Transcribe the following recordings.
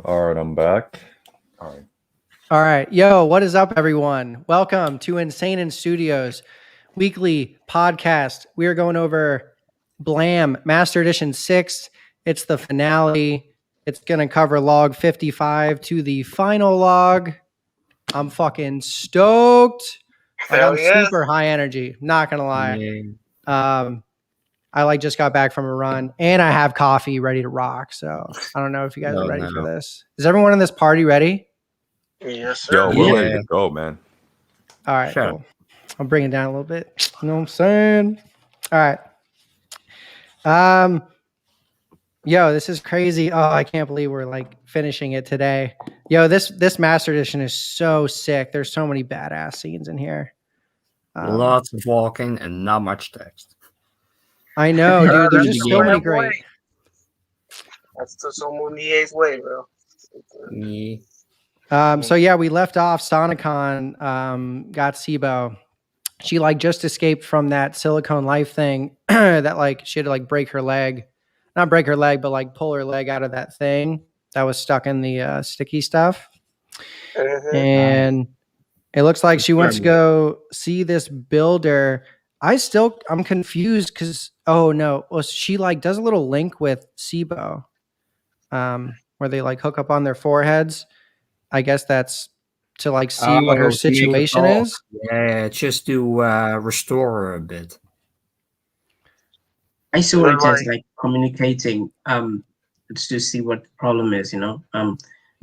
All right, I'm back. All right. All right. Yo, what is up, everyone? Welcome to Inseinen Studios weekly podcast. We are going over Blam Master Edition 6. It's the finale. It's going to cover log 55 to the final log. I'm fucking stoked. Like, Hell I'm yeah. super high energy. Not going to lie. Yeah. I just got back from a run and I have coffee ready to rock. So I don't know if you guys are ready for this. Is everyone in this party ready? Yes, sir. Yo, we're Yeah. ready to go, man. All right, Sure. cool. I'll bring it down a little bit. You know what I'm saying? All right. Yo, this is crazy. Oh, I can't believe we're like finishing it today. Yo, this Master Edition is so sick. There's so many badass scenes in here. Lots of walking and not much text. I know, dude. There's just so Yeah. many great. That's the Sommeliers way, bro. Yeah. So yeah, we left off. Sonicon got Sibo. She like just escaped from that Silicone Life thing that like she had to like break her leg, not break her leg, but like pull her leg out of that thing that was stuck in the sticky stuff. And it looks like she wants to go see this builder. I'm confused because well, she like does a little link with Sibo, where they like hook up on their foreheads. I guess that's to like see what her situation is. Yeah, just to restore her a bit. I saw it as like communicating to see what the problem is,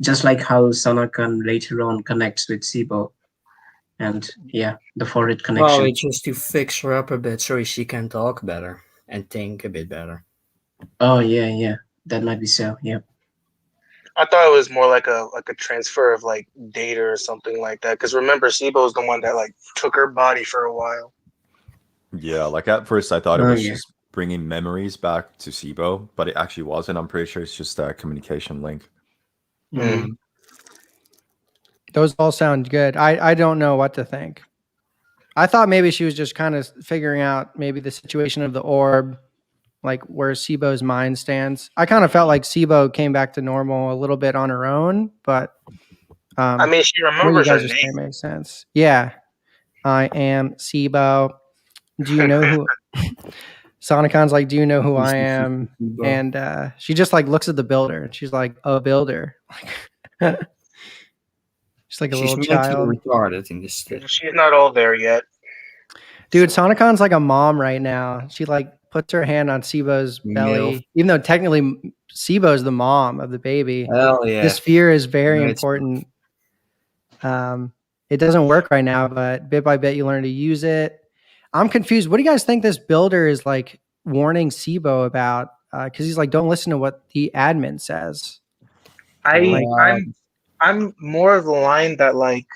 just like how Sanakan later on connects with Sibo. And yeah, the forehead connection. Well, it's just to fix her up a bit so she can talk better and think a bit better. Oh yeah, that might be so. Yeah. I thought it was more like a transfer of like data or something like that. Because remember, Sibo's the one that like took her body for a while. Yeah, like at first I thought it was just bringing memories back to Sibo, but it actually wasn't. I'm pretty sure it's just a communication link. Mm. Those all sound good. I don't know what to think. I thought maybe she was just kind of figuring out maybe the situation of the orb, like where Sibo's mind stands. I kind of felt like Sibo came back to normal a little bit on her own, but I mean, she remembers her name. It makes sense. Yeah, I am Sibo. Do you know who? Sonicon's like, do you know who I am? And she just like looks at the builder and she's like, a builder. She's like a little child. Retarded in this. She's not all there yet. Dude, Sonicon's like a mom right now. She like puts her hand on Sibo's belly, even though technically Sibo's the mom of the baby. Hell yeah. This fear is very important. It doesn't work right now, but bit by bit you learn to use it. I'm confused. What do you guys think this builder is like warning Sibo about? Because he's like, don't listen to what the admin says. I'm more of the line that like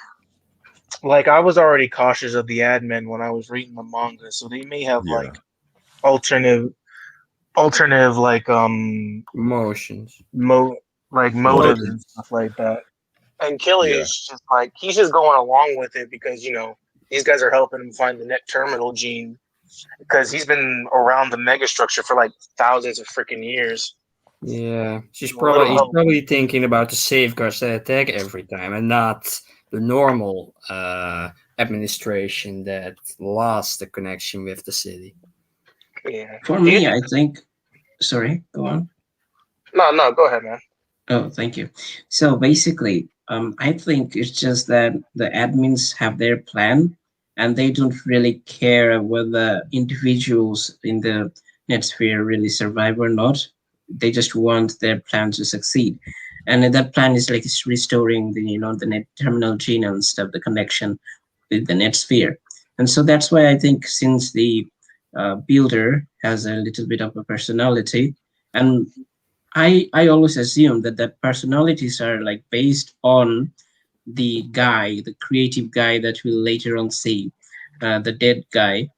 I was already cautious of the admin when I was reading the manga, so they may have like alternative like emotions, motives and stuff like that. And Killy is just like he's just going along with it because these guys are helping him find the net terminal gene because he's been around the megastructure for like thousands of freaking years. Yeah, he's probably thinking about the safeguards that attack every time and not the normal administration that lost the connection with the city. Yeah. For me, I think. Sorry, go on. No, go ahead, man. Oh, thank you. So basically, I think it's just that the admins have their plan and they don't really care whether individuals in the net sphere really survive or not. They just want their plan to succeed. And that plan is like restoring the net terminal gene and stuff, the connection with the net sphere. And so that's why I think since the builder has a little bit of a personality, and I always assume that personalities are like based on the guy, the creative guy that we'll later on see, the dead guy.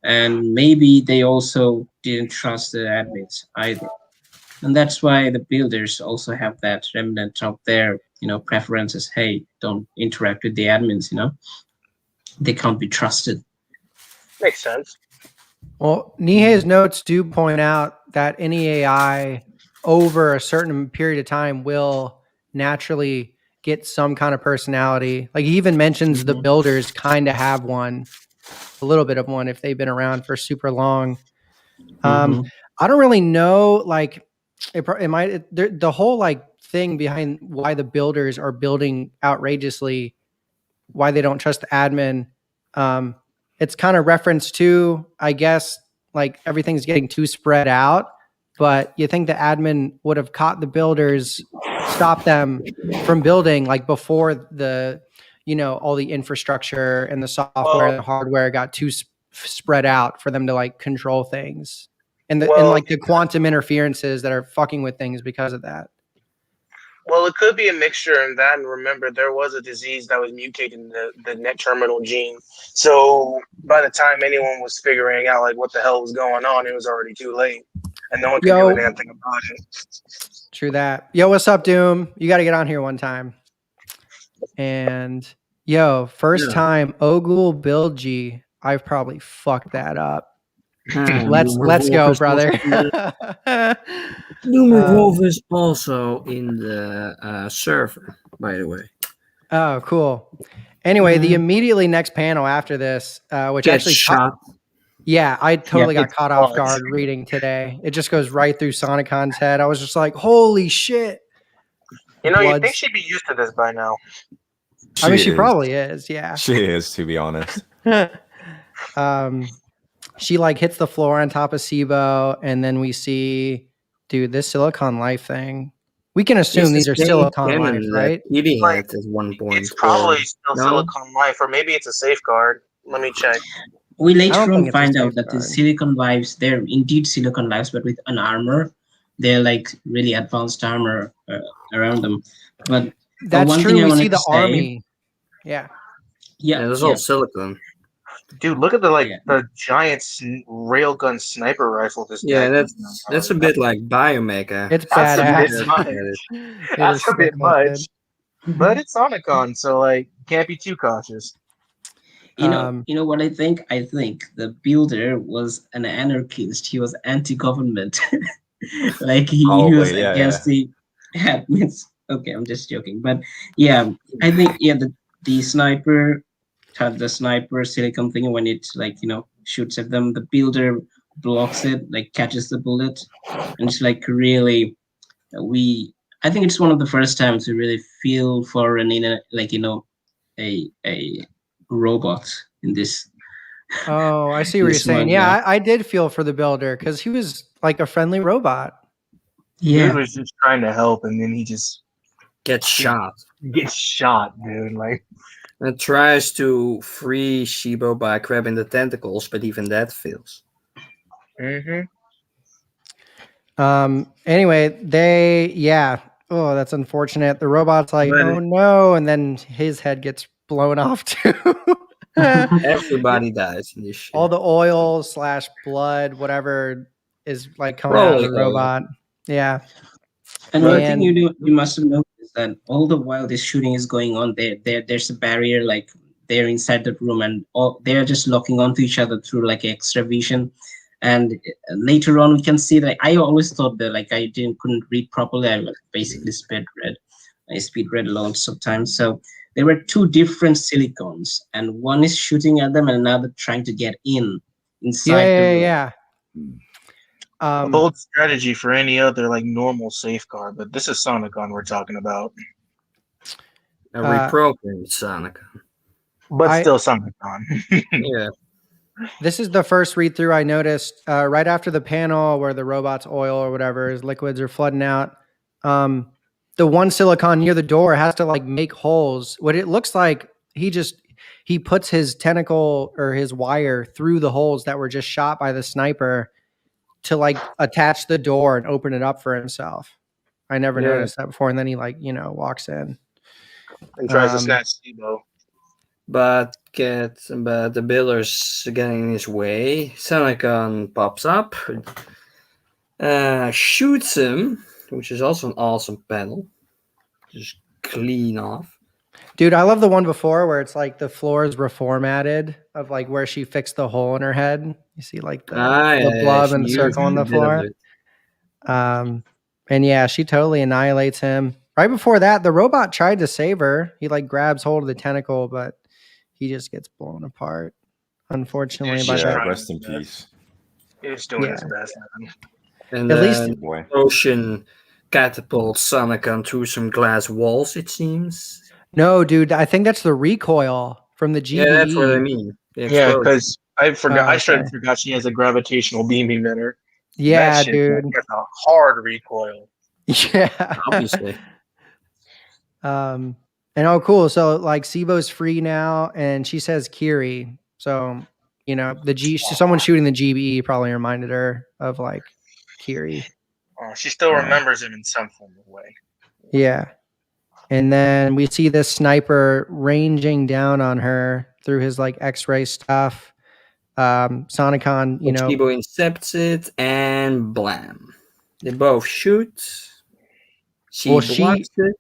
And maybe they also didn't trust the admins either. And that's why the builders also have that remnant of their, preferences. Hey, don't interact with the admins, They can't be trusted. Makes sense. Well, Nihei's notes do point out that any AI over a certain period of time will naturally get some kind of personality. Like he even mentions the builders kind of have one, a little bit of one if they've been around for super long. I don't really know, like the whole like thing behind why the builders are building outrageously, why they don't trust the admin. It's kind of reference to, I guess, like everything's getting too spread out, but you think the admin would have caught the builders, stopped them from building like before the, all the infrastructure and the software and the hardware got too spread out for them to like control things. And like the quantum interferences that are fucking with things because of that. Well, it could be a mixture in that. And remember, there was a disease that was mutating the net terminal gene. So by the time anyone was figuring out like what the hell was going on, it was already too late. And no one could do anything about it. True that. Yo, what's up, Doom? You got to get on here one time. And first time Ogul Bilgi. I've probably fucked that up. Let's go, brother. Doom Revolve is also in the server, by the way. Oh, cool. Anyway, the immediately next panel after this, which Get actually shot. Yeah, I totally got caught off guard reading today. It just goes right through Sonicon's head. I was just like, holy shit. You think she'd be used to this by now. She probably is, yeah. She is, to be honest. She like hits the floor on top of SIBO, and then we see, dude, this Silicon Life thing. We can assume these are Silicon Life, right? At one point. It's probably still Silicon Life, or maybe it's a safeguard. Let me check. We later on find out that the Silicon Lives, they're indeed Silicon Lives, but with an armor. They're like really advanced armor around them. But that's one true. thing I we wanted see the to say, army. Yeah, there's all silicon. Dude, look at the giant railgun sniper rifle. That's a bit like Biomecha. It's badass. That's a bit much. But it's Sonicon, so like can't be too cautious. You know what I think? I think the builder was an anarchist. He was anti-government. Like he was against the admins. Okay, I'm just joking. But yeah, I think the sniper silicon thing, when it shoots at them, the builder blocks it, like catches the bullet, and it's like really I think it's one of the first times we really feel for a robot in this. Oh, I see what you're saying. Yeah, I did feel for the builder because he was like a friendly robot. Yeah, he was just trying to help, and then he just gets shot. Gets shot, dude. Like, and tries to free SIBO by grabbing the tentacles, but even that fails. Anyway, oh, that's unfortunate. The robot's like, oh no, and then his head gets blown off too. Everybody dies in this shit. All the oil / blood, whatever is like coming out of the robot. Yeah. And one thing you must have noticed is that all the while this shooting is going on, there's a barrier, like they're inside the room, and they're just locking onto each other through like extra vision. And later on, we can see that I always thought that like I couldn't read properly. I basically speed read lots of times. So there were two different silicons, and one is shooting at them, and another trying to get inside the room. Yeah. A bold strategy for any other like normal safeguard, but this is Sonicon we're talking about. A reprogrammed Sonicon, but still Sonicon. Yeah. This is the first read through I noticed right after the panel where the robot's oil or whatever his liquids are flooding out. The one silicon near the door has to like make holes. What it looks like, he puts his tentacle or his wire through the holes that were just shot by the sniper to like attach the door and open it up for himself. I never noticed that before. And then he walks in and tries to snatch SIBO. But the builder's getting in his way. Sonicon pops up, shoots him, which is also an awesome panel. Just clean off. Dude, I love the one before where it's like the floor is reformatted of like where she fixed the hole in her head. You see like the blob and the circle on the floor. And yeah, she totally annihilates him. Right before that, the robot tried to save her. He like grabs hold of the tentacle, but he just gets blown apart. Unfortunately, Dude, by she's Yeah, that. trying rest in his best. peace. He's doing his Yeah. best. And At least- then Good boy. Ocean catapults Sonic through some glass walls, it seems. No, dude, I think that's the recoil from the GBE. Yeah, that's what I mean. The Yeah, explosion. because I forgot. Oh, I straight okay. forgot she has a gravitational beam emitter. Yeah, That shit, dude. that's a hard recoil. Yeah. Obviously. And oh, cool. So like Sibo's free now, and she says Kiri. So someone shooting the GBE probably reminded her of like Kiri. She still Yeah. remembers him in some form of way. Yeah. And then we see this sniper ranging down on her through his like X-ray stuff. Sonicon, Chibo intercepts it and blam. They both shoot. She blocks it.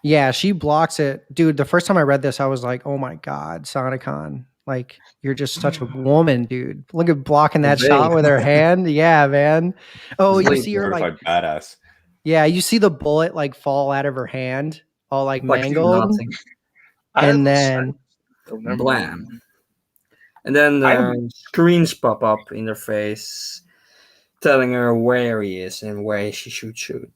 Yeah, she blocks it. Dude, the first time I read this, I was like, oh my God, Sonicon. Like, you're just such a woman, dude. Look at blocking that shot with her hand. Yeah, man. Oh, He's you like see her like, certified badass. yeah, you see the bullet like fall out of her hand, all like mangled. Nothing. And then blam. And then the screens pop up in her face, telling her where he is and where she should shoot.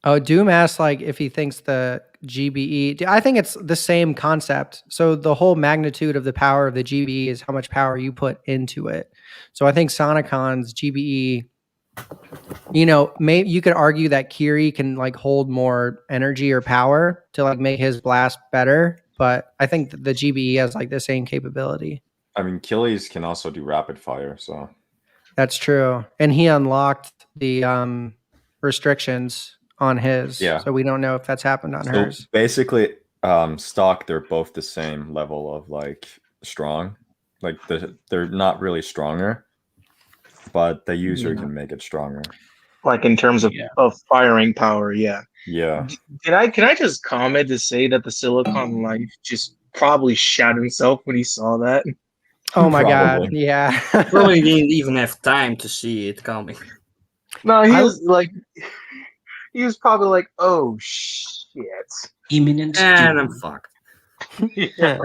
Oh, Doom asks like if he thinks the GBE. I think it's the same concept. So the whole magnitude of the power of the GBE is how much power you put into it. So I think Sonicon's GBE, maybe you could argue that Kiri can like hold more energy or power to like make his blast better, but I think the GBE has like the same capability. I mean, Achilles can also do rapid fire, so that's true. And he unlocked the restrictions on his. Yeah. So we don't know if that's happened on hers. Basically, stock, they're both the same level of like strong. Like they're not really stronger, but the user can make it stronger. Like in terms of firing power, yeah. Yeah. Can I just comment to say that the Silicon Life just probably shot himself when he saw that? Oh my God! Yeah. Probably didn't even have time to see it coming. No, he was probably like, "Oh shit, imminent and I'm fucked." Yeah.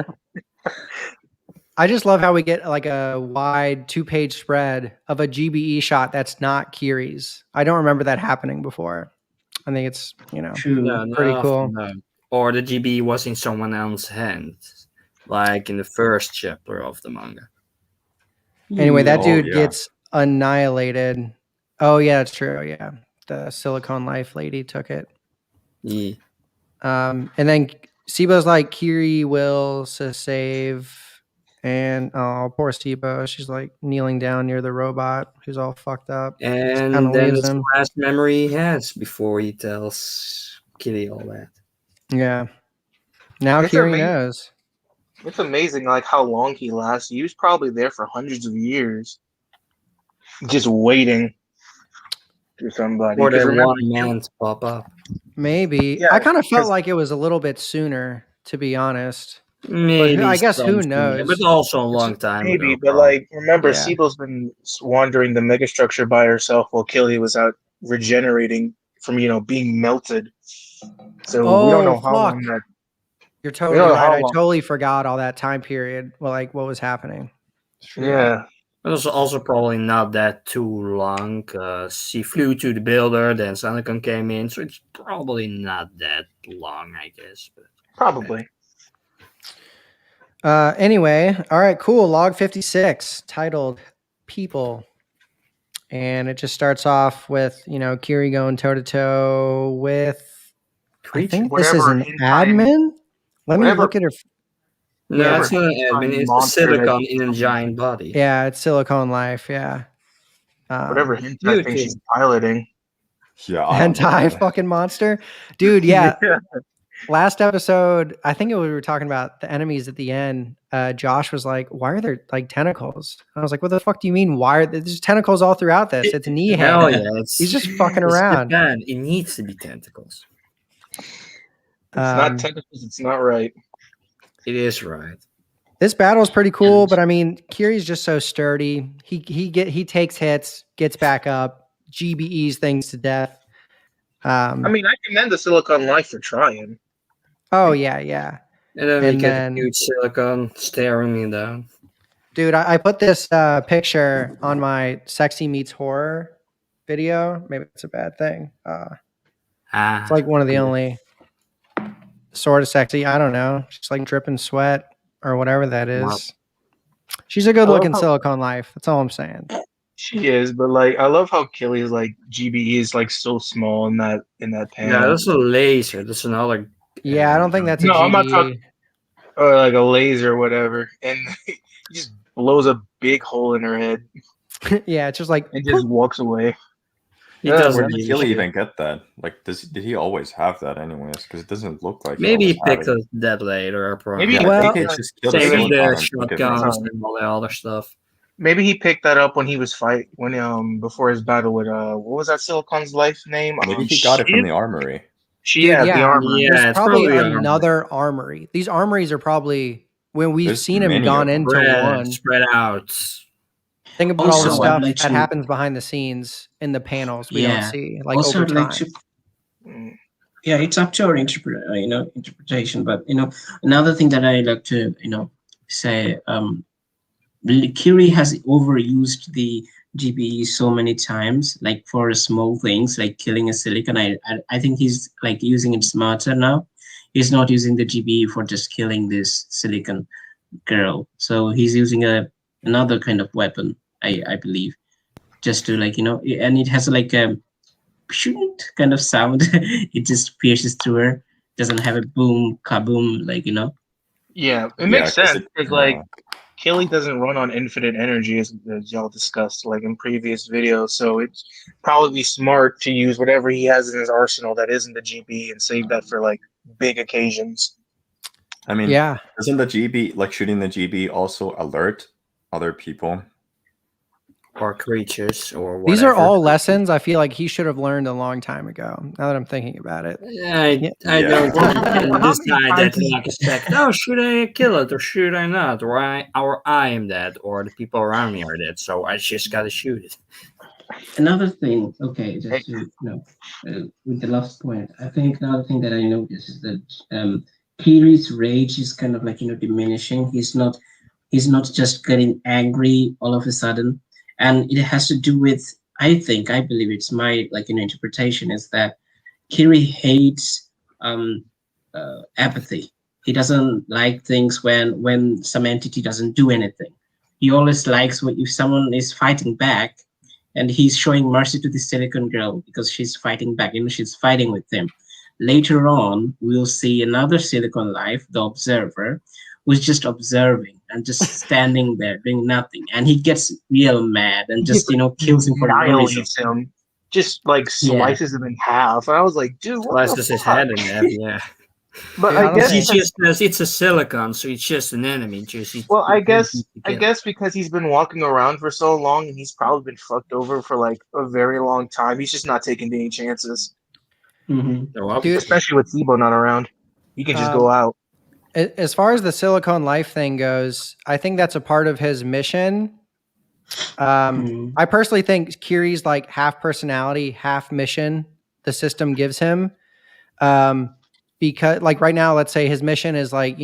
I just love how we get like a wide 2-page spread of a GBE shot that's not Kiri's. I don't remember that happening before. I think it's pretty cool. No. Or the GB was in someone else's hands, like in the first chapter of the manga. Anyway, that dude gets annihilated. Oh yeah, that's true. Yeah, the Silicon Life lady took it. Yeah. And then Sibo's like, Kiri will save. And oh, poor Sibo. She's like kneeling down near the robot who's all fucked up. And then it's the last memory he has before he tells Kitty all that. Yeah. Now Kiri knows. It's amazing like how long he lasts. He was probably there for hundreds of years. Just waiting for somebody. Or that one man to pop up. Maybe. Yeah, I kind of felt like it was a little bit sooner, to be honest. Maybe I guess who knows? But also a long time maybe, ago. But like, remember, Siebo's been wandering the megastructure by herself while Killy was out regenerating from being melted. So we don't know how long that. You're totally right. I totally forgot all that time period. Well, like what was happening. Yeah. It was also probably not that too long. She flew to the builder, then Sonicon came in, so it's probably not that long, I guess. But probably. Anyway, all right, cool. Log 56, titled People. And it just starts off with, Kiri going toe to toe with, I think this is an admin. Let me look at her. No, it's not an admin. It's a silicon in a giant body. Yeah, it's Silicon Life. Yeah. Whatever hentai thing she's piloting. Yeah. Hentai fucking monster. Dude, yeah. Last episode, I think we were talking about the enemies at the end. Josh was like, why are there like tentacles? I was like, what the fuck do you mean? Why are there's tentacles all throughout this? It's knee Hell yeah. He's just fucking around. Japan. It needs to be tentacles. It's not tentacles, it's not right. It is right. This battle is pretty cool, but I mean, Kiri's just so sturdy. He takes hits, gets back up, GBEs things to death. I mean, I commend the Silicon Life for trying. Oh yeah. And then we And get then- a huge silicon staring me down. Dude, I put this picture on my Sexy Meets Horror video. Maybe it's a bad thing. It's like one of the only sort of sexy. I don't know. She's like dripping sweat or whatever that is. Wow. She's a good looking how- Silicon Life. That's all I'm saying. She is, but like I love how Killy's like GBE is like so small in that panel. Yeah, that's a laser. That's another. Yeah, I don't think that's a No, I'm not GBE. talking- or like a laser or whatever, and he just blows a big hole in her head Yeah, it's just like and just walks away. He Yeah, doesn't Where did use Gilly it. even get that? Like, did he always have that anyways? Because it doesn't look like Maybe he always picked had it. that later. Maybe- Yeah, Well- I think it's just killed Same the with the silicon and took it from shotguns him. and all the other stuff. Maybe he picked that up when he was before his battle with what was that Silicon's life name? Maybe he got it from Shiv? the armory. She Dude, had the yeah. armor. Yeah, there's it's probably probably armory. another armory. These armories are probably when we've There's seen him many gone of them. into one. Spread out. Think about all the Also, I'd stuff like that to- happens behind the scenes in the panels we don't Yeah. see, like Also, over I'd time. like to Mm. yeah, it's up to our interpretation. But another thing that I like to say, Kiri has overused the GBE so many times, like for small things like killing a silicon. I think he's like using it smarter now. He's not using the GBE for just killing this silicon girl. So he's using another kind of weapon, I believe, just to and it has like a shoot kind of sound. It just pierces through her. Doesn't have a boom kaboom Yeah, it Yeah, makes 'cause sense because like Killy doesn't run on infinite energy as y'all discussed like in previous videos, so it's probably smart to use whatever he has in his arsenal that isn't the GB and save that for like big occasions. I mean, Yeah, doesn't the GB, like shooting the GB, also alert other people? Or creatures or whatever. these are all lessons I feel like he should have learned a long time ago. Now that I'm thinking about it. Yeah, I Yeah. don't think he can How decide many that times- like a second. Oh, should I kill it or should I not? Or I am dead or the people around me are dead. So I just gotta shoot it. Another thing, okay, just to with the last point, I think another thing that I noticed is that Kiri's rage is kind of like diminishing. He's not just getting angry all of a sudden, and it has to do with I believe it's my interpretation is that Kiri hates apathy. He doesn't like things when some entity doesn't do anything. He always likes when if someone is fighting back. And he's showing mercy to the Silicon Girl because she's fighting back. She's fighting with him. Later on, we'll see another Silicon Life, the Observer, who's just observing and just standing there doing nothing. And he gets real mad and just kills him for no reason. Annihilates him, just like slices him in half. And I was like, dude, what Slices the his fuck? head in half, yeah. But Yeah, I I don't guess think- He just says it's a silicon, so it's just an enemy. Well, I guess because he's been walking around for so long and he's probably been fucked over for like a very long time. He's just not taking any chances, Mhm. Dude, especially with Sibo not around. He can just go out. as far as the Silicon Life thing goes, I think that's a part of his mission. Mhm. I personally think Kiri's like half personality, half mission the system gives him. Because like right now, let's say his mission is like,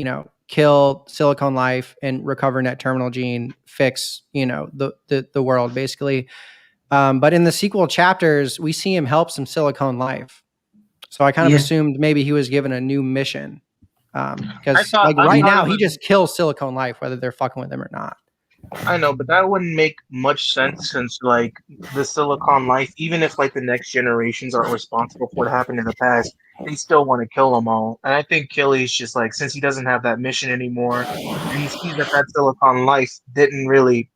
kill Silicon Life and recover net terminal gene, fix, the world basically. But in the sequel chapters, we see him help some Silicon Life. So I kind of Yeah. assumed maybe he was given a new mission. Because I right thought now it he was- just kills Silicon Life, whether they're fucking with him or not. I know, but that wouldn't make much sense since like the Silicon Life, even if like the next generations aren't responsible for what happened in the past, they still want to kill them all. And I think Killy's just like since he doesn't have that mission anymore, and he sees that Silicon Life didn't really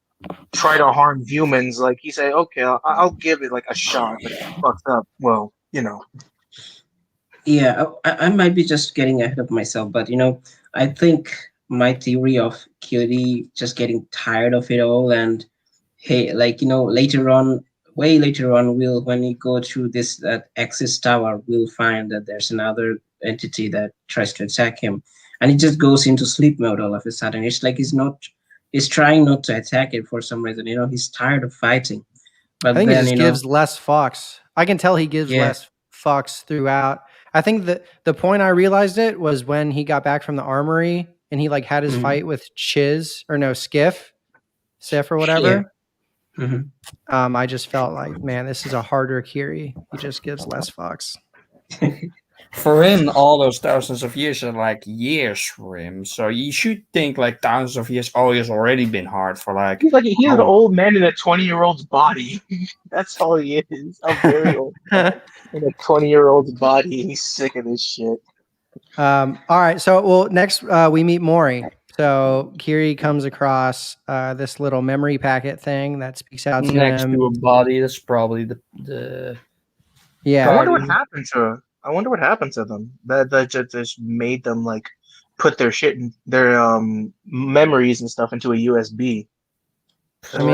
try to harm humans, like he said, okay, I'll give it like a shot, but if it fucks up, well, Yeah, I might be just getting ahead of myself, but I think my theory of Cutie just getting tired of it all, and hey, later on, way later on, when we go through this Axis Tower, we'll find that there's another entity that tries to attack him, and he just goes into sleep mode all of a sudden. It's like he's trying not to attack it for some reason. He's tired of fighting. But I think then, he just gives less fucks. I can tell he gives Yeah. less fucks throughout. I think that the point I realized it was when he got back from the armory and he like had his fight with Sif or whatever. I just felt like, man, this is a harder Kiri. He just gives less fucks. For him, all those thousands of years are like years for him. So you should think like thousands of years. Oh, he's already been hard for like. He's an old man in a 20-year-old's body. That's all he is. A very old man in a 20-year-old's body. He's sick of this shit. All right. So, next we meet Mori. So Kiri comes across this little memory packet thing that speaks out to next him. to a body. That's probably the yeah. I wonder what happened to them. That just made them like put their shit in their memories and stuff into a USB. I mean,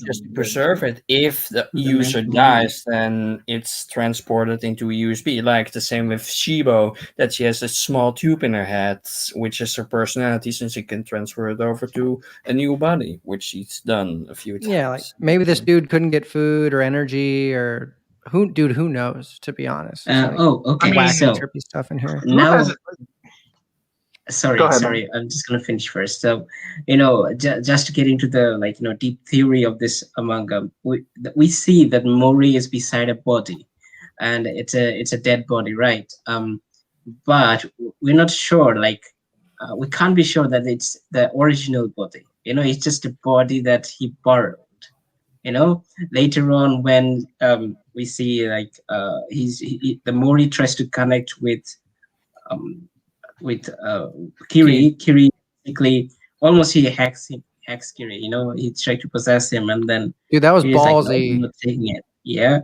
just to preserve it. If the user dies, then it's transported into a USB. Like the same with Shibo, that she has a small tube in her head, which is her personality, since she can transfer it over to a new body, which she's done a few times. Yeah, like maybe this dude couldn't get food or energy, or who knows? To be honest. Okay. Wacky, trippy stuff in here. Now, sorry, I'm just gonna finish first. So, just to get into the deep theory of this manga, we see that Mori is beside a body, and it's a dead body, right? But we're not sure. We can't be sure that it's the original body. It's just a body that he borrowed. Later on when we see the Mori tries to connect with Kiri basically almost he hacks Kiri. He tried to possess him, and then dude, that was Kiri's ballsy. Like, no, I'm not taking it. Yeah,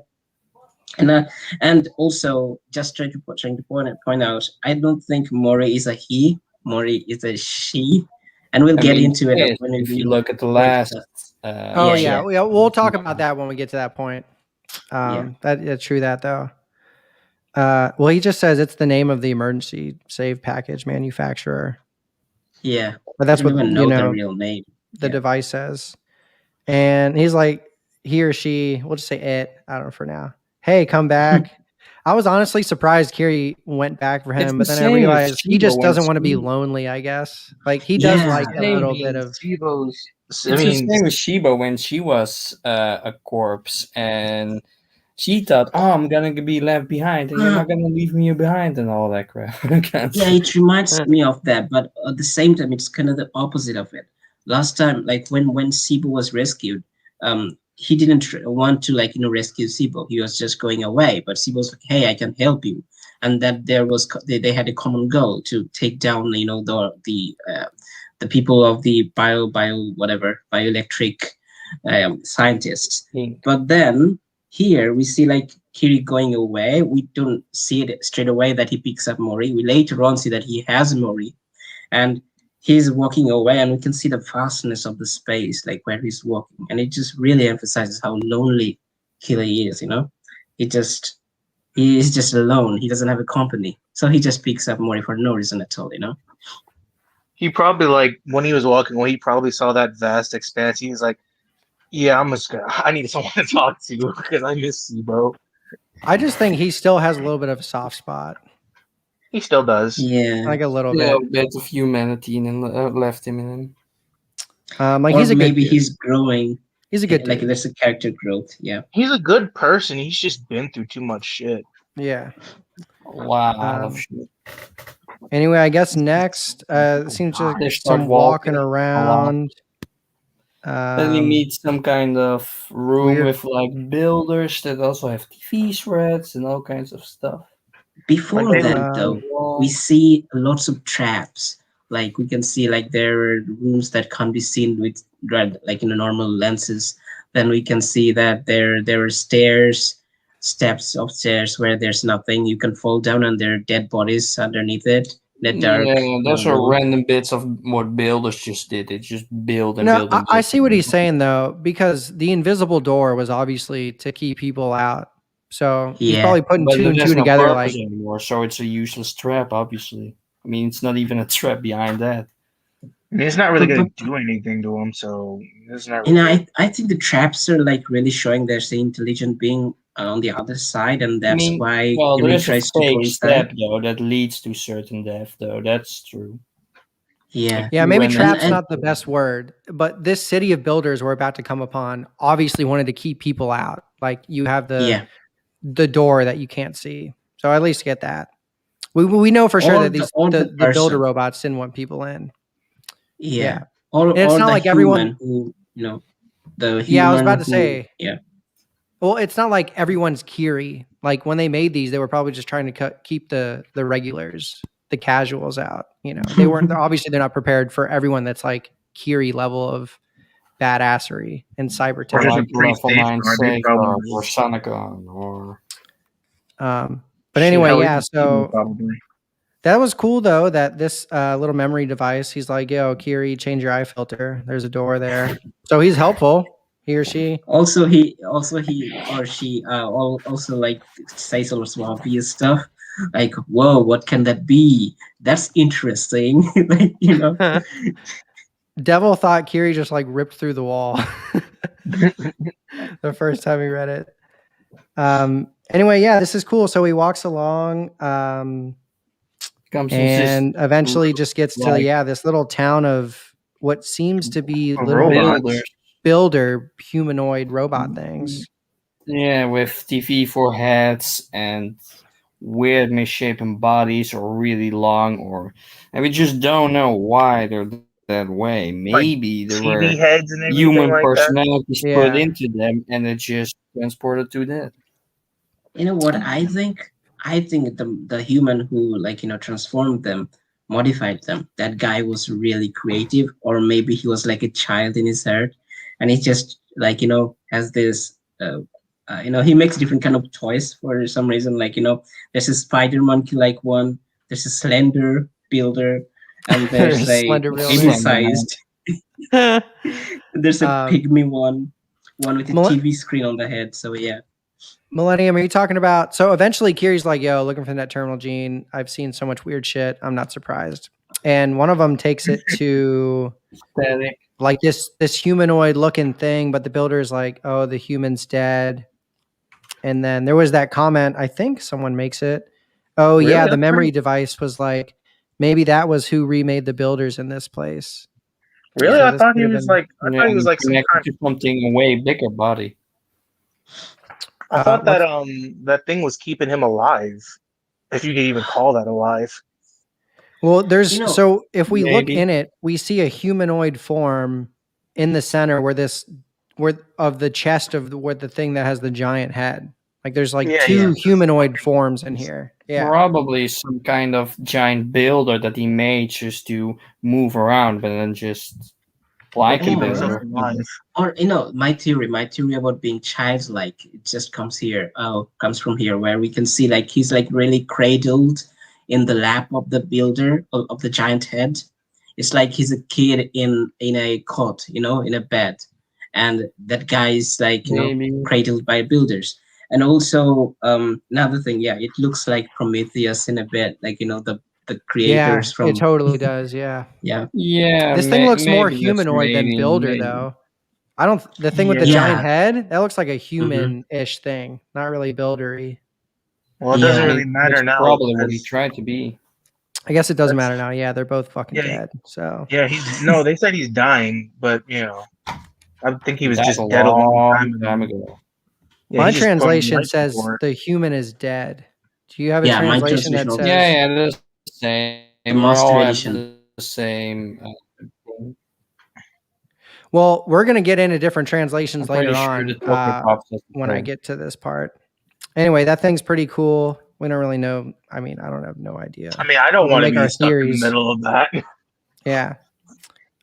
and also just trying to point out, I don't think Mori is a he. Mori is a she, and we'll get into it when if you look at the last. We'll talk about that when we get to that point. That's true. That though. He just says it's the name of the emergency save package manufacturer. Yeah, but that's what the real name. The device says, and he's like, he or she. We'll just say it. I don't know for now. Hey, come back. I was honestly surprised Kiri went back for him, but then I realized he just doesn't want to be lonely. I guess like he does like a little bit of. It's the same with Shiba when she was a corpse and she thought, "Oh, I'm gonna be left behind, and you're not gonna leave me behind," and all that crap. It reminds me of that, but at the same time, it's kind of the opposite of it. Last time, like when Sibo was rescued, he didn't want to rescue Sibo. He was just going away, but Sibo was like, "Hey, I can help you," and that they had a common goal to take down the people of the bioelectric scientists. But then here we see Kiri going away. We don't see it straight away that he picks up Mori. We later on see that he has Mori, and he's walking away, and we can see the vastness of the space, where he's walking, and it just really emphasizes how lonely Kiri is. He is just alone. He doesn't have a company, so he just picks up Mori for no reason at all. He probably when he was walking away, he probably saw that vast expanse. He's like, "Yeah, I need someone to talk to because I miss Sibo." I just think he still has a little bit of a soft spot. He still does. Yeah, like a little bit of humanity and left him in him. He's growing. He's a good dude. There's a character growth. Yeah, he's a good person. He's just been through too much shit. Yeah. Wow. Anyway, I guess next seems just some walking around. Then we meet some kind of room with builders that also have TV threads and all kinds of stuff. Before that, though, we see lots of traps. We can see there are rooms that can't be seen with normal lenses. Then we can see that there are steps upstairs where there's nothing. You can fall down and there are dead bodies underneath it. Those are random bits of what builders just did. They just build and build. I see what he's saying though, because the invisible door was obviously to keep people out. So he's probably putting two and two together. Anymore, so it's a useless trap. Obviously, I mean, it's not even a trap behind that. I mean, it's not really going to do anything to him. So it's not. Really I think the traps are really showing there's the intelligent being on the other side, and I that's mean, why well, Kiri there's a tries to fake coincide. step though that leads to certain death, though. That's true. Yeah, Yeah, maybe When trap's and not the best word, but this city of builders we're about to come upon obviously wanted to keep people out. Like you have yeah, the door that you can't see. So I at least get that. We know for sure that all the the builder person. robots didn't want people in. Yeah, Yeah. And it's all not the like everyone human who the Yeah, I was about human to who say. Well, it's not like everyone's Kiri. Like when they made these, they were probably just trying to keep the regulars, the casuals out. You know, they weren't obviously they're not prepared for everyone that's like Kiri level of badassery and cyber Or Or tech. just a like level 9 pre-safeguard, they safeguard probably or Sonicon or But shit, anyway, hell, yeah. even Steve So probably. that was cool though. That this little memory device. He's like, "Yo, Kiri, change your eye filter. There's a door there." So he's helpful. He or she. he or she also like says all some obvious stuff like, whoa, what can that be? That's interesting. Like, Devil thought Kiri just like ripped through the wall the first time he read it. Anyway, yeah, this is cool. So he walks along comes and eventually just gets to like this little town of what seems to be A little robot. builder humanoid robot things. Yeah, with TV foreheads and weird misshapen bodies, or really long, and we just don't know why they're that way. Maybe there were TV heads and everything human like that. personalities Yeah. put into them, and it just transported to that. You know what I think? I think the human who transformed them, modified them, that guy was really creative, or maybe he was like a child in his heart, and he just has this. He makes different kind of toys for some reason. Like there's a spider monkey like one. There's a slender builder, and there's a Slender builder. baby sized. There's a pygmy one with a TV screen on the head. So yeah. Millennium, are you talking about? So eventually Kiri's like, yo, looking for that terminal gene. I've seen so much weird shit. I'm not surprised. And one of them takes it to like this humanoid looking thing, but the builder's like, oh, the human's dead. And then there was that comment, I think someone makes it. Oh, Really? yeah, the That's memory pretty- device was like, maybe that was who remade the builders in this place. Really? So I this thought could he have was been- like. I thought he was like some connected kind. to something way bigger body. I thought that what's- that thing was keeping him alive, if you could even call that alive. Well, there's You know, so if we look maybe. in it, we see a humanoid form in the center where of the chest of where the thing that has the giant head. Like there's like Yeah, two yeah. humanoid forms in here. Yeah. Probably some kind of giant builder that he made just to move around, but then just like a Hey, Keep man. himself builder. alive. Or my theory about being childlike, it just comes from here, where we can see like he's like really cradled in the lap of the builder of the giant head. It's like he's a kid in a cot, in a bed, and that guy is like Maybe. cradled by builders. And also another thing, yeah, it looks like Prometheus in a bit, like the Yeah, creators from it totally does. Yeah. yeah. Yeah, This thing looks more maybe that's humanoid than maybe- builder maybe. though. I don't the thing with the Yeah. giant head, that looks like a human-ish thing, not really buildery. Well, it Yeah. doesn't I really mean, matter that's now. probably what he because- tried to be. I guess it doesn't That's- matter now. Yeah, they're both fucking Yeah, dead. So Yeah, they said he's dying, but I think he was That's just a dead a long long time time ago. ago. Yeah, my he just put translation life says before it. the human is dead. Do you have a Yeah, my translation that translation says Yeah, the same. The We master all have edition. the same. Thing. Well, we're gonna get into different I'm translations pretty later sure on the Tokyo Pop says the when I same. get to this part. Anyway, that thing's pretty cool. We don't really know. I mean, I don't have no idea. I mean, I don't We'll want to make be our stuck in theories. the middle of that. Yeah.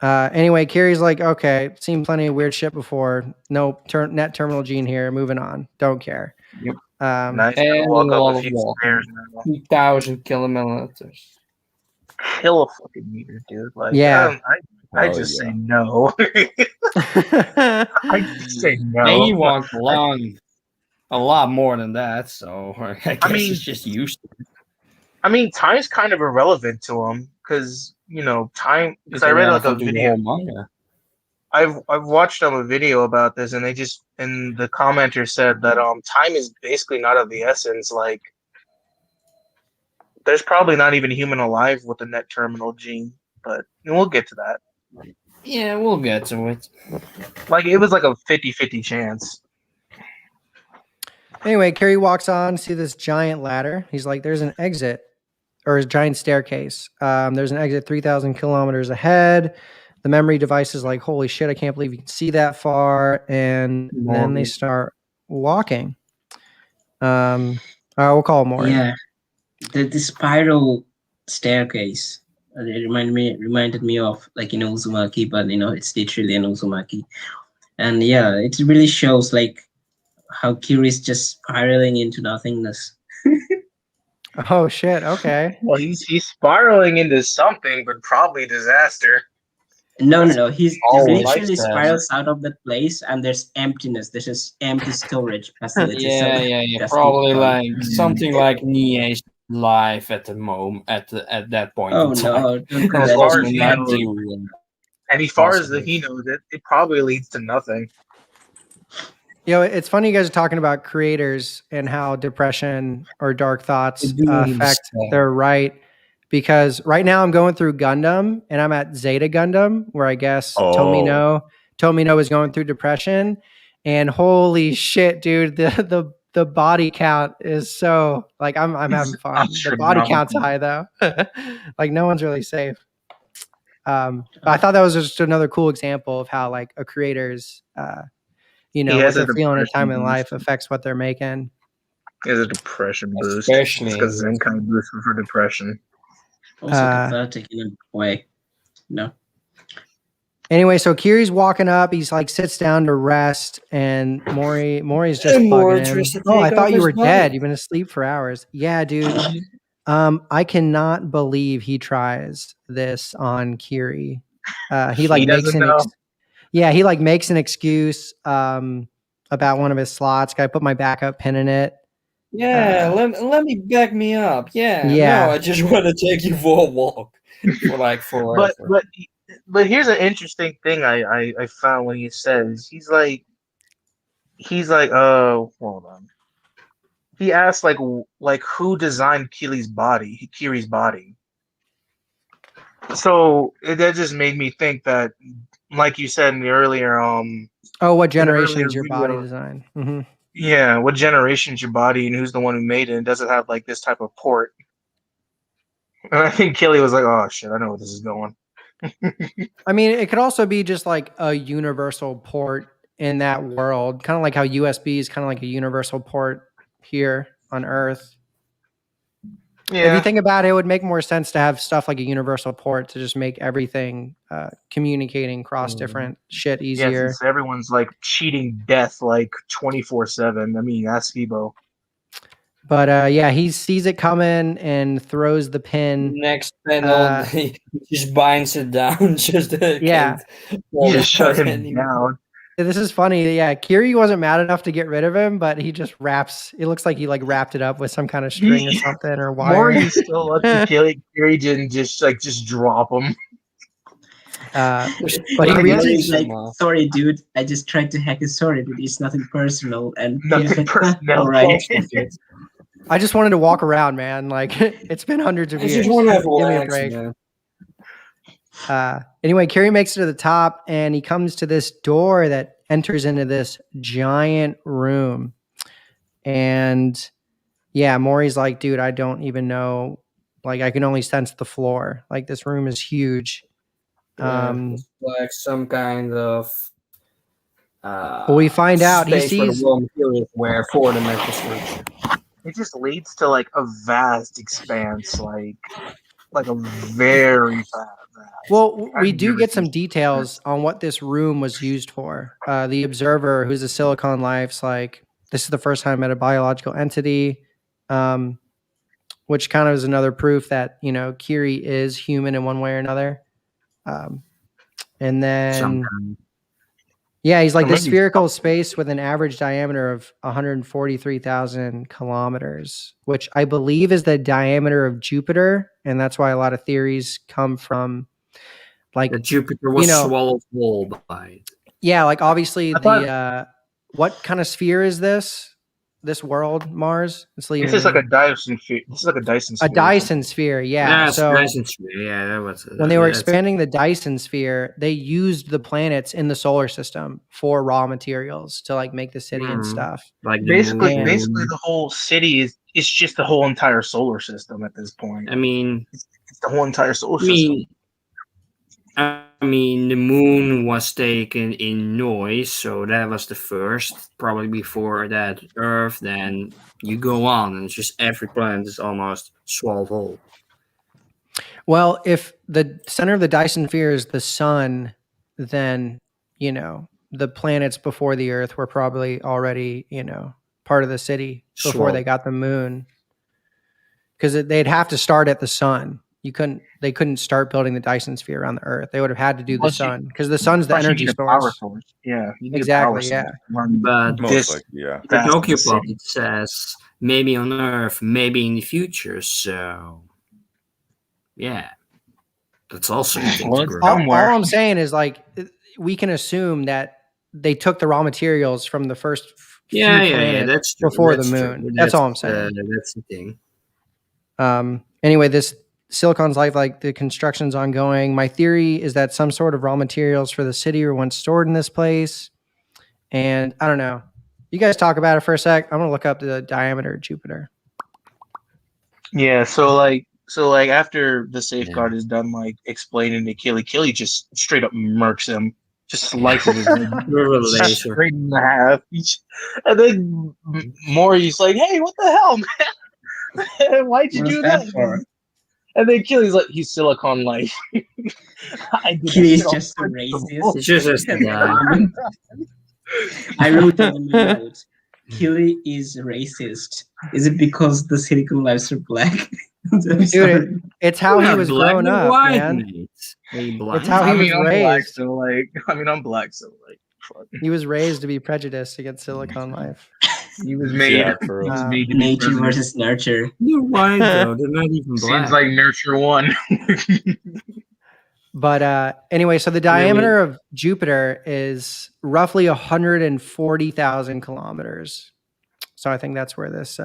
Anyway, Carrie's like, okay, seen plenty of weird shit before. No net terminal gene here. Moving on. Don't care. Yep. Nice. And Gonna walk a up lot a of few walking. stairs now. 3,000 kilometers. Kill a fucking meter, dude. Like, Yeah. I Oh, just yeah. say no. I just say no. And he walked along a lot more than that, so I guess mean- he's just used to it. I mean, time's kind of irrelevant to him because time. Because It's I read like a irrelevant to the video. whole manga. I've watched a video about this, and the commenter said that time is basically not of the essence. Like, there's probably not even a human alive with the net terminal gene, but we'll get to that. Yeah, we'll get to it. Like, it was like a 50-50 chance. Anyway, Carrie walks on, see this giant ladder. He's like, there's an exit or a giant staircase. There's an exit 3,000 kilometers ahead. The memory device is like, holy shit, I can't believe you can see that far. And then they start walking. We'll call Maury. Yeah, the spiral staircase. It reminded me of like Uzumaki, but it's literally an Uzumaki, and yeah, it really shows like how Kiri's just spiraling into nothingness. Oh shit! Okay. Well, he's spiraling into something, but probably disaster. No. He's literally lifestyle. spirals out of that place, and there's emptiness. There's just empty storage facility. Yeah. that's Probably the like something like Nie's life at the moment at that point. Oh in time. no! Don't do As that. far Also as he not knows. doing- And as far as Possibly. he knows, it probably leads to nothing. It's funny you guys are talking about creators and how depression or dark thoughts affect their right. Because right now I'm going through Gundam and I'm at Zeta Gundam, where I guess Tomino is going through depression. And holy shit, dude, the body count is so like I'm having fun. The body count's high though. Like no one's really safe. But I thought that was just another cool example of how like a creator's what they're feeling at a time in life affects what they're making. It has a depression boost. Especially because Zenkai boost for depression. Also cathartic in a way. No. Anyway, so Kiri's walking up. He's like sits down to rest, and Maury's just bugging him. Oh, I thought you were dead. You've been asleep for hours. Yeah, dude. I cannot believe he tries this on Kiri. He makes an excuse about one of his slots. Can I put my backup pin in it? Yeah, let me back me up. Yeah. Yeah. No, I just want to take you for a walk for like forever. But here's an interesting thing I found when he says he's like hold on. He asked like who designed Kiri's body. So that just made me think that, like you said in the earlier what generation is your body design? Mm-hmm. Yeah, what generation is your body and who's the one who made it and does it have like this type of port? And I think Kili was like, oh shit, I know where this is going. I mean, it could also be just like a universal port in that world, kind of like how USB is kind of like a universal port here on Earth. Yeah. If you think about it, it would make more sense to have stuff like a universal port to just make everything communicating across different shit easier. Yes, everyone's like cheating death like 24/7. I mean, ask Ebo. But he sees it coming and throws the pin. Next panel, he just binds it down. Just shut him down. This is funny. Yeah, Kiri wasn't mad enough to get rid of him, but he just wraps. It looks like he like wrapped it up with some kind of string or something or wire. Maury still lets the Kiri didn't just drop him. But he really like, sorry, dude. I just tried to hack his sword. It's nothing personal and nothing personal. All right. I just wanted to walk around, man. Like it's been hundreds of years. I just want to have Give me a break. Anyway, Kiri makes it to the top and he comes to this door that enters into this giant room. And yeah, Maury's like, dude, I don't even know. Like, I can only sense the floor. Like, this room is huge. Like some kind of. Well, we find out he sees raw materials where for the microstructure. It just leads to like a vast expanse, like a very vast. Well, we do get some details on what this room was used for. The observer, who's a Silicon Life's like, this is the first time I met a biological entity, which kind of is another proof that, Kiri is human in one way or another. And then, he's like the spherical space with an average diameter of 143,000 kilometers, which I believe is the diameter of Jupiter. And that's why a lot of theories come from Like, That Jupiter was you know- swallowed whole by it. yeah, like obviously I the what kind of sphere is this? This world, Mars? It's This is like a Dyson sphere. This is like a Dyson a sphere. Dyson sphere, yeah. That's So Dyson sphere. Yeah, that was when they were that's- expanding the Dyson sphere, they used the planets in the solar system for raw materials to like make the city and Mhm. stuff. like the Basically, moon. basically the whole city is it's just the whole entire solar system at this point. I mean, It's the whole entire solar system. I mean, the moon was taken in noise, so that was the first. Probably before that, Earth. Then you go on, and it's just every planet is almost swallowed whole. Well, if the center of the Dyson sphere is the sun, then, you know, the planets before the Earth were probably already, you know, part of the city before they Swallowed. got the moon. Because they'd have to start at the sun. They couldn't start building the Dyson sphere around the Earth. They would have had to do the Plus you- sun because the sun's the Plus, you energy need a power source. source. Yeah, you need Exactly, a power yeah. source to run But Most this likely, yeah. the fast Tokyo in the city. Pocket says maybe on Earth, maybe in the future. So, yeah, that's also a thing Well, to it's grow. All somewhere. I'm saying is like we can assume that they took the raw materials from the first few Yeah, planets that's true. before that's the true. moon. That's all I'm saying. That's the thing. Anyway, this Silicon's life, like the construction's ongoing. My theory is that some sort of raw materials for the city were once stored in this place. And I don't know. You guys talk about it for a sec. I'm gonna look up the diameter of Jupiter. Yeah, so like after the safeguard is done, like explaining to Killy just straight up murks him, just slices his head With a laser. straight in half. And then Maury's like, "Hey, what the hell, man? Why'd you What's do that that?" for? And then Killy's like, "He's Silicon Life." I did that He's shit on just a purpose. racist. It's just as the guy. I wrote in the note, Killy is racist. Is it because the Silicon Lives are black? I'm Dude, sorry. it's how he Not was black growing and up, white, man. mate. Hey, black. It's how he I mean, was I'm black, raised. so like, I'm black, so like, fuck. He was raised to be prejudiced against Silicon Life. He was made. Yeah, true. He was made to be Nature president. versus nurture. They're white though. They're not even black. Seems like nurture one. But anyway, so the diameter of Jupiter is roughly 140,000 kilometers. So I think that's where this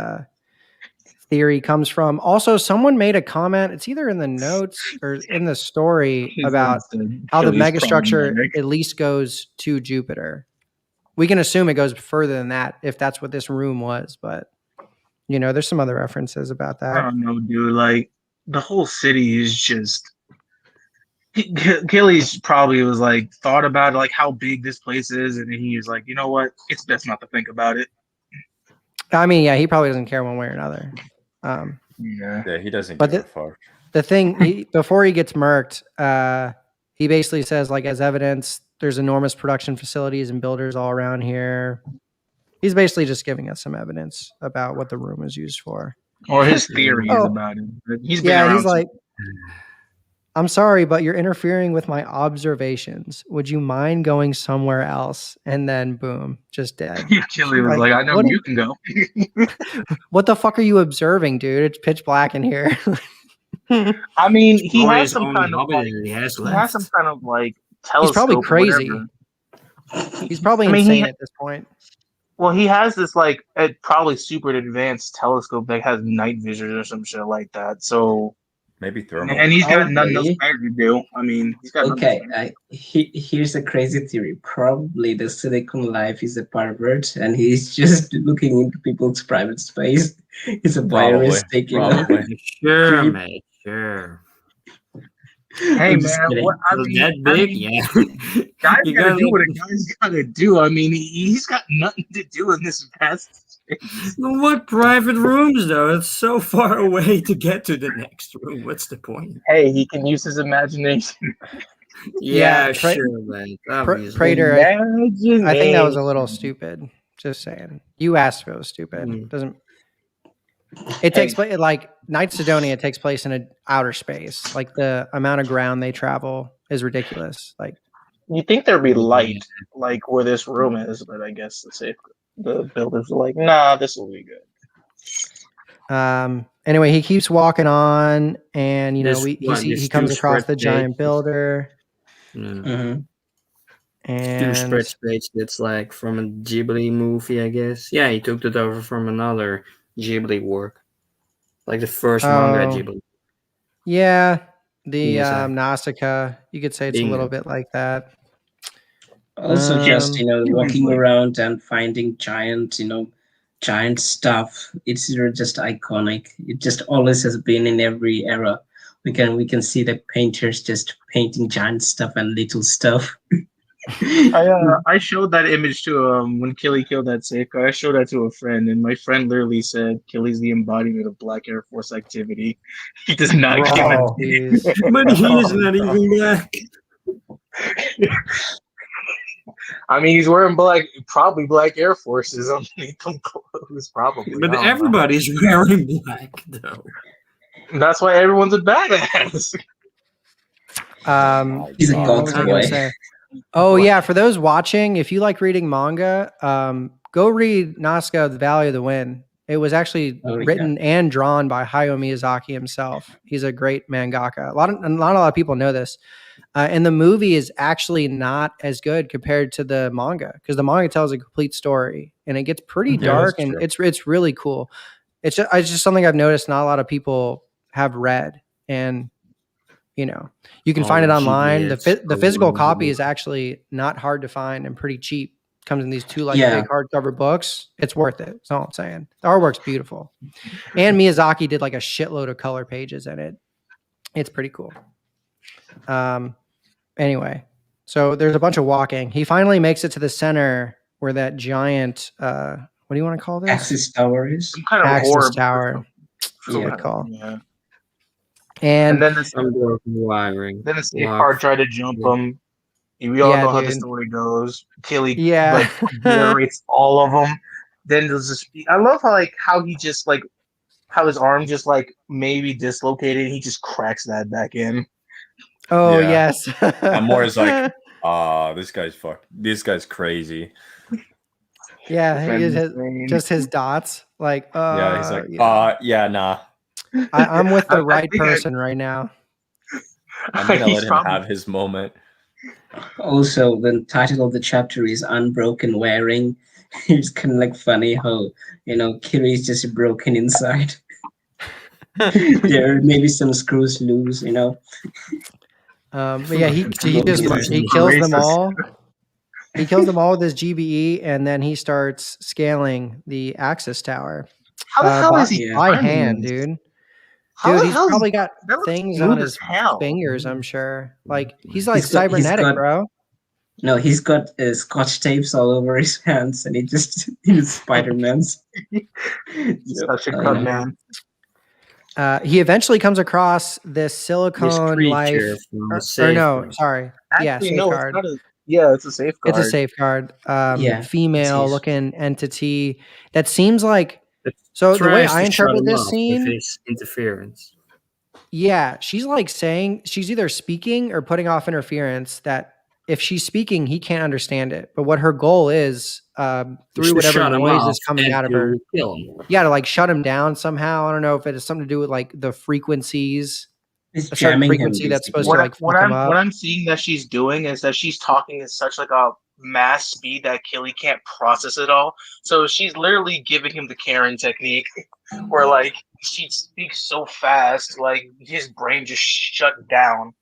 theory comes from. Also, someone made a comment. It's either in the notes or in the story about how the megastructure at least goes to Jupiter. We can assume it goes further than that if that's what this room was, but you know, there's some other references about I that. don't know, dude. Like the whole city is just. Gillies probably was like thought about like how big this place is, and then he was like, you know what, it's best not to think about it. I mean, yeah, he probably doesn't care one way or another. Yeah. Yeah, he doesn't But give a fuck. The thing before he gets murked, he basically says, like, as evidence, there's enormous production facilities and builders all around here. He's basically just giving us some evidence about what the room is used for. Or his theories Oh. about it. He's been Yeah, around. he's like, I'm sorry, but you're interfering with my observations. Would you mind going somewhere else? And then boom, just dead. Killy was like, I know what- you can go. What the fuck are you observing, dude? It's pitch black in here. I mean, he Probably has his some only kind of hobby like, that he has he left. has some kind of like He's telescope. probably or crazy. whatever. He's probably I mean, insane at this point. Well, he has this like a probably super advanced telescope that has night vision or some shit like that. So, Maybe thermal. and he's got nothing else Okay. better to do. I mean, he's got nothing Okay, else better. here's a crazy theory. Probably the Silicon Life is a pervert, and he's just looking into people's private space. He's a Probably. voyeuristic, you know. Probably. Sure, Creep. mate. Sure. Hey I'm just man, kidding. what I So mean, that I big, mean, yeah. guys You gotta gotta do what a look- guy's gotta do. I mean, he's got nothing to do in this past. What private rooms though? It's so far away to get to the next room. What's the point? Hey, he can use his imagination. Yeah, Pra- sure, mate. Obviously. Prater, I think that was a little Imagination. stupid. Just saying. You asked if it was stupid. Hmm. Doesn't. It takes place like Night Sidonia takes place in an outer space. Like the amount of ground they travel is ridiculous. Like You think there'd be light, like where this room is, but I guess the builders are like, nah, this will be good. anyway, he keeps walking on, and you know This he one, he this comes two across the square giant space. builder. Yeah. Mhm. Two And spreads page that's like from a Ghibli movie, I guess. Yeah, he took it over from another Ghibli work, like the first manga oh Ghibli. yeah, the Miyazaki. Nausicaa. You could say it's a little Bingo. bit like that. Also, just Um, walking around and finding giant stuff. It's just iconic. It just always has been in every era. We can see the painters just painting giant stuff and little stuff. I showed that image to when Killy killed that safeguard. I showed that to a friend, and my friend literally said Killy's the embodiment of Black Air Force activity. He does not give a oh, jeez. But he is Oh, not no. even black. I mean, he's wearing probably black Air Forces underneath them clothes, probably. But I don't know. everybody's wearing black, though. That's why everyone's a badass. He's a Damn, god what was I gonna boy. say? Oh yeah, for those watching, if you like reading manga, go read Nazca: The Valley of the Wind. It was actually Oh, yeah. written and drawn by Hayao Miyazaki himself. He's a great mangaka. Not a lot of people know this. And the movie is actually not as good compared to the manga because the manga tells a complete story and it gets pretty Yeah, dark that's and true. it's really cool. It's just something I've noticed not a lot of people have read, and you can All find the it online. The GBS the physical programs copy and is actually not hard to find and pretty cheap. Comes in these two like Yeah. big hardcover books. It's worth it. That's all I'm saying. The artwork's beautiful, and Miyazaki did like a shitload of color pages in it. It's pretty cool. Anyway, so there's a bunch of walking. He finally makes it to the center where that giant what do you want to call this? Axis Tower is. Some kind of Axis orb. Tower. Yeah. Good call. Yeah. And And then this unbroken wiring. then the safe Lock. card tried to jump Yeah. him. We all Yeah, know how the dude. story goes. Killy Yeah. obliterates all of them. Then there's this. I love how he just how his arm just maybe dislocated. He just cracks that back in. Oh Yeah. yes. And more is like, this guy's crazy. Yeah, he is Insane. just his dots. Like, Yeah, he's like, yeah. nah. I'm with the I right think person right now. I'm gonna He's let him probably- have his moment. Also, the title of the chapter is Unbroken Wiring. It's kind of like funny how, Kiri is just broken inside. There may be some screws loose, But yeah, he Amazing. kills them Racist. all. He kills them all with his GBE, and then he starts scaling the Axis Tower. How the hell by, is he by climbing hand, this? dude? How Dude, the he's hell is- probably got that looks things smooth on as his hell. fingers. I'm sure. Like he's like He's got- cybernetic, bro. No, he's got scotch tapes all over his hands, and he's Spider-Man's. He's such a I good know. man. He eventually comes across this silicone life. creature from Or the no, safeguard. sorry. Yeah, Actually, no, it's safeguard. not a. Yeah, it's a safeguard. It's a safeguard. Yeah, Female it is. looking entity that seems like. It So the way tries I to shut interpret him this off with scene, his interference. yeah, she's like saying she's either speaking or putting off interference. That if she's speaking, he can't understand it. But what her goal is, through To whatever shut him noise off is coming and out of to her, kill him. yeah, to like shut him down somehow. I don't know if it has something to do with like the frequencies, It's a certain jamming him. frequency that's supposed basically. to like fuck him up. What I'm seeing that she's doing is that she's talking at such a mass speed that Killy can't process it all. So she's literally giving him the Karen technique, where she speaks so fast, his brain just shut down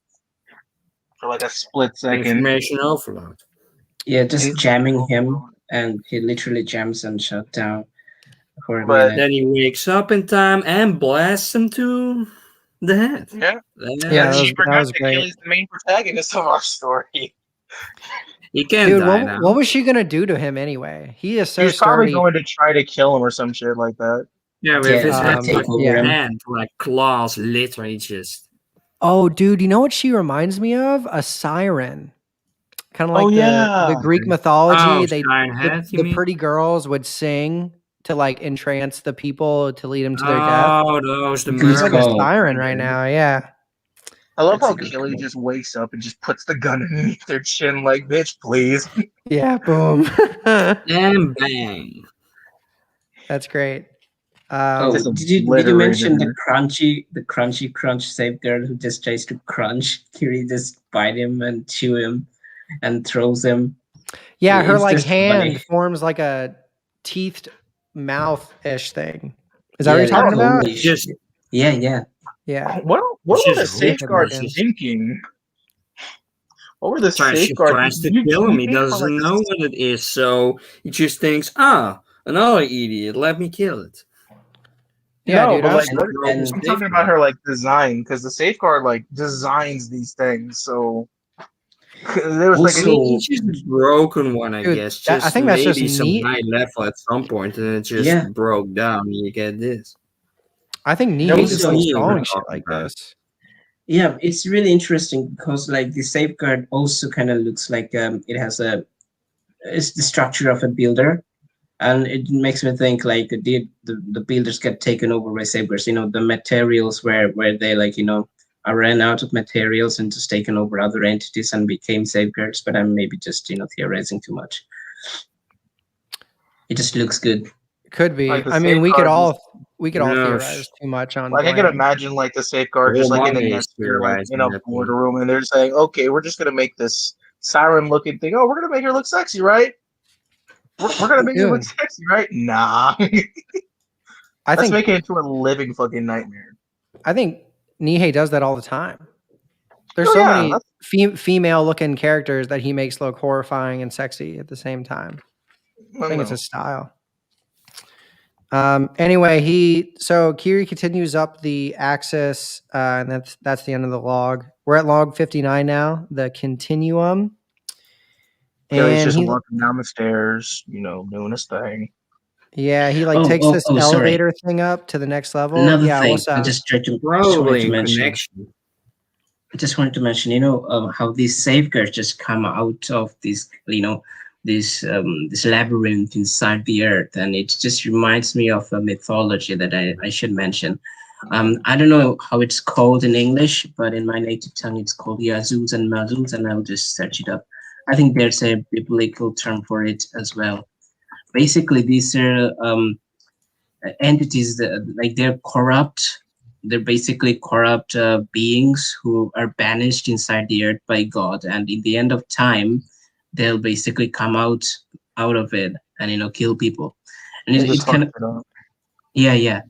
for a split second. Information overload. Yeah, just It's- jamming him, and he literally jams and shut down for a But- minute. Then he wakes up in time and blasts him to the head. Yeah. Yeah, She that forgot was that great. Killy's the main protagonist of our story. He can't Dude, die now. what was she gonna do to him anyway? He is so She's probably sturdy. going to try to kill him or some shit like that. Yeah, with Yeah, his head, take over yeah. him. hand, like claws, literally just. Oh, dude, you know what she reminds me of? A siren. Kind of like Oh, yeah. the Greek mythology. Oh, they giant head, you the mean? pretty girls would sing to like entrance the people to lead them to their death. Oh, those the Goose She's like a Skull. siren right now. Yeah. I love That's how a good Killy call. just wakes up and just puts the gun underneath their chin like, bitch, please. Yeah. Boom. And bang. That's great. Oh, Just did you obliterated mention the her. crunchy crunch save girl who just tries to crunch? Kiri just bite him and chew him and throws him. Yeah, her It's like just funny. hand forms like a teethed mouth-ish thing. Is that what Yeah, you're talking like, about? holy Just shit. Yeah, yeah. Yeah. What It's were the just hope. safeguards Just thinking? What were the she safeguards? tries to You, kill you him. He think for doesn't like know what it is, so he just thinks, another idiot. Let me kill it. Yeah, no, dude. but I was, like what, And I'm talking about her like design because the safeguard like designs these things. So there was like I mean, also, it's just a broken one, I dude, guess. I Just think that's just maybe some neat. high level at some point, and it just yeah, broke down. And you get this. I think There Nihei was just this likes also, We're drawing shit talking like about. this. yeah, it's really interesting because like the safeguard also kind of looks like it has it's the structure of a builder, and it makes me think like did the builders get taken over by safeguards? You know, the materials where they like are ran out of materials and just taken over other entities and became safeguards. But I'm maybe just theorizing too much. It just looks good. Could be. like the I mean, we could safeguards. all No, theorize too much on Like I can Bland. imagine like the the safeguard whole just like in the manga next is year, like in theorizing a that one. boardroom, and they're saying, "Okay, we're just gonna make this siren looking thing. Oh, we're gonna make her look sexy, right? We're gonna make her look Dude, sexy, right? Nah, I let's think make it into a living fucking nightmare. Nihei does that all the time. There's Oh so yeah, many female looking characters that he makes look horrifying and sexy at the same time. I think it's his style. Anyway, so Kiri continues up the axis, and that's the end of the log. We're at log 59 now, the continuum. Kelly's And just he, walking down the stairs, doing his thing. yeah, he like Oh, takes oh, this oh, sorry. elevator thing up to the next level. Another Yeah, thing, what's I up? just wanted Probably to in mention. connection. I just wanted to mention, how these safeguards just come out of this labyrinth inside the earth, and it just reminds me of a mythology that I should mention. I don't know how it's called in English, but in my native tongue, it's called Yazuz and Mazuz, and I'll just search it up. I think there's a biblical term for it as well. Basically, these are entities that like they're corrupt. They're basically corrupt beings who are banished inside the earth by God, and in the end of time, they'll basically come out of it and kill people. And They it, just it kind fucked of it up. yeah,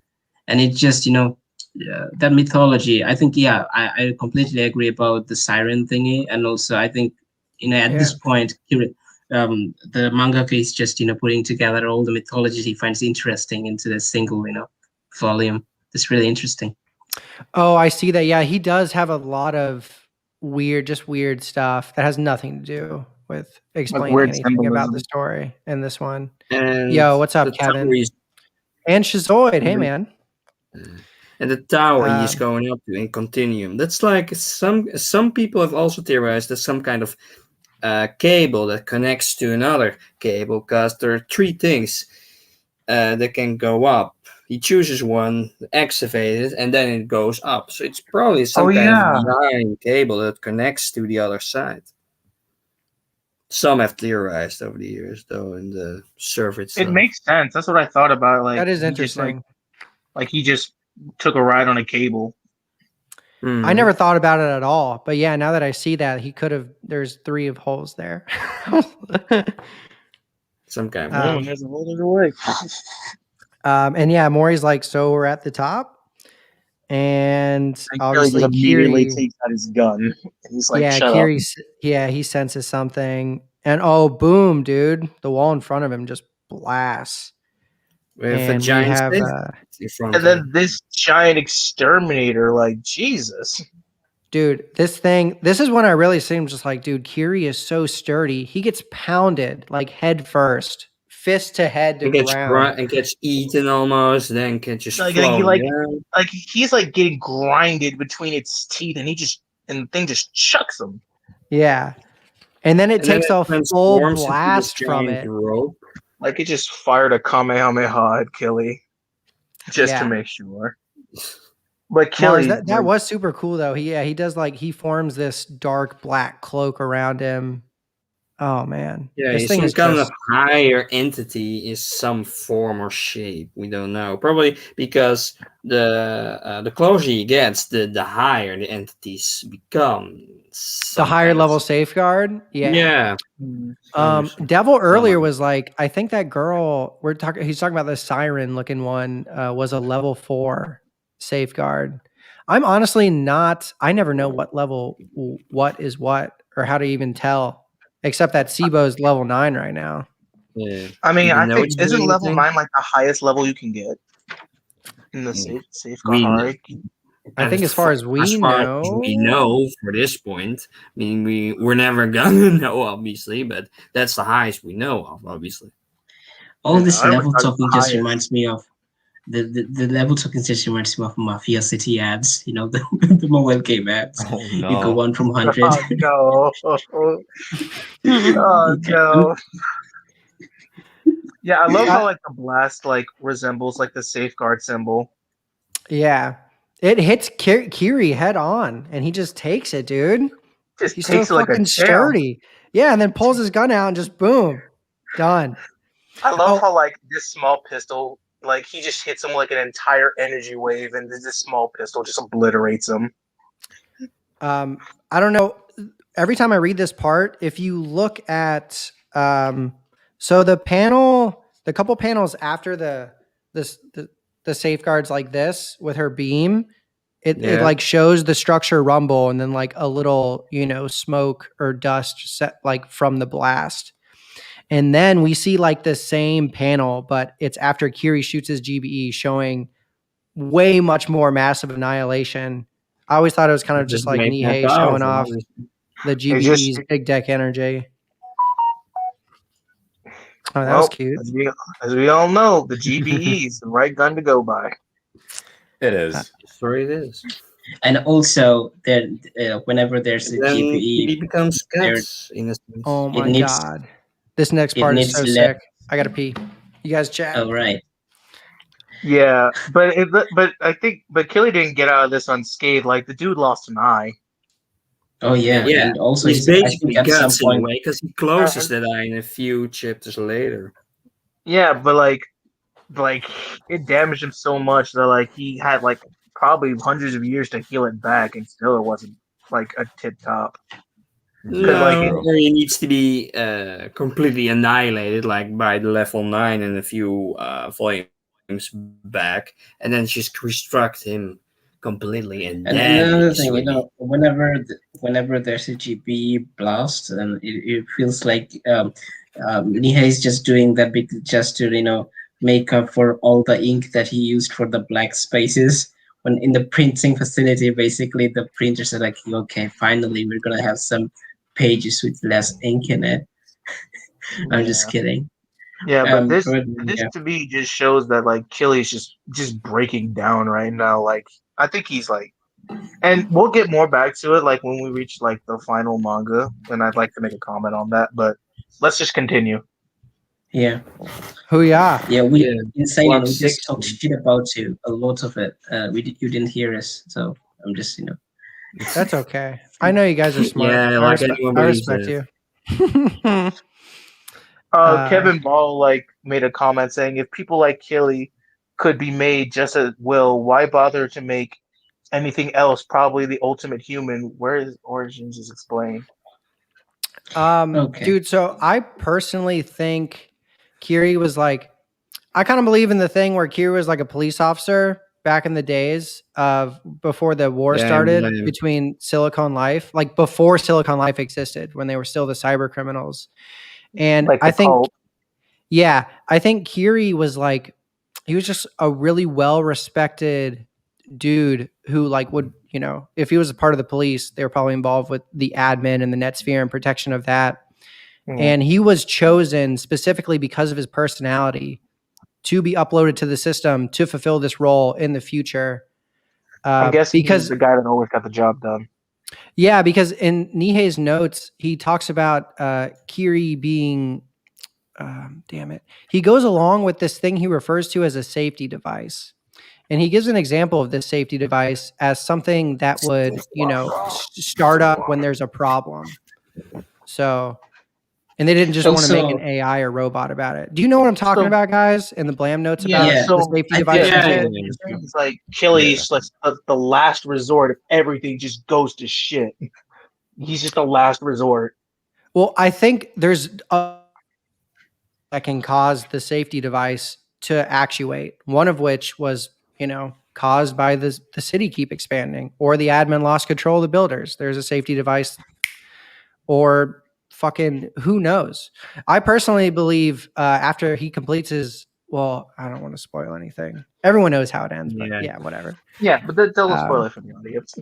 and it just that mythology. I think I completely agree about the siren thingy, and also I think at Yeah. this point, the mangaka is just putting together all the mythologies he finds interesting into this single volume. It's really interesting. Oh, I see that. Yeah, he does have a lot of weird stuff that has nothing to do with explaining weird anything about the symbolism. story in this one. And Yo, what's up, the Kevin? tower is And Shizoid. Hey, man. and the tower he's Um, going up to in continuum. That's like some people have also theorized that some kind of cable that connects to another cable, because there are three things that can go up. He chooses one, activate it, and then it goes up. So it's probably some Oh kind yeah, of giant cable that connects to the other side. Some have theorized over the years, though, in the server itself. it makes sense. That's what I thought about. Like that is he just interesting. like he just took a ride on a cable. I never thought about it at all, but yeah, now that I see that, he could have. There's 3 of holes there. Some kind of. There's a whole other way. And yeah, Maury's like, so we're at the top, and And Kelly obviously just immediately Kiri. takes out his gun, and he's like, Yeah, "Shut up." he senses something, and oh, boom, dude, the wall in front of him just blasts, With a and we giant have stick in front And of him. then this giant exterminator, like Jesus. dude, this is when I really seem just like, dude, Kiri is so sturdy. He gets pounded like head first, fist to head to And gets ground. and gets eaten almost, then can just Like float he down. like he's like getting grinded between its teeth, and the thing just chucks him. Yeah, and then it And then takes it a full transforms into this blast from giant it. rope. Like it just fired a Kamehameha at Killy, just to Yeah. make sure. But Mars, Killy, that was super cool though. He does like he forms this dark black cloak around him. Oh man, Yeah, this thing some is kind just of higher entity is some form or shape. We don't know. Probably because the closer he gets, the higher the entities become. the Some higher kind of level safeguard. Yeah. yeah. Devil Some earlier was like, I think that girl he's talking about the siren looking one was a level 4 safeguard. I'm honestly not, I never know what level what is what or how to even tell, except that Sibo's level 9 right now. Yeah. I mean, Do they I know think it's isn't doing level anything? 9 like the highest level you can get in the safeguard We kn- hierarchy? I think as far as we we know for this point, I mean, we're never gonna know, obviously, but that's the highest we know of, obviously. All Yeah, this I always level thought it was talking the just highest. reminds me of the level talking just reminds me of Mafia City ads. You know, the mobile game ads. Oh You go no. 1 from 100. Oh no! Oh no! Yeah, I love how like the blast like resembles like the safeguard symbol. Yeah. It hits Kiri head on and he just takes it, dude. Just He's so takes it like a fucking champ. sturdy. Yeah, and then pulls his gun out and just boom. Done. I love Oh. how like this small pistol, like he just hits him like an entire energy wave, and this small pistol just obliterates him. I don't know. Every time I read this part, if you look at so the couple panels after the safeguards like this with her beam, it like shows the structure rumble and then like a little, smoke or dust set like from the blast. And then we see like the same panel, but it's after Kiri shoots his GBE, showing way much more massive annihilation. I always thought it was kind of just like Nihei showing off the GBE's big deck energy. Oh, that was cute. As we all know, the GBE is the right gun to go by. It is. Sorry, it is. And also, there whenever there's a Then GPE, he becomes cats in a sense. Oh my god. This next part is so sick. I gotta pee. You guys chat. Oh right. Yeah, but Killy didn't get out of this unscathed. Like the dude lost an eye. Oh yeah, Yeah. and also He's I basically think at some guts in a point, way because he closes that eye in a few chapters later. Yeah, but like it damaged him so much that like he had like probably hundreds of years to heal it back, and still it wasn't like a tip top. No, he needs to be completely annihilated, like by the level 9 and a few volumes back, and then just restruct him completely. And then another thing, whenever there's a GP blast, and it feels like Nihei is just doing that just to make up for all the ink that he used for the black spaces. When in the printing facility, basically the printers are like, okay, finally we're gonna have some pages with less ink in it. I'm just kidding. Yeah, but this to me just shows that like Killy's just breaking down right now. Like I think he's like, and we'll get more back to it like when we reach like the final manga, and I'd like to make a comment on that. But let's just continue. Yeah. Hoo-yah. Yeah, Inseinen, we just talked shit about you, a lot of it. You didn't hear us, so I'm just That's okay. I know you guys are smart. Yeah, I respect you. Kevin Ball like made a comment saying if people like Killy could be made just at will, why bother to make anything else? Probably the ultimate human. Where his origins is explained. Okay. Dude, so I personally think Kiri was like, I kind of believe in the thing where Kiri was like a police officer back in the days of before the war started between Silicon Life, like before Silicon Life existed, when they were still the cyber criminals. And like I think, cult. I think Kiri was like, he was just a really well-respected dude who like would, if he was a part of the police, they were probably involved with the admin and the NetSphere and protection of that. Mm-hmm. And he was chosen specifically because of his personality to be uploaded to the system to fulfill this role in the future. I'm guessing he's the guy that always got the job done. Yeah, because in Nihei's notes, he talks about Kiri being, he goes along with this thing he refers to as a safety device. And he gives an example of this safety device as something that would, start up when there's a problem. So And they didn't just want to make Also- an AI or robot about it. Do you know what I'm talking So- about, guys? In the Blam notes about Yeah, the safety I device think- and yeah, shit? yeah. It's like Achilles, like the last resort if everything just goes to shit. He's just the last resort. Well, I think there's that can cause the safety device to actuate. One of which was, caused by the city keep expanding, or the admin lost control of the builders. There's a safety device, or fucking who knows. I personally believe after he completes his, well, I don't want to spoil anything. Everyone knows how it ends, but Yeah. yeah, whatever. Yeah, but they'll spoil it for the audience.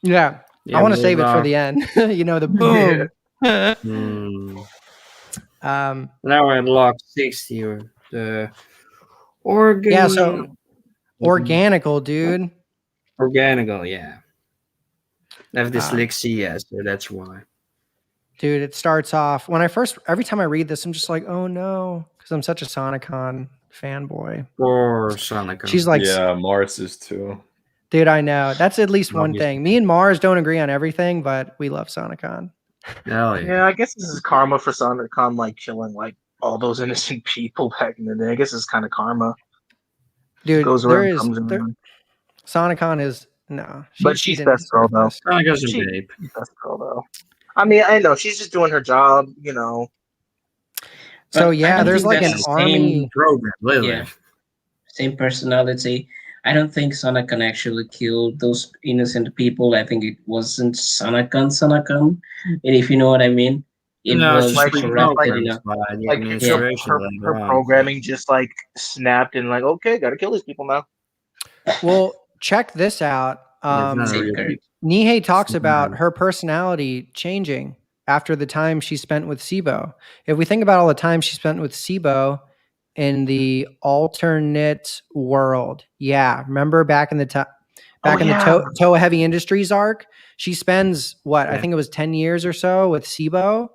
Yeah, I want to save it for the end. The boom. Now we're at log 60. Or the organ. Yeah, so organical, dude. Organical, yeah. I have Ah. dyslexia, so that's why. Dude, it starts off every time I read this, I'm just like, oh no, because I'm such a Sonicon fanboy. Or Sonic. She's like, Yeah, Mars is too. dude, I know. That's at least one Obviously. thing. Me and Mars don't agree on everything, but we love Sonicon. Hell yeah. Yeah, I guess this is karma for SonicCon, like killing like all those innocent people back in the day. I guess it's kind of karma. Dude, Goes there around, is comes around. Sonicon is no, But she she's didn't best girl, deserve though. this. Sonic is a She- babe. Best girl though. I mean, I know she's just doing her job. So But yeah, I don't there's think like an that's the army. Program, literally. Yeah. Same personality. I don't think Sonicon actually killed those innocent people. I think it wasn't Sonicon, and if you know what I mean. It No, was it's like- just corrupted, by the Like administration her later on. programming just like snapped and like, okay, gotta kill these people now. Well, check this out. It's not a real Safeguard. people. Nihei talks It's about not. her personality changing after the time she spent with Sibo. If we think about all the time she spent with Sibo in the alternate world, yeah, remember back in the Toa Heavy Industries arc, she spends I Yeah. think it was 10 years or so with Sibo,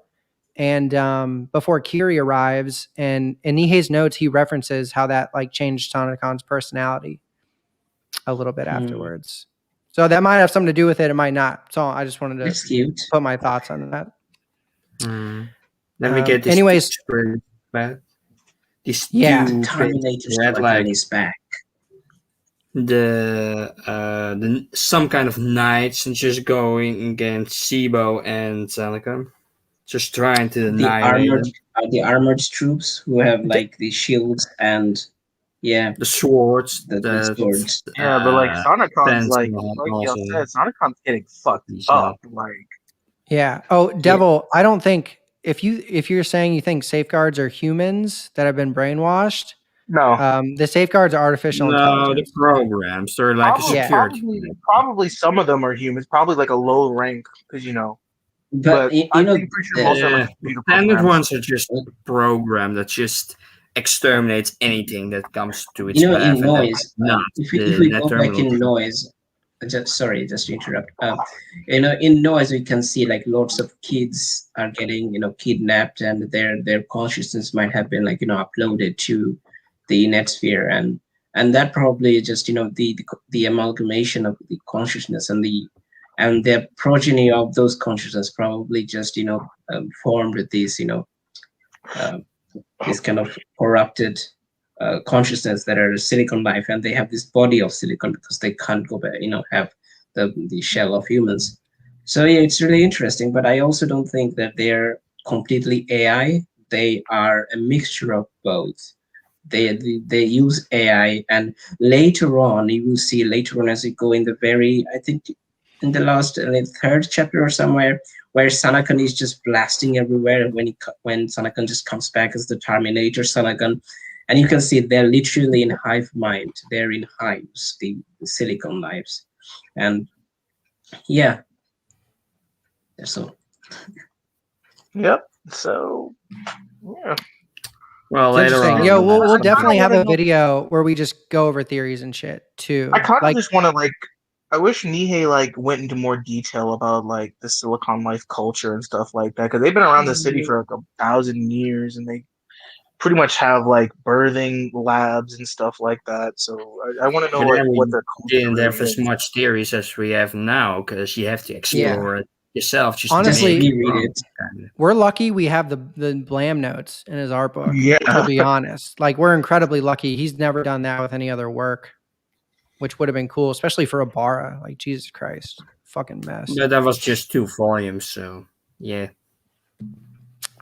and before Kiri arrives, and in Nihei's notes he references how that like changed Sonicon's personality a little bit afterwards. So that might have something to do with it. It might not. So I just wanted That's to cute. put my thoughts on that. Then we get this. anyways- back. This Yeah. two Terminator had Sonicon like is back. the some kind of knights and just going against Sibo and Salicon, just trying to The annihilate armored, them. the armored troops who have like the shields and The swords, the swords. Yeah, but like SonicCon's Fence like and y'all also- said, SonicCon's getting fucked These up. Like Yeah. Oh, Devil, I don't think if you're saying you think safeguards are humans that have been brainwashed, no. the safeguards are artificial No, the intelligence. programs. They're like a Probably, security. probably some of them are humans, probably like a low rank, because But you I'm know, pretty sure most of them are computer Standard programs. ones are just program that just exterminates anything that comes to its you know, path. in and that's noise. not If the we net go back terminal. in noise, just to interrupt. In noise, we can see like lots of kids are getting kidnapped, and their consciousness might have been uploaded to the net sphere, and that probably is just the amalgamation of the consciousness and the progeny of those consciousness probably just formed these this kind of corrupted consciousness that are silicon life, and they have this body of silicon because they can't go back, have the shell of humans. So yeah, it's really interesting, but I also don't think that they're completely AI. They are a mixture of both. They use AI, and later on you will see as you go in the I think in the last third chapter or somewhere, where Sanakon is just blasting everywhere when Sanakon just comes back as the Terminator Sanakon, and you can see they're literally in hive mind. They're in hives, the silicon lives, and yeah, that's all. Yep. So yeah. Well, It's later interesting. on. Yo, we'll I definitely kinda have a wanna know- video where we just go over theories and shit too. I kind of Like, just want to I wish Nihei went into more detail about the Silicon Life culture and stuff like that, because they've been around the city for 1,000 years, and they pretty much have birthing labs and stuff like that. So I want to know But then we what their culture didn't have really as is. much theories as we have now because you have to explore it yourself. Just Honestly, maybe read it. we're lucky we have the Blam notes in his art book. Yeah. To be honest, like we're incredibly lucky. He's never done that with any other work, which would have been cool, especially for Ibarra. Like Jesus Christ, fucking mess. But that was just 2 volumes, so yeah.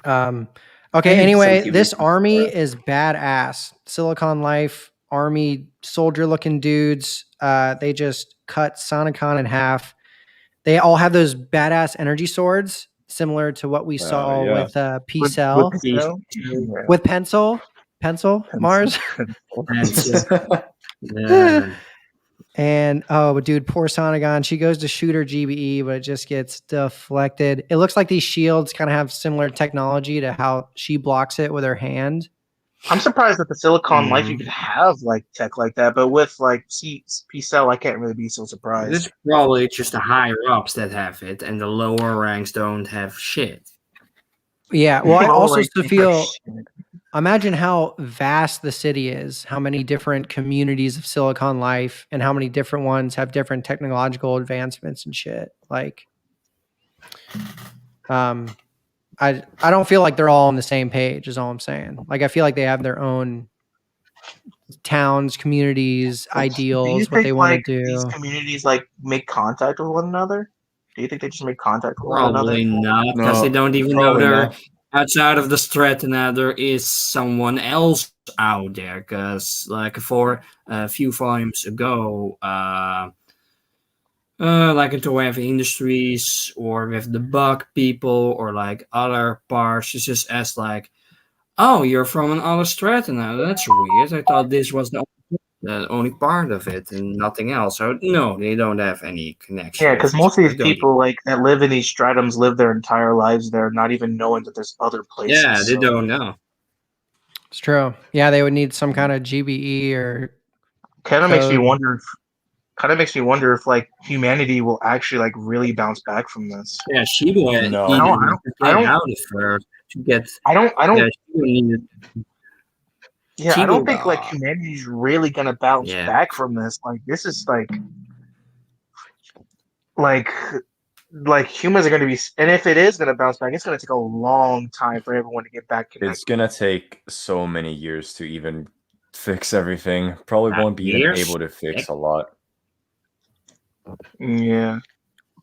Okay. Anyway, Some this TV army is badass. Silicon Life army soldier looking dudes. They just cut Sonicon in half. They all have those badass energy swords, similar to what we saw yeah. with P-Cell. With Cell? Yeah. With pencil, Mars. Yeah. And oh, dude, poor Sonagon. She goes to shoot her GBE, but it just gets deflected. It looks like these shields kind of have similar technology to how she blocks it with her hand. I'm surprised that the Silicon Life you could have like tech like that, but with like P-Cell, I can't really be so surprised. It's probably just the higher ups that have it, and the lower ranks don't have shit. Yeah. Well, I Oh, also like, still feel. Imagine how vast the city is, how many different communities of Silicon Life, and how many different ones have different technological advancements and shit. Like, I don't feel like they're all on the same page. Is all I'm saying. Like, I feel like they have their own towns, communities, ideals, what they want to do. These communities like make contact with one another? Do you think they just make contact with one another? Probably not, because they don't even know probably they're not. outside of the Stratana. There is someone else out there, because like for a few volumes ago, like in Toev Industries or with the Bug people or like other parts, it's just asked like, "Oh, you're from another Stratana. That's weird. I thought this was the only part of it and nothing else." So no, they don't have any connection. Yeah, because most of these people like that live in these stratums live their entire lives there, not even knowing that there's other places. Yeah, they don't know. It's true. Yeah, they would need some kind of GBE or. Kind of makes me wonder. If like humanity will actually like really bounce back from this. Yeah, Shiba No. I don't out of her to get. I don't. Yeah, Shiba needed. Yeah, I don't think Shiba- like humanity's really gonna bounce Yeah. back from this. Like this is like humans are gonna be, and if it is gonna bounce back, it's gonna take a long time for everyone to get back connected. It's gonna take so many years to even fix everything. Probably won't be even Years? able to fix a lot. Yeah.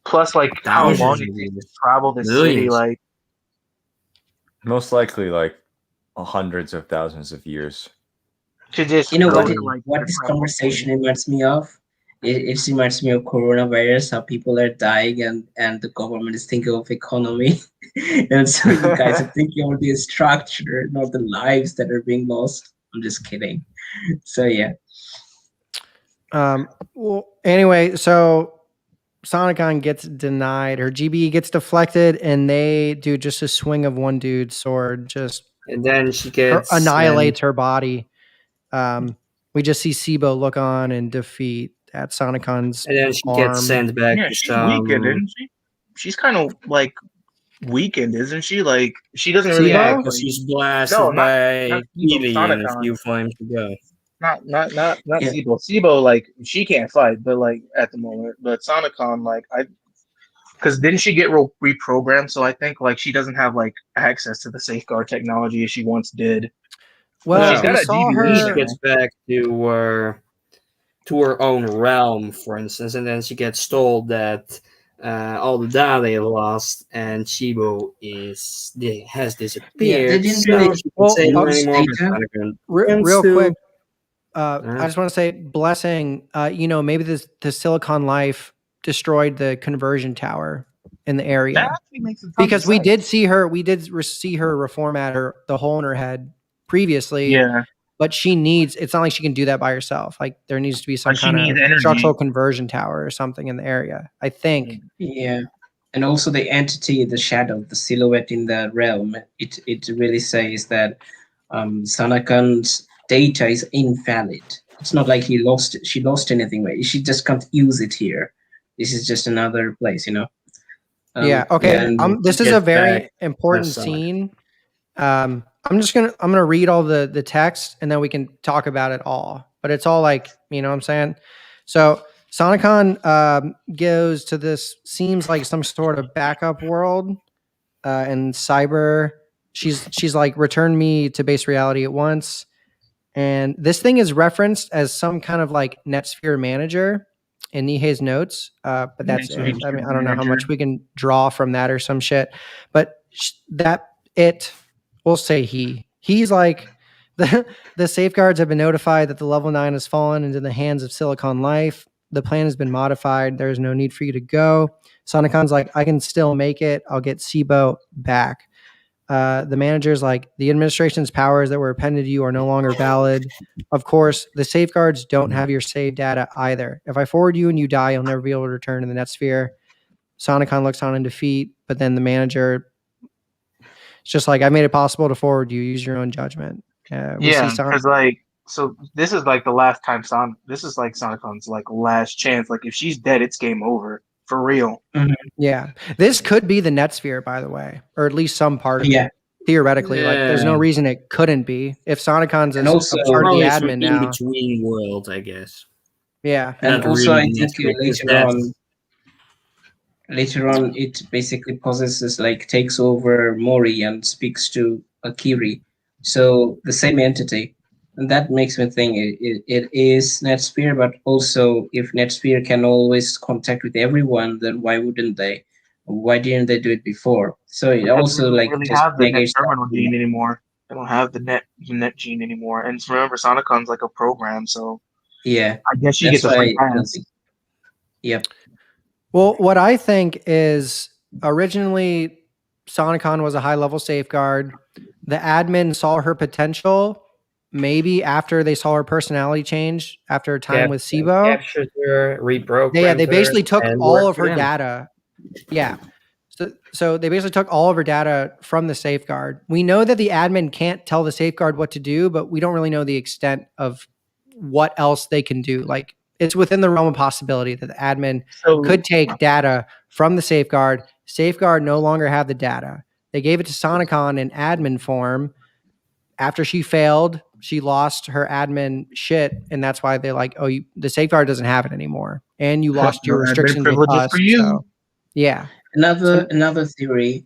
Plus, like how Thousands long of it takes to years. travel this city, Millions. like Most likely, like hundreds of thousands of years. to just You know go what? to, like, What this conversation reminds me of? It reminds me of coronavirus. How people are dying and the government is thinking of economy, and so you guys are thinking of the structure, not the lives that are being lost. I'm just kidding. So yeah. Well, anyway, so Sonicon gets denied. Her GBE gets deflected, and they do just a swing of one dude's sword, just And then she gets annihilates her body. We just see Sibo look on and defeat at Sonicon's and then she arm. gets sent back yeah, to she's weakened, isn't she? She's kind of like weakened, isn't she? Like she doesn't really Sibo? have because like, she's blasted No, not- by not Keely in a Sonicon. few volumes ago. not Yeah. Sibo. Sibo, like she can't fight, but like at the moment, but Sonicon, like because didn't she get reprogrammed? So I think like she doesn't have like access to the safeguard technology as she once did. Well, she's got we a saw GBE She her. now. gets back to her own realm, for instance, and then she gets told that all the data lost and Shibo has disappeared. They didn't so really she can Well, say I'll- anymore. data. Real quick, Yeah. I just want to say, blessing. Maybe the Silicon Life destroyed the conversion tower in the area. That actually makes a ton Because of we sense. did see her, see her reform at the hole in her head previously. Yeah, But she needs. It's not like she can do that by herself. Like there needs to be some But she kind of needs energy. structural conversion tower or something in the area. I think. Yeah. And also the entity, the shadow, the silhouette in the realm, it really says that Sanakan's data is invalid. It's not like she lost anything, right? She just can't use it here. This is just another place, Yeah. Okay. and This is get a very back important outside. scene. I'm gonna read all the text and then we can talk about it all. But it's all like, you know what I'm saying? So Sonicon goes to this, seems like some sort of backup world, and Cyber. She's like, return me to base reality at once. And this thing is referenced as some kind of like NetSphere manager in Nihei's notes, but that's it. I mean, I don't know how much we can draw from that or some shit, but we'll say he's like, the safeguards have been notified that the level 9 has fallen into the hands of Silicon Life. The plan has been modified. There is no need for you to go. Sonicon's like, I can still make it. I'll get Sibo back. The manager's like, the administration's powers that were appended to you are no longer valid. Of course, the safeguards don't have your save data either. If I forward you and you die, you'll never be able to return to the NetSphere. Sonicon looks on in defeat, but then the manager, it's just like, I made it possible to forward you. Use your own judgment. Because like, so this is like the last time this is like Sonicon's like last chance. Like if she's dead, it's game over for real. Mhm. Yeah, this could be the NetSphere, by the way, or at least some part of it. Theoretically, like there's no reason it couldn't be. If Sonicon's a part of the admin now, in between world, I guess. Yeah, and Not also really I think later on it basically possesses, like, takes over Mori and speaks to Akiri, so the same entity. And that makes me think it is NetSphere, but also if NetSphere can always contact with everyone, then why wouldn't they? Why didn't they do it before? So it also they like don't really just have the net negates terminal that. gene anymore. They don't have the net gene anymore. And remember, Sonicon's like a program, so Yeah, I guess she that's gets a free why I don't pass. think. Yep. Well, what I think is originally Sonicon was a high level safeguard. The admin saw her potential. Maybe after they saw her personality change after a time with Sibo, Captured her, reprogrammed they basically her, took and all worked of her for them. data. Yeah. So they basically took all of her data from the safeguard. We know that the admin can't tell the safeguard what to do, but we don't really know the extent of what else they can do. Like, it's within the realm of possibility that the admin could take data from the safeguard. Safeguard no longer have the data. They gave it to Sonicon in admin form. After she failed, she lost her admin shit, and that's why they're like, "Oh, the safeguard doesn't have it anymore, and you lost your restrictions with us." For you. So, yeah. Another theory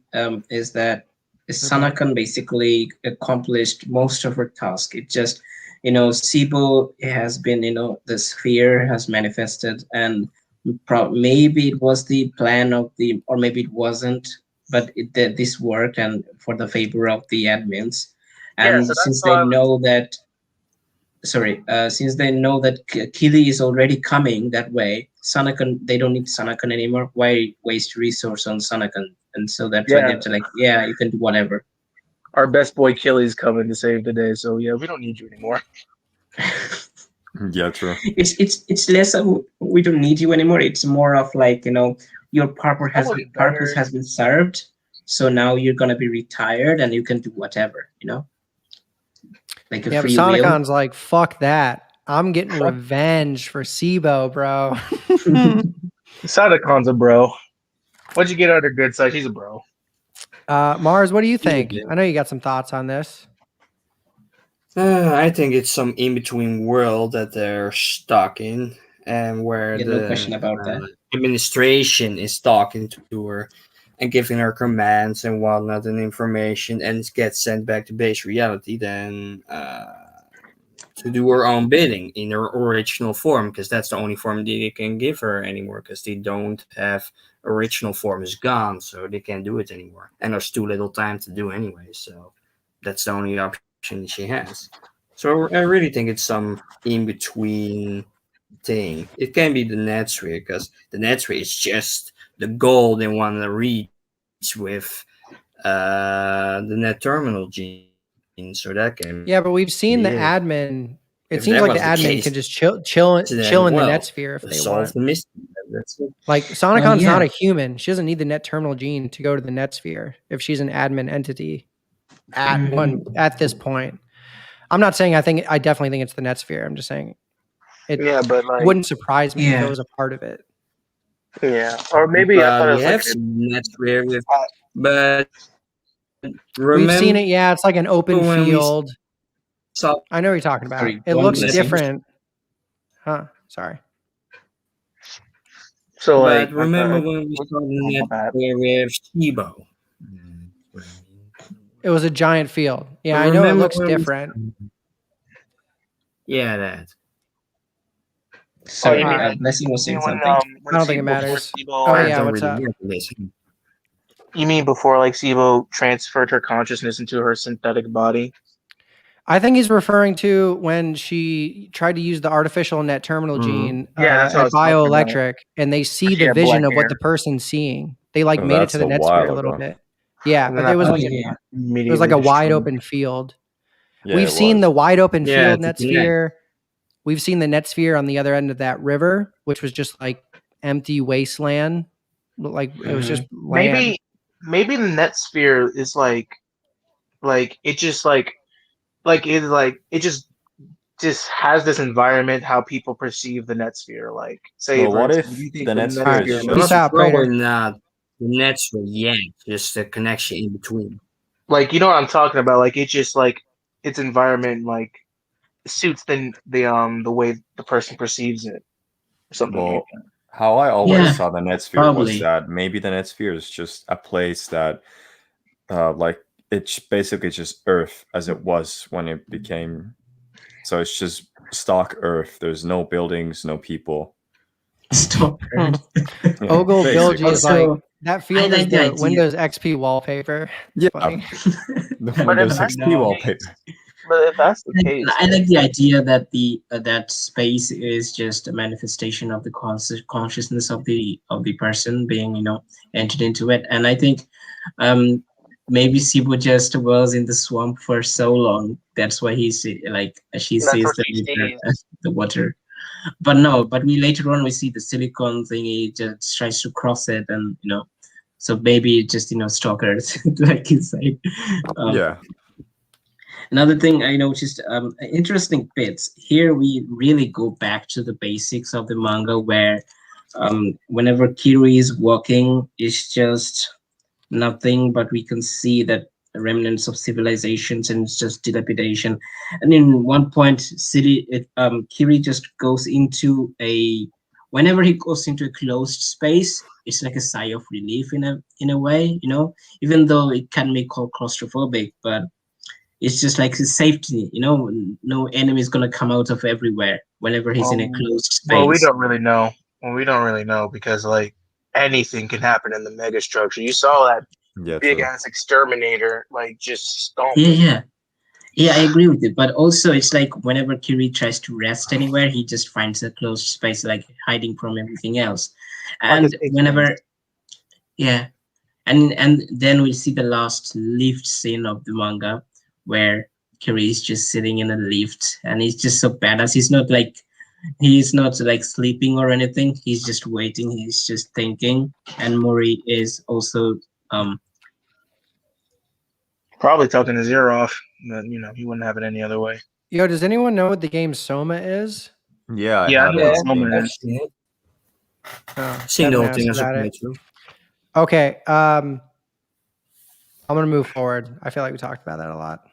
is that Sanakon basically accomplished most of her task. It just, Sibo has been, the sphere has manifested, and maybe it was the plan of or maybe it wasn't, but this worked and for the favor of the admins. And since they know that, since they know that Kili is already coming that way, Sanakon, they don't need Sanakon anymore. Why waste resource on Sanakon? And so that's why they're like, yeah, you can do whatever. Our best boy Killy's coming to save the day, so yeah, we don't need you anymore. Yeah, true. It's less of we don't need you anymore. It's more of like, your purpose has been served, so now you're gonna be retired and you can do whatever, like a free will. Sonicon's like, fuck that. I'm getting revenge for Sibo, bro. Sonicon's a bro. What'd you get on her good side? He's a bro. Mars, what do you think? I know you got some thoughts on this. I think it's some in-between world that they're stuck in, and where no question about that. Administration is talking to her and giving her commands and whatnot and information, and it gets sent back to base reality then to do her own bidding in her original form, because that's the only form they can give her anymore, because they don't have original form is gone, so they can't do it anymore, and there's too little time to do anyway, so that's the only option she has. So I really think it's some in-between thing. It can be the NetSphere, because the NetSphere is just the goal they want to reach with the net terminal gene. So that can but we've seen the admin. It seems like the admin can just chill in the NetSphere if they want. The mystery. That's it. Like, Sonicon's not a human. She doesn't need the net terminal gene to go to the NetSphere if she's an admin entity at this point. I'm not saying I definitely think it's the NetSphere. I'm just saying but like, wouldn't surprise me if it was a part of it. Yeah, or maybe I thought it was we have seen NetSphere with, but we've seen it. Yeah, it's like an open field. I know what you're talking about. Sorry, it looks different. Huh? Sorry. So But like, remember when we saw the my net bad. with Shibo? It was a giant field. Yeah, I know it Remember looks when we- different. Yeah, that. Sorry, you mean Alright. Blessing was saying when something. I when don't think it before matters. Sibo, Oh, I yeah, don't what's really up? get this. You mean before like Sibo transferred her consciousness into her synthetic body? I think he's referring to when she tried to use the artificial net terminal Mhm. gene Yeah, that's what I at was talking about. bioelectric, and they see She the had vision black of what hair. the person's seeing. They like Oh, made it that's to the a net sphere a while little ago. bit. Yeah, And but then it was Oh like yeah, it was like a wide open field. Yeah, We've it seen was. the wide open Yeah, field to net connect. sphere. We've seen the net sphere on the other end of that river, which was just like empty wasteland. Like it was just land. Maybe the net sphere is like it just it just has this environment how people perceive the net sphere. Like, say Well, for what instance, if you think the the net net sphere sphere is looks Peace just out, Probably Prater. not the natural yank, just the connection in between. like, you know what I'm talking about? Like, it just like its environment like suits the way the person perceives it, or something like well, that. how I always Yeah, saw the net sphere was probably. that maybe the net sphere is just a place that like it's basically just Earth as it was when it became. So it's just stock Earth. There's no buildings, no people. Stop. Hmm. Yeah, Ogle basically. Bilgi is like Also, that I field is like the the idea. Windows XP wallpaper. It's Yeah, funny. the But if Windows that's XP the wallpaper. case, but if that's the case, I like the idea that the that space is just a manifestation of the consciousness of the person being entered into it, and I think um maybe Sibu just was in the swamp for so long. That's why he's like she that's sees what she sees. the water. But no, but we later on we see the silicon thingy just tries to cross it, and so maybe just stalkers, like you said. Um, Yeah. Another thing I noticed, interesting bits here. We really go back to the basics of the manga, where whenever Kiri is walking, it's just nothing, but we can see that remnants of civilizations and it's just dilapidation. And in one point, Kiri just goes into whenever he goes into a closed space, it's like a sigh of relief in a way, even though it can be called claustrophobic, but it's just like a safety, no enemy is gonna come out of everywhere whenever he's in a closed Well, we space. don't really know. Well, we don't really know because like anything can happen in the mega structure. You saw that Yeah, big true. ass exterminator like just stomp. Yeah, I agree with it. But also, it's like whenever Kiri tries to rest anywhere, he just finds a closed space, like hiding from everything else. Like And whenever, yeah, and then we see the last lift scene of the manga, where Kiri is just sitting in a lift, and he's just so badass. He's not like sleeping or anything. He's just waiting. He's just thinking. And Mori is also Probably talking his ear off, but he wouldn't have it any other way. Yo, does anyone know what the game Soma is? Yeah, I Yeah, I have know it what on Soma Steam. is. Oh, Seen the Kevin whole thing asked as a about it. playthrough. Okay, I'm gonna move forward. I feel like we talked about that a lot.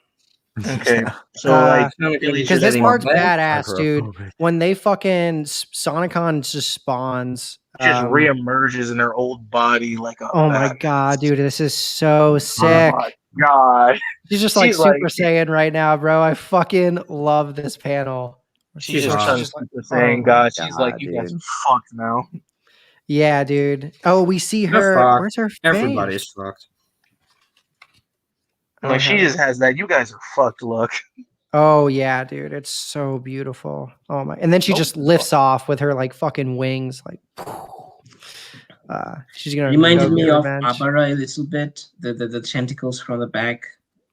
Okay, so Because Achilles this just part's walked back, badass, dude. When they fucking Sonicon just spawns, just reemerges in their old body like a. oh my god, dude, this is so sick. Oh my god, She's just like She's Super like- Saiyan right now, bro. I fucking love this panel. she's She's just like- trying just like, to saying, oh my God, she's like, God, you guys dude. are fucked now. Yeah, dude. Oh, we see They're her. fucked. Where's her face? Everybody's fucked. I don't Like she have it. just has that. You guys are fucked. Look, Oh yeah, dude. It's so beautiful. Oh my. And then she Oh, just lifts off with her like fucking wings. Like she's gonna reminded go me get of revenge. Abara a little bit. The tentacles from the back.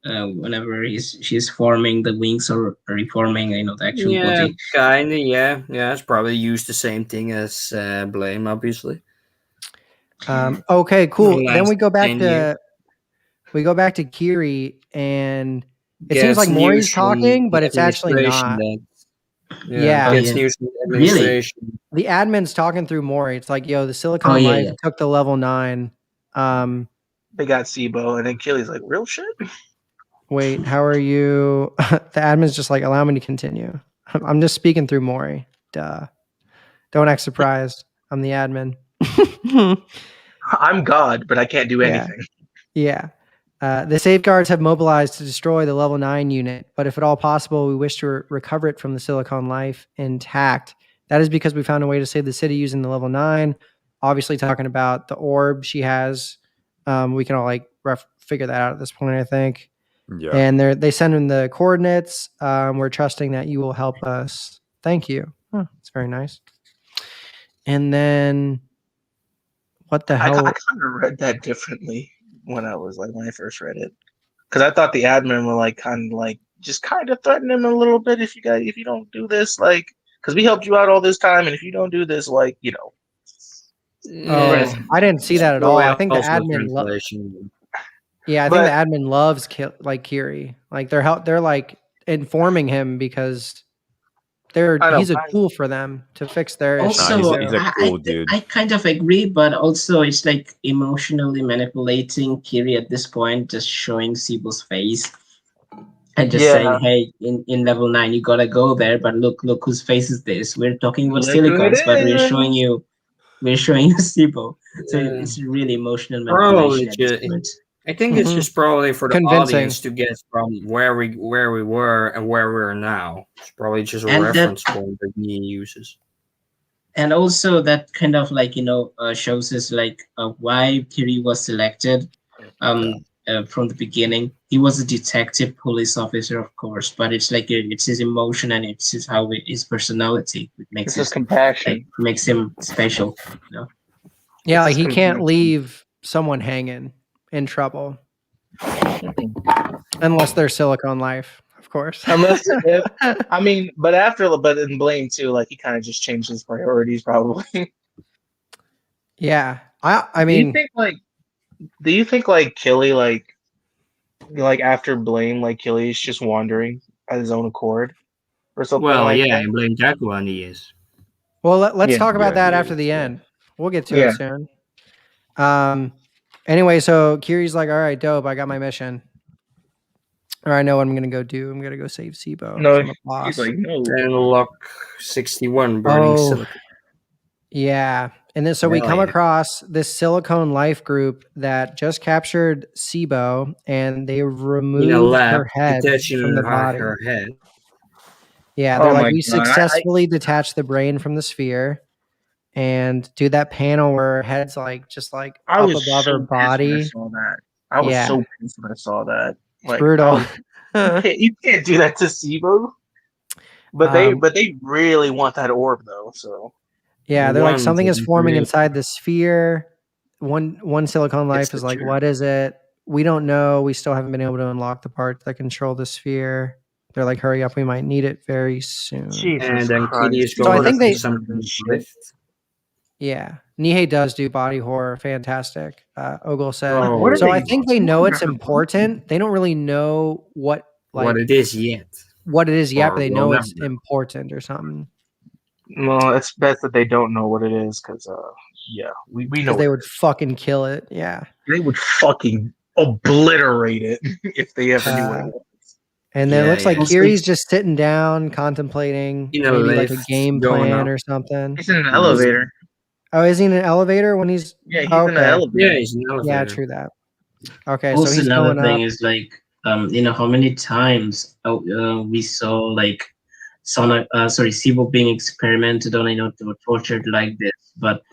Whenever she's forming the wings or reforming, the actual Yeah, body. kinda. Yeah. It's probably used the same thing as Blame, obviously. Okay, cool. Last Then we go back 10 to years. Kiri, and it Gets seems like news Mori's from talking, but the it's actually administration not. that- Yeah. Oh, gets yeah. news from the Really? administration. The admin's talking through Mori. It's like, yo, the Silicon Oh, yeah, Life yeah. took the level 9. they got Sibo, and then Achilles like, real shit. Wait, how are you? The admin's just like, allow me to continue. I'm just speaking through Mori. Duh. Don't act surprised. I'm the admin. I'm God, but I can't do anything. Yeah. The safeguards have mobilized to destroy the level 9 unit, but if at all possible, we wish to recover it from the Silicon Life intact. That is because we found a way to save the city using the level 9. Obviously, talking about the orb she has. We can all like figure that out at this point, I think. Yeah. And they send in the coordinates. We're trusting that you will help us. Thank you. Oh, it's very nice. And then, what the I hell? kind of read that differently when I first read it, because I thought the admin were like kind of threaten him a little bit if you don't do this, like, because we helped you out all this time, and if you don't do this, like, Oh, I didn't see that at all. I think the Also admin. translation. Yeah, I think the admin loves Kiri. Like they're like informing him because he's a tool for them to fix their issues. Also, he's a cool dude. I kind of agree, but also it's like emotionally manipulating Kiri at this point, just showing Sibo's face and just saying, "Hey, in level 9, you gotta go there." But look whose face is this? We're talking about silicons, but we're showing you Sibo. So it's really emotional manipulation at this point. I think it's just probably for the Convincing. audience to get from where we were and where we are now. It's probably just a reference point that he uses. And also that kind of like shows us like why Kiri was selected from the beginning. He was a detective police officer, of course, but it's like it's his emotion and it's his personality. It makes his compassion, makes him special. Yeah, like he can't leave someone hanging in trouble unless they're Silicon Life, of course. But in Blame too, like he kind of just changed his priorities, probably. Yeah, I mean, do you think like Killy like after Blame, like Killy is just wandering at his own accord or something? Well, like yeah, that? in Blame that one he is. Well, let's talk about that after the end. We'll get to it soon. Anyway, so Kiri's like, all right, dope. I got my mission. Or I know what I'm going to go do. I'm going to go save Sibo. No, he's like, no. And Lock 61, Burning Silicon. Yeah. And then so we come across this Silicon Life group that just captured Sibo and they removed her head from the body. Her head. Yeah, they're like, we successfully detached the brain from the sphere. And do that panel where her head's like just like up above her body. I saw that. I was so pissed when I saw that. It's brutal. You can't do that to Sibo. But they really want that orb though. So yeah, they're like something is forming inside the sphere. One Silicon Life is like, what is it? We don't know. We still haven't been able to unlock the parts that control the sphere. They're like, hurry up, we might need it very soon. And then Kitty is going. So I think they. Shit. Yeah, Nihei does do body horror, fantastic. Ogle said. So I think they know it's important. They don't really know what it is yet. What it is yet, but they know it's important or something. Well, it's best that they don't know what it is because, we know. They would fucking kill it. Yeah, they would fucking obliterate it if they ever knew what it was. And then it looks like Kiri's just sitting down, contemplating maybe like a game plan or something. He's in an elevator. Oh, is he in an elevator when he's? Yeah, he's in an elevator. Yeah, he's in an elevator. Yeah, true that. Okay, also, so he's another going thing up. is like, how many times we saw like Sibo being experimented on, or tortured like this. But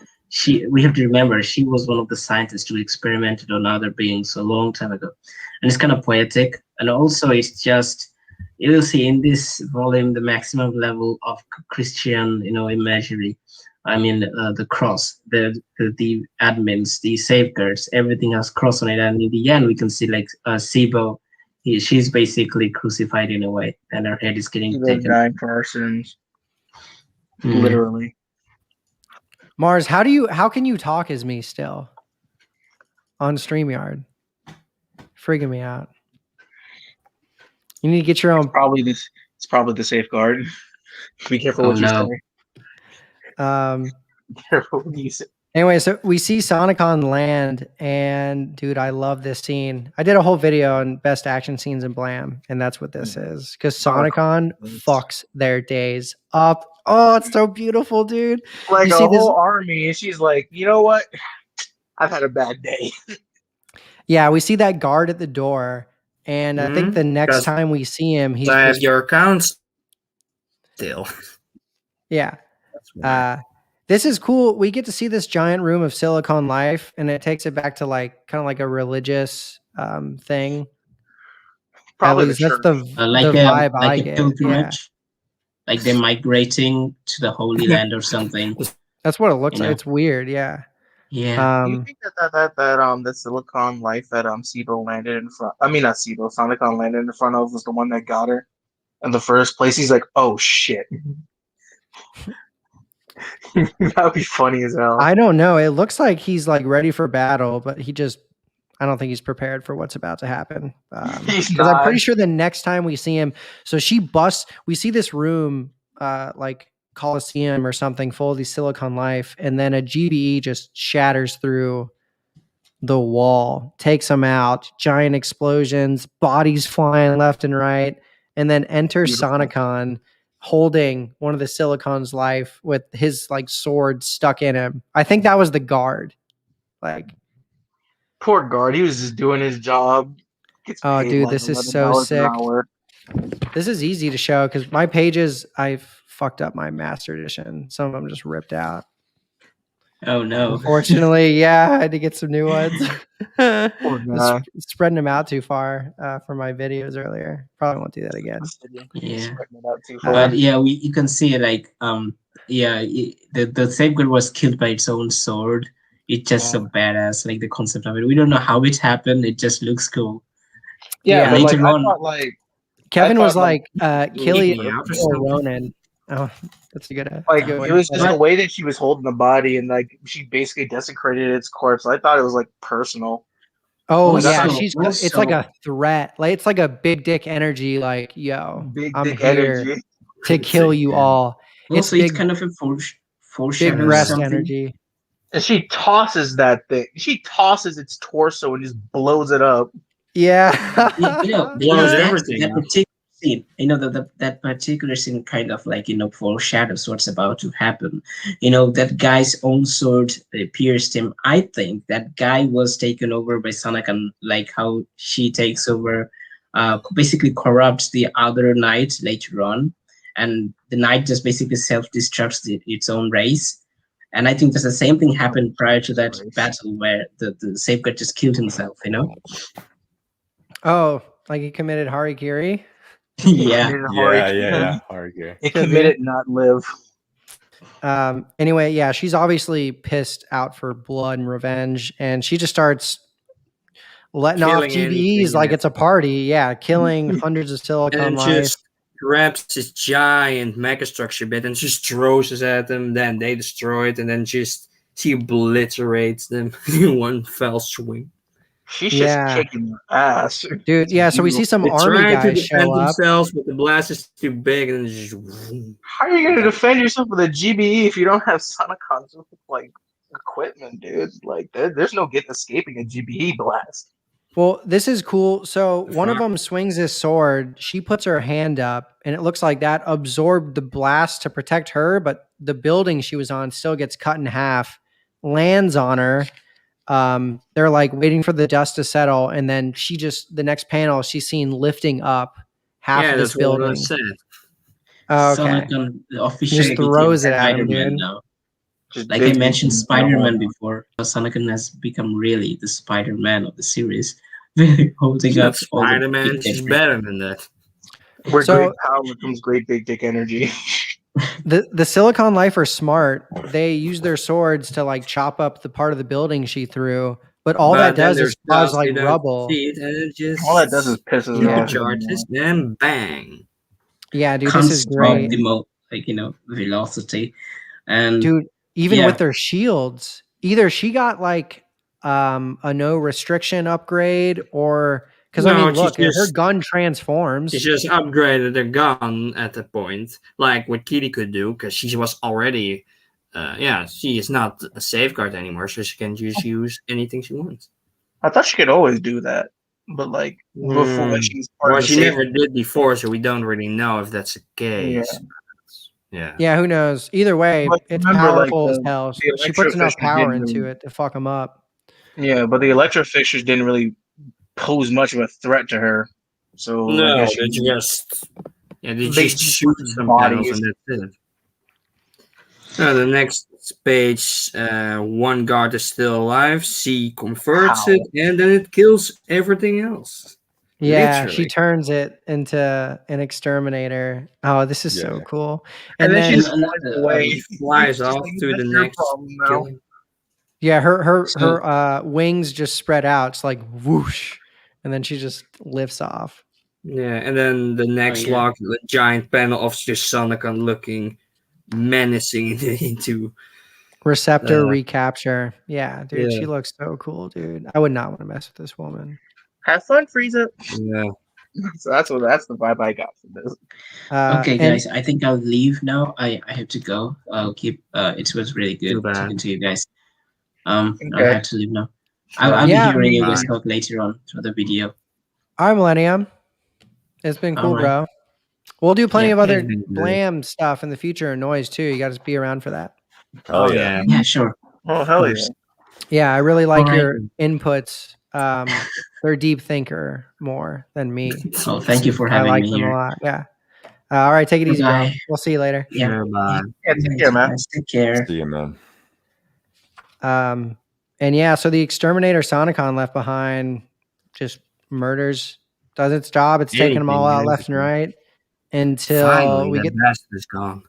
we have to remember, she was one of the scientists who experimented on other beings a long time ago. And it's kind of poetic. And also it's just, you will see in this volume, the maximum level of Christian, imagery. I mean, the cross, the admins, the safeguards, everything has cross on it. And in the end, we can see like Sibo, she's basically crucified in a way, and her head is getting taken. Dying for our sins, literally. Mars, how can you talk as me still on StreamYard? Freaking me out. You need to get your own. It's probably the safeguard. Be careful what you say. Careful what you say. Anyway, so we see Sonicon land, and dude, I love this scene. I did a whole video on best action scenes in Blam, and that's what this is. Because Sonicon fucks their days up. Oh, it's so beautiful, dude. Like You a see this? whole army, and she's like, you know what? I've had a bad day. Yeah, we see that guard at the door, and I think the next Because time we see him, he's I have just your accounts still. yeah. That's why. This is cool. We get to see this giant room of Silicon Life, and it takes it back to like kind of like a religious thing. Probably At the least that's church. the vibe I like a get. Yeah, pilgrimage, like they're migrating to the Holy Land or something. that's what it looks You like. know? It's weird. Yeah. Yeah. Do you think that Silicon Life that SIBO landed in front? I mean, not SIBO. Sonicon landed in front of was the one that got her in the first place. He's like, oh shit. That'd be funny as hell. I don't know. It looks like he's like ready for battle, but I don't think he's prepared for what's about to happen. He's Because I'm not. pretty sure the next time we see him, so we see this room, like Coliseum or something, full of these Silicon Life, and then a GBE just shatters through the wall, takes him out, giant explosions, bodies flying left and right, and then enters Beautiful. Sonicon holding one of the Silicon's life with his like sword stuck in him. I think that was the guard. Like, Poor guard. He was just doing his job. Gets oh, paid dude, like this is $11 so an sick. hour. This is easy to show because my pages, I've fucked up my master edition. Some of them just ripped out. Oh no. Unfortunately, yeah, I had to get some new ones. Poor guy. Spreading them out too far for my videos earlier. Probably won't do that again. Yeah. Spreading it out too far. But yeah, you can see like the safeguard was killed by its own sword. It's just so badass, like the concept of it. We don't know how it happened. It just looks cool. Yeah, but later like, on- I thought like Kevin I was thought, like, Killy me out or or something. Ronan. Oh, that's a good. like good way it to was put just the way that she was holding the body and like she basically desecrated its corpse. I thought it was like personal. Oh Also- yeah, it's like also- a threat. Like it's like a big dick energy. Like yo, Big I'm dick here energy. to kill you all. Also, It's it's big, kind of a big foreshadow breast something. energy. And she tosses that thing. She tosses its torso and just blows it up. Yeah. Blows that everything up. particular scene, that particular scene kind of like, foreshadows what's about to happen. That guy's own sword pierced him. I think that guy was taken over by Sanakan, like how she takes over, basically corrupts the other knight later on. And the knight just basically self-destructs its own race. And I think that's the same thing happened prior to that battle where the safeguard just killed himself, Oh, like he committed harikiri. Yeah. Yeah. Argue. It Could be. committed, not live. Anyway, yeah, she's obviously pissed out for blood and revenge, and she just starts letting off Killing GBEs anything like in it's a party. Yeah, killing hundreds of Silicon And Life. just grabs this giant megastructure bit and just throws it at them. Then they destroy it, and then she obliterates them in one fell swing. She's Yeah. just kicking her ass. Dude, yeah, so we see some They army try to guys defend show up. themselves, but the blast is too big, and then just How are you gonna defend yourself with a GBE if you don't have Sonicons with like equipment, dude? Like there's no escaping a GBE blast. Well, this is cool. So one of them swings his sword. She puts her hand up, and it looks like that absorbed the blast to protect her, but the building she was on still gets cut in half, lands on her. They're like waiting for the dust to settle, and then the next panel, she's seen lifting up half of this that's what I building. said. Oh, okay. Sonic officially Just throws became it at him, Spider-Man dude. now. Just Like I mentioned Spider-Man before, Sonic has become really the Spider-Man of the series. Holding Not up all the Spider-Man, big she's dick- better than that. Where So- great power comes great big dick energy. The Silicon Life are smart. They use their swords to like chop up the part of the building she threw, but all But that then does is there's cause dust, like you don't rubble. see it, and it just All that does is pisses her off. supercharges, then bang. Yeah, dude, can't this is stop great. the velocity. And Dude, even yeah. with their shields, either she got like a no restriction upgrade, or because I No, mean, she's look, her just- gun transforms. She just upgraded her gun at that point, like what Kitty could do, because she was already, she is not a safeguard anymore, so she can just use anything she wants. I thought she could always do that, but like before she's part Well, of the she safe- never did before, so we don't really know if that's the case. Yeah. Yeah, who knows? Either way, But it's remember, like, powerful as the hell. She puts enough electrofisher power didn't into really- it to fuck him up. Yeah, but the electrofishers didn't really pose much of a threat to her. So I No, guess they she, just they They just just shoot use some bodies. panels and that's it. The next page, one guard is still alive. C converts How? it, and then it kills everything else. Yeah, she Literally. turns it into an exterminator. Oh, this is so Yeah. cool. and then she And just flies another, away. Flies It's just off like, to the that's your next problem now. killing. Yeah, her So- wings just spread out. It's like whoosh, and then she just lifts off. Yeah, and then the next yeah. log, the giant panel of just Sonicon looking menacing into. Receptor Uh, recapture. Yeah, dude, yeah. she looks so cool, dude. I would not want to mess with this woman. Have fun, Frieza. Yeah. So that's the vibe I got from this. Okay, And guys, I think I'll leave now. I have to go. I'll keep. It was really good Too bad. talking to you guys. I'll Okay. have to leave now. I'll Yeah. be hearing you Bye. guys talk later on to the video. all right, Millennium. It's been cool, All right. bro. We'll do plenty Yeah, of other it's been good. blam stuff in the future and noise too. You got to be around for that. Oh yeah. Yeah, sure. Oh hell yeah! course. Yeah, I really like All right. your inputs. They're deep thinker more than me. Oh, thank you for I having like me them a here. lot. Yeah. All right, take it easy, bro. Bye. We'll see you later. Yeah. Sure, bye. Yeah, take care, man. Guys, take care. See you, man. And yeah, so the exterminator Sonicon left behind just murders, does its job. It's taking them all out Anything, left and right until Finally, we that get. bastard is gone.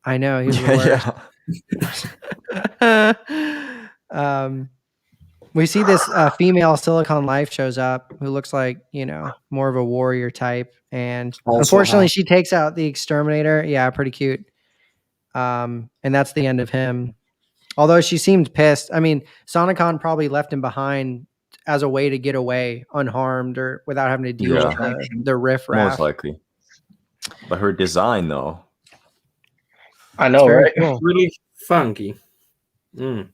I know he's the Yeah, worst. We see this female Silicon Life shows up who looks like, more of a warrior type. And Also unfortunately, hot. she takes out the exterminator. Yeah, pretty cute. And that's the end of him. Although she seemed pissed. I mean, Sonicon probably left him behind as a way to get away unharmed or without having to deal Yeah. with the riffraff. most likely. But her design, though, I It's know, very right? cool. Really funky. Mm.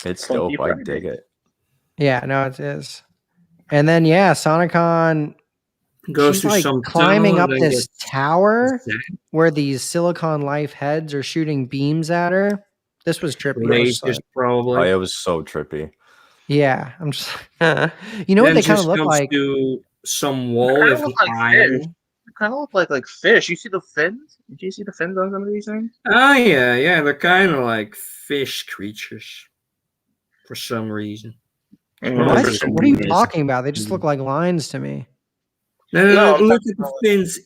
it's Funky dope. I Friday. dig it. Yeah, no, it is. And then Sonicon Goes she's to like some climbing tunnel up and then this gets tower zapped. where these Silicon Life heads are shooting beams at her. This was trippy. I was just Lasers, like, probably. Oh, it was so trippy. yeah, I'm just. You know what Then they kind just of look comes like? to some wall Kinda with look like iron. fish. Kind of look like fish. You see the fins? Did you see the fins on some of these things? Oh yeah, they're kind of like fish creatures for some reason. What? Remember some What are you reason. talking about? They just look like lines to me. No, No, I'm look talking at the about- fins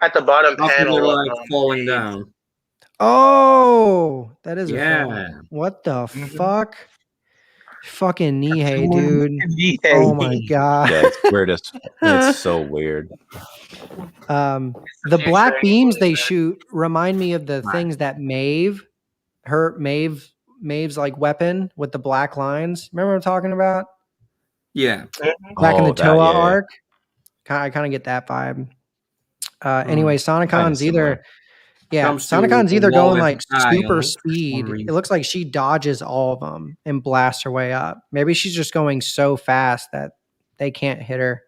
At the bottom after panel, they're of, like falling the- down. Oh, that is a Yeah. film. What the Mhm. fuck? Fucking Nihei, dude. Nihei. Oh my god. Yeah, it's weird. It's so weird. The future black anyway, beams they man. shoot remind me of the things that Maeve's like weapon with the black lines. Remember what I'm talking about? Yeah. Back in the Oh, that, Toa yeah. arc. I kind of get that vibe. Anyway, Kinda Sonicon's either Comes to Sonicon's a either wall going with like iron super for some speed. It reason. looks like she dodges all of them and blasts her way up. Maybe she's just going so fast that they can't hit her.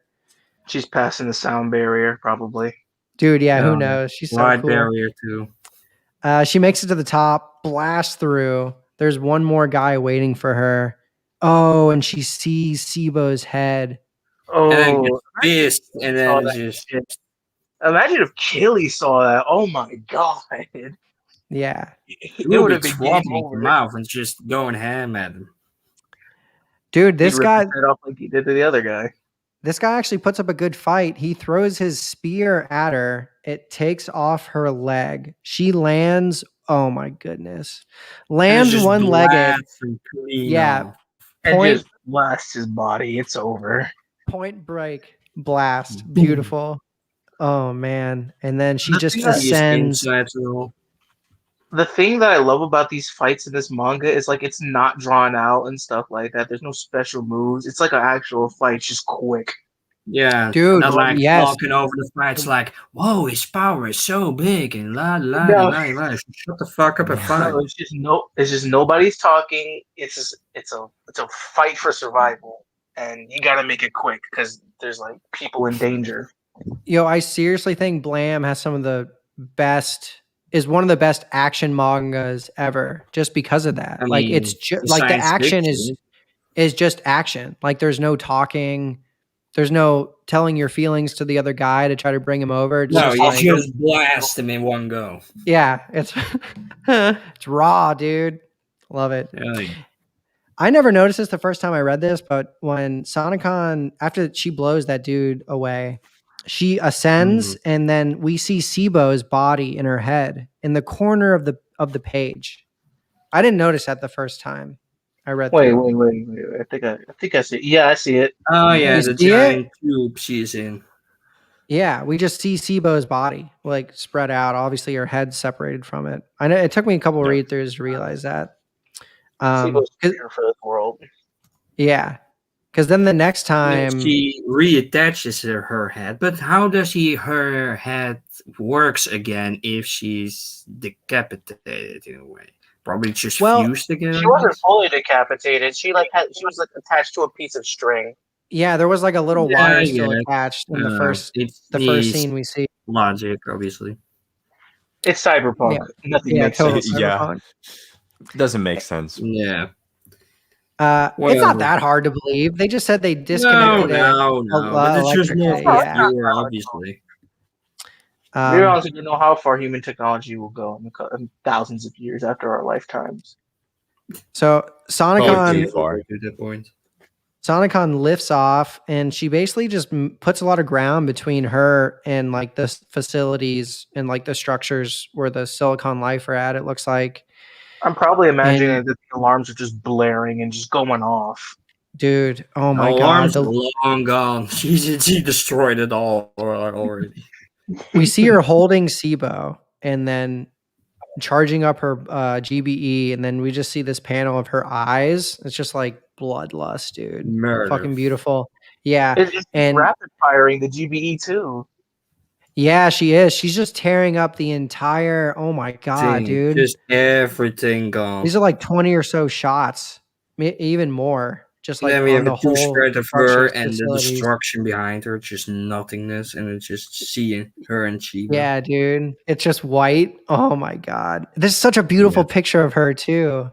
She's passing the sound barrier, probably. Dude, yeah, who Yeah. knows? She's so Wide cool. barrier too. She makes it to the top, blasts through. There's one more guy waiting for her. Oh, and she sees Sibo's head. And then Oh, gets pissed and saw then that just shit. Imagine if Killy saw that. Oh my god. Yeah. It will would be have been game swapping over. him out and just going ham at him. Dude, He'd this rip guy his head off like he did to the other guy. actually puts up a good fight. He throws his spear at her. It takes off her leg. She lands. Oh my goodness. And Lands just one-legged. blasts and clean Yeah. off. And Point- just blasts his body. It's over. Point break blast. Beautiful. Oh man. And then she The just thing that Just ascends. insides and all. The thing that I love about these fights in this manga is like it's not drawn out and stuff like that. There's no special moves. It's like an actual fight, it's just quick. Yeah, Dude, not like yes. talking over the fights like, whoa, his power is so big and la la No. la la. Shut the fuck up and fight. No, it's just nobody's talking. It's a fight for survival, and you got to make it quick because there's like people in danger. Yo, I seriously think Blam has some of the one of the best action mangas ever, just because of that. I Like mean, it's the like the science action fiction. is just action. Like there's no talking, there's no telling your feelings to the other guy to try to bring him over. It's No, just you like, just blast him in one go. yeah, it's it's raw, dude. Love it. Yeah. I never noticed this the first time I read this, but when Sonicon, after she blows that dude away, she ascends, and then we see Sibo's body in her head in the corner of the page. I didn't notice that the first time I read Wait. through. I think I see it. Yeah, I see it. Oh yeah, You the see it? giant tube she's in. Yeah, we just see Sibo's body like spread out. Obviously, her head's separated from it. I know it took me a couple read throughs to realize that. Sibo's 'Cause- here for this world. yeah, because then the next And time, she reattaches her head, but how does her head works again if she's decapitated in a way? Probably just Well, fused again. She wasn't fully decapitated. She was like attached to a piece of string. yeah, there was like a little Yeah, wire I still get it. attached in the first needs scene we see. logic, obviously. It's cyberpunk. Yeah. Nothing Yeah, makes total sense. Yeah. cyberpunk. Doesn't make sense. Yeah. It's Whatever. not that hard to believe. They just said they disconnected it No. But it's just more electrically. Yeah. pure, obviously. We honestly don't know how far human technology will go in thousands of years after our lifetimes. So Probably too Sonicon far. To that point. Sonicon lifts off, and she basically just puts a lot of ground between her and like the facilities and like the structures where the Silicon Life are at. It looks like, I'm probably imagining And- that the alarms are just blaring and just going off. dude. Oh my Alarm's god! long gone. She destroyed it all already. We see her holding Sibo, and then charging up her GBE, and then we just see this panel of her eyes. It's just like bloodlust, dude. Murder. Fucking beautiful. Yeah, It's and rapid firing the GBE too. yeah, she is. She's just tearing up the entire. Oh my god, Thing. dude! Just everything gone. These are like 20 or so shots, even more. Just like Then we on have the a whole two-spread of her structures, and the facilities. destruction behind her, just nothingness, and it's just seeing her and Chiba. Yeah, dude. It's just white. Oh my god. This is such a beautiful picture of her too.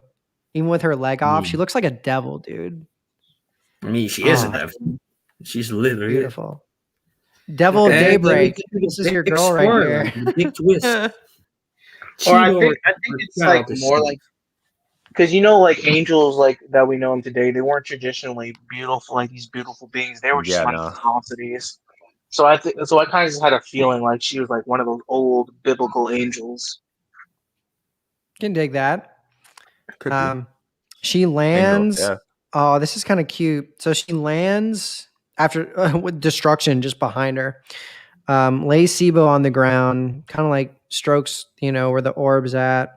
Even with her leg off, she looks like a devil, dude. I mean, she is a Oh. devil. She's literally Beautiful. Devil of And then we Daybreak. get to the This is your big girl right spoiler, here. the big twist. Or I Chiba think or it's child like is more she. like because like angels like that we know them today, they weren't traditionally beautiful like these beautiful beings. They were just Yeah, like no. monstrosities. So I kind of just had a feeling like she was like one of those old biblical angels. Can dig that. Could be. She lands. yeah. Oh, this is kind of cute. So she lands after with destruction just behind her. Lays Sibo on the ground, kind of like strokes, where the orb's at.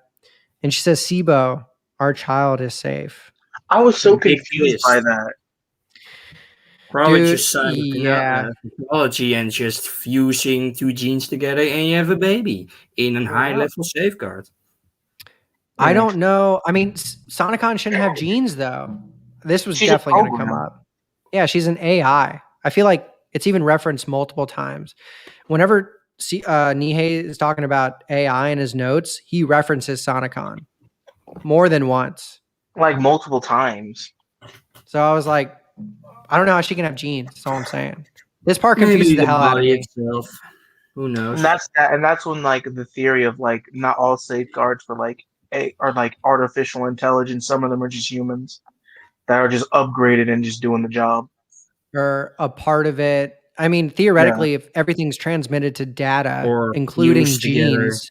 And she says, Sibo, our child is safe. I was so Big confused twist. by that. Probably Dude, just science yeah. technology and just fusing two genes together, and you have a baby in a high-level safeguard. I don't know. I mean, Sonicon shouldn't have genes, though. This was She's a definitely going to come program. up. Yeah, she's an AI. I feel like it's even referenced multiple times. Whenever Nihei is talking about AI in his notes, he references Sonicon more than once. Like multiple times. So I was like, I don't know how she can have genes. That's all I'm saying. This part confuses the hell out of me. Itself. Who knows? And that's when like the theory of like not all safeguards for like are like artificial intelligence. Some of them are just humans that are just upgraded and just doing the job. Or a part of it. I mean, theoretically, if everything's transmitted to data, Or including fused together. genes.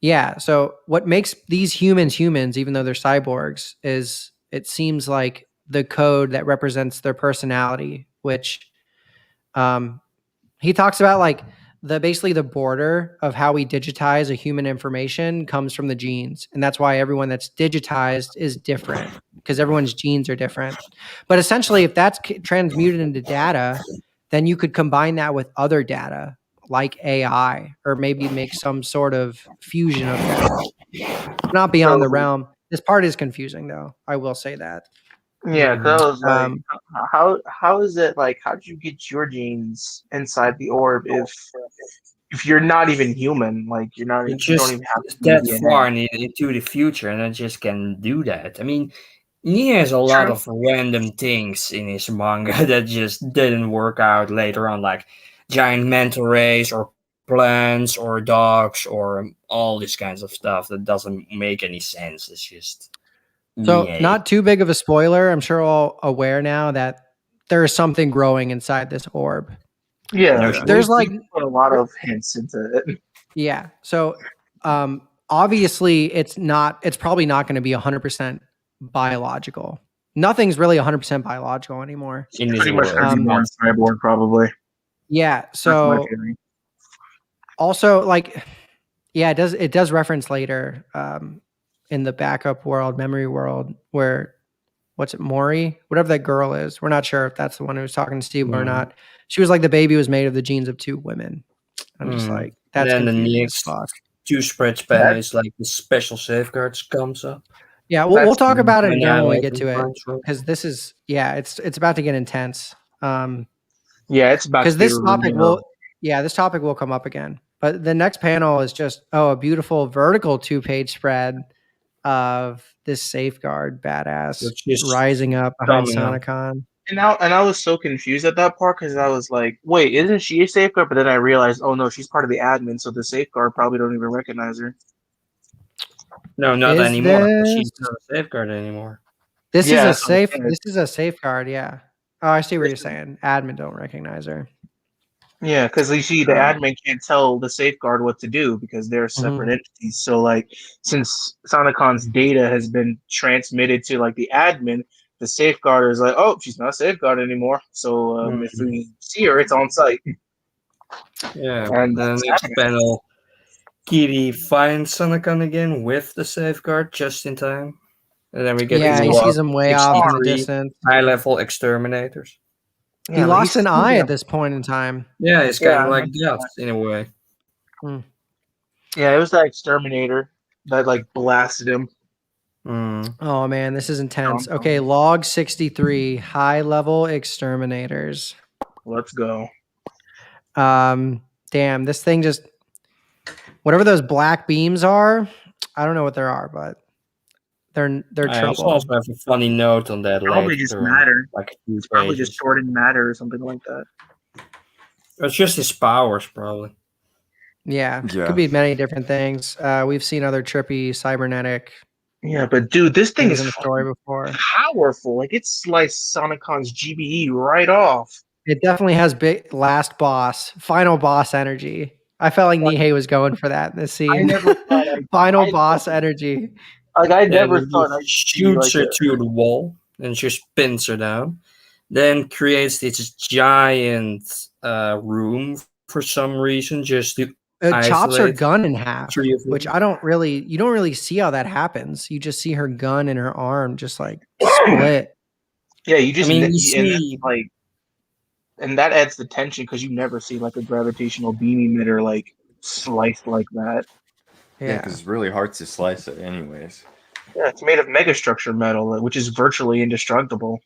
Yeah. So what makes these humans, even though they're cyborgs, is it seems like the code that represents their personality, which he talks about like basically the border of how we digitize a human information comes from the genes. And that's why everyone that's digitized is different, because everyone's genes are different. But essentially, if that's transmuted into data, then you could combine that with other data like AI, or maybe make some sort of fusion of that. Not beyond the realm. This part is confusing, though. I will say that. Yeah, because I was like, how is it like? How did you get your genes inside the orb if you're not even human, like you're not, You you don't just even have to that DNA. far into the future, and I just can do that. I mean, he has a lot True. of random things in his manga that just didn't work out later on, like giant manta rays or plants or dogs or all these kinds of stuff that doesn't make any sense. It's just So, yay. not too big of a spoiler. I'm sure all aware now that there is something growing inside this orb. Yeah, Yeah. There's like, we put a lot of hints into it. yeah. So, obviously, it's probably not going to be 100% biological. Nothing's really 100% biological anymore. in this Pretty much world. every born cyborg, probably. Yeah. That's my So, theory. also, like, yeah, it does reference later in the backup world, memory world, where what's it, Maury, whatever that girl is. We're not sure if that's the one who was talking to Steve or not. She was like, the baby was made of the genes of two women. I'm just like, And that's then the confusing as next fuck. 2 spreadspan is like the special safeguards comes up. Yeah, we'll That's talk about it And again I when we like get to it, control. because this is it's about to get intense. Yeah, it's about Because to be this topic real. this topic will come up again. But the next panel is just a beautiful vertical 2-page spread of this safeguard badass Which is rising up behind coming up. Sonicon. And I was so confused at that part because I was like, wait, isn't she a safeguard? But then I realized, oh no, she's part of the admin, so the safeguard probably don't even recognize her. No, not Is anymore. this- She's not a safeguard anymore. This Yeah, is a that's what I safe. said. This is a safeguard. Yeah. Oh, I see what This you're is- saying. Admin don't recognize her. Yeah, because you see, the admin can't tell the safeguard what to do because they're separate entities. So, like, since Sonicon's data has been transmitted to like the admin, the safeguard is like, oh, she's not a safeguard anymore. So if we see her, it's on site. Yeah. And then that's next happening. panel, Kitty finds Sonicon again with the safeguard just in time. And then we get Yeah, to he watch sees him way off in the 63 distance. high-level exterminators. He Yeah, but lost he's an eye still- at this point in time. Yeah, it's kind Yeah, of like I that in a way. Yeah, it was that exterminator that like blasted him. Oh man, this is intense. Okay, log 63, high level exterminators. Let's go. Damn, this thing just whatever those black beams are, I don't know what they are, but they're I trouble. also have a funny note on that Probably later. just matter. Like a few It's probably pages. just stored in matter or something like that. It's just his powers, probably. Yeah, Yeah. could be many different things. We've seen other trippy cybernetic Yeah, but dude, this thing things is in the story before. powerful. Like it sliced Sonicon's GBE right off. It definitely has big final boss energy. I felt like Nihei was going for that in this I scene. never thought Final boss energy. like I never And thought he I'd see shoots like her to the wall and just pins her down. Then creates this giant room for some reason, just to Chops her isolate gun in half, 3 of them. which you don't really see how that happens. You just see her gun and her arm just like split. yeah, you just I mean, and you that's, see, like, and that adds the tension because you never see like a gravitational beam emitter like sliced like that. Yeah, Yeah. because it's really hard to slice it, anyways. Yeah, it's made of megastructure metal, which is virtually indestructible.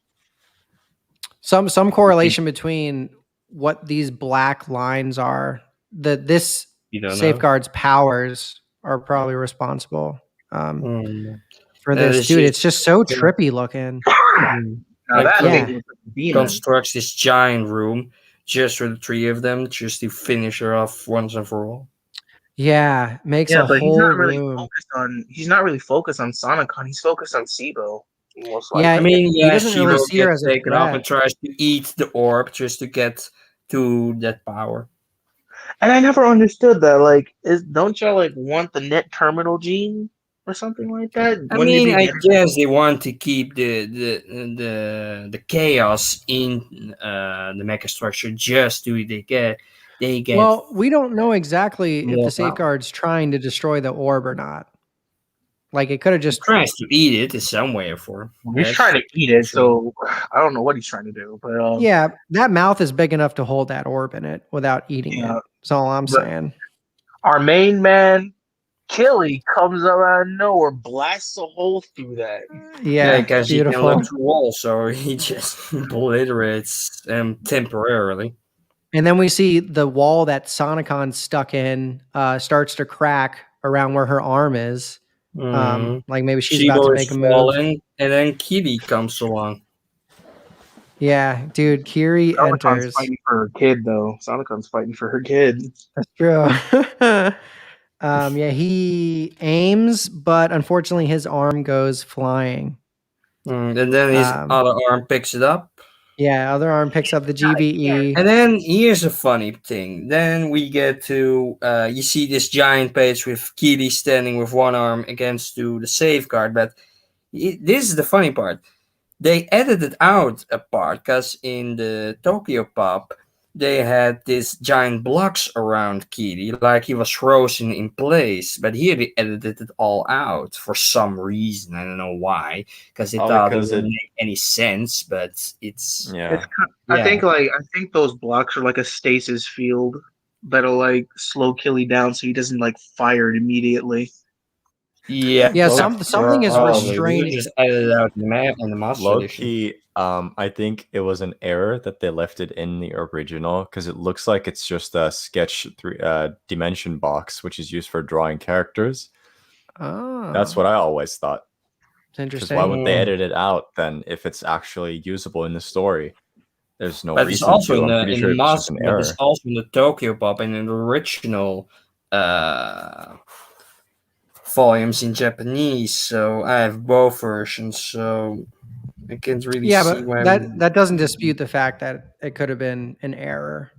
Some correlation between what these black lines are. This you don't safeguard's powers are probably responsible know. for That this. is Dude, just- it's just so trippy looking. Now Like, that yeah. thing looks like a demon. Constructs this giant room just for the 3 of them, just to finish her off once and for all. Yeah, makes Yeah, a but whole he's not really room. focused on. He's not really focused on Sonicon. He's focused on SIBO. Most likely. Yeah, I mean, he yeah, doesn't she really will see her get as a taken up threat. and tries to eat the orb just to get to that power. And I never understood that. Like, don't y'all like want the net terminal gene or something like that? I Wouldn't it mean, be I better- guess they want to keep the chaos in the mecha structure just to they get Well, we don't know exactly if more the power. safeguard's trying to destroy the orb or not. Like it could have just tries to eat it in some way or form. He's trying to eat it, so I don't know what he's trying to do. But yeah, that mouth is big enough to hold that orb in it without eating Yeah. it. That's all I'm But- saying. our main man, Killy, comes up out of nowhere, blasts a hole through that. Yeah, because he can beautiful. look through walls, so he just obliterates them temporarily. And then we see the wall that Sonicon stuck in starts to crack around where her arm is. Like maybe she's about to Shibo make is a move. falling, and then Kitty comes along. Yeah, dude, Kiri Sonicon's enters. fighting for her kid, though. Sonicon's fighting for her kid. That's true. Yeah, he aims, but unfortunately his arm goes flying. And then his other arm picks it up. Yeah, other arm picks up the GBE. And then here's a funny thing. Then we get to you see this giant page with Kitty standing with one arm against to the safeguard. But this is the funny part. They edited out a part because in the Tokyo Pop they had these giant blocks around Kitty, like he was frozen in place. But here they edited it all out for some reason. I don't know why, because they thought it didn't make any sense. But it's I think those blocks are like a stasis field that'll like slow Killy down so he doesn't like fire it immediately. Yeah. Something is restraining. Just edited out the map and the master Low-key, I think it was an error that they left it in the original because it looks like it's just a sketch dimension box, which is used for drawing characters. Oh, that's what I always thought. It's interesting. Why would they edit it out then if it's actually usable in the story? There's no but reason it's also to. in I'm pretty the sure it's just master, an but error. it's also in the Tokyo Pop and in the original volumes in Japanese. So I have both versions. So I can't really see why. That doesn't dispute the fact that it could have been an error.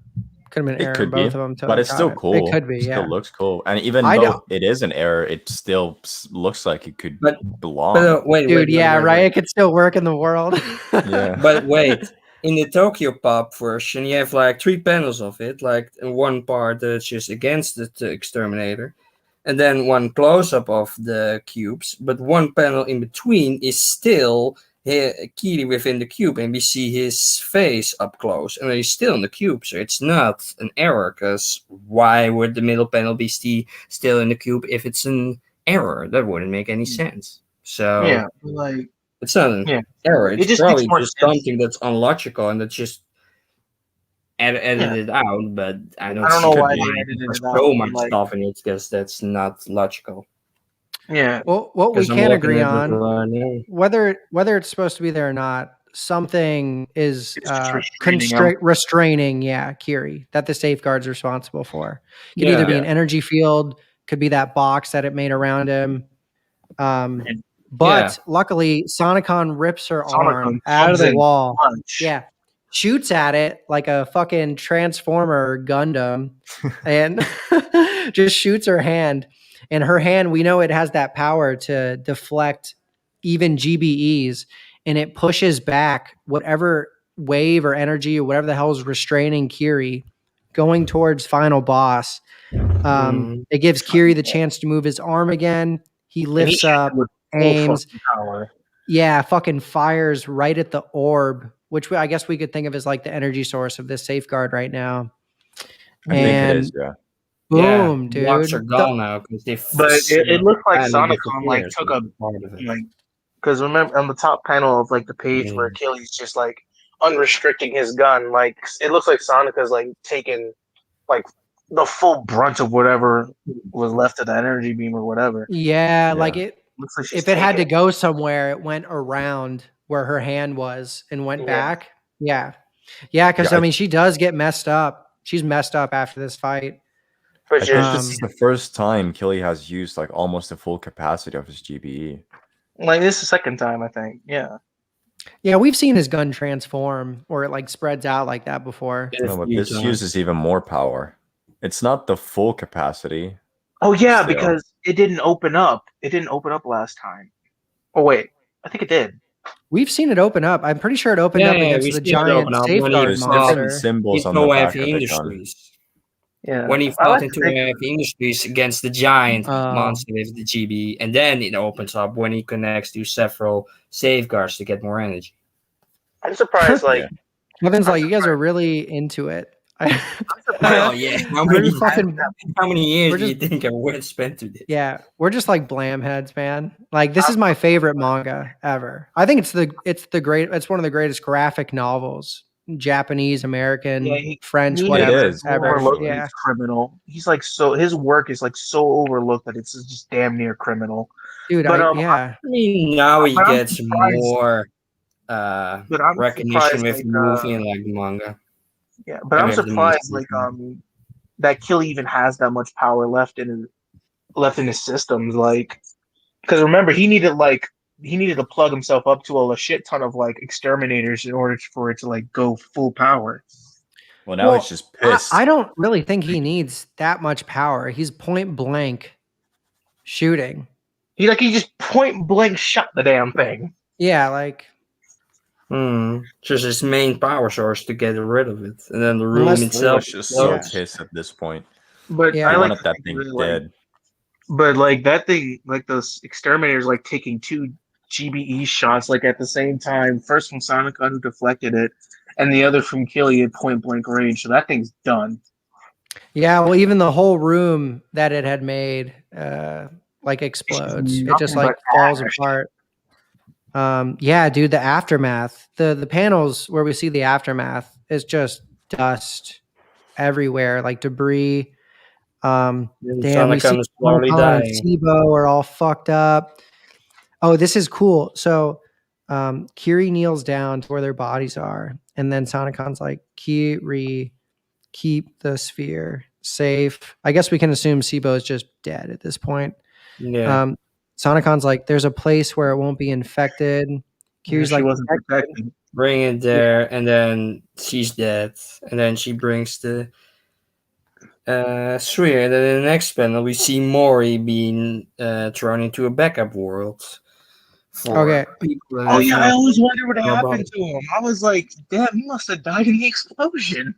Could have been an error in both of them. But it's still cool. It could be. It still looks cool. And even though it is an error, it still looks like it could belong. But, wait, right? It could still work in the world. Yeah. But wait. In the Tokyo Pop version, you have like 3 panels of it, like one part that's just against the exterminator, and then one close-up of the cubes, but one panel in between is still Kitty within the cube, and we see his face up close, and he's still in the cube, so it's not an error, because why would the middle panel be still in the cube if it's an error? That wouldn't make any sense. So yeah, like it's not an error. It's just probably just something that's unlogical and that's just edited out. But I don't know why they edited it out. So much stuff in it because that's not logical. Yeah. Well, what we can agree on, whether it's supposed to be there or not, something is restraining. Yeah, Kiri, that the safeguard's responsible for. It could either be an energy field, could be that box that it made around him. But luckily, Sonicon rips her arm out of the wall. Yeah. Shoots at it like a fucking Transformer Gundam and just shoots her hand. And her hand, we know it has that power to deflect even GBEs, and it pushes back whatever wave or energy or whatever the hell is restraining Kiri going towards final boss. It gives Kiri the chance to move his arm again. He lifts up, aims, fucking fires right at the orb, which I guess we could think of as like the energy source of this safeguard right now. I think it is, boom, dude. Blocks are gone now because it looks like Sonicon like took a because remember on the top panel of like the page where Achilles just like unrestricting his gun, like it looks like Sonica's like taking like the full brunt of whatever was left of the energy beam or whatever. Yeah, like it. Like if it had to go somewhere, it went around where her hand was and went back. Yeah, because I mean, she does get messed up. She's messed up after this fight. I think this is the first time Killy has used like almost the full capacity of his GBE. Like this is the second time, I think. Yeah. Yeah, we've seen his gun transform or it like spreads out like that before. No, but this uses even more power. It's not the full capacity. Oh yeah, because it didn't open up. It didn't open up last time. Oh wait, I think it did. We've seen it open up. I'm pretty sure it opened up against the giant safeguard monster. Symbols on the back of the gun. Yeah. When he fought into Industries against the giant monster with the GB, and then it opens up when he connects to several safeguards to get more energy. I'm surprised, like Kevin's like, you guys are really into it. Well, yeah. How many years do you think I would have spent to this? Yeah, we're just like blam heads, man. Like this is my favorite manga ever. I think it's one of the greatest graphic novels Japanese, American, Yeah, French, he whatever. is, ever. overlooked. actually. Yeah, He's criminal. He's like so his work is like so overlooked that it's just damn near criminal. dude. But Yeah. I mean, now he but I'm gets surprised. more But I'm recognition surprised, with like, the movie and like the manga. yeah. But I I'm mean, with the movie. surprised, like, that Killy even has that much power left in his systems. Like, because remember, he needed to plug himself up to a shit ton of like exterminators in order for it to like go full power. Well, now he's just pissed. I don't really think he needs that much power. He's point blank shooting. He just point blank shot the damn thing. Yeah, like Just his main power source to get rid of it, and then the room Unless- He itself. was just so Yeah. pissed at this point. But Yeah. I He like wanted to that think thing of it, like, dead. but like that thing, like those exterminators, like taking 2 GBE shots, like at the same time. First from Sonicon, who deflected it, and the other from Killy at point blank range. So that thing's done. yeah, well, even the whole room that it had made, like explodes. It just Nothing like but falls ash. apart. Yeah, dude, the aftermath, the panels where we see the aftermath is just dust everywhere, like debris. Damn, we see Sonicon is slowly Sonicon and dying. Sibo are all fucked up. Oh, this is cool. So, Kiri kneels down to where their bodies are, and then Sonicon's like, Kiri, keep the sphere safe. I guess we can assume Sibo is just dead at this point. Yeah. Sonicon's like, there's a place where it won't be infected. Kiri's She like, wasn't protected. Bring it there, and then she's dead, and then she brings the sphere. And then in the next panel, we see Mori being thrown into a backup world. For Okay. people that Oh have yeah, no- I always wondered what know about happened it. to him. I was like, damn, he must have died in the explosion.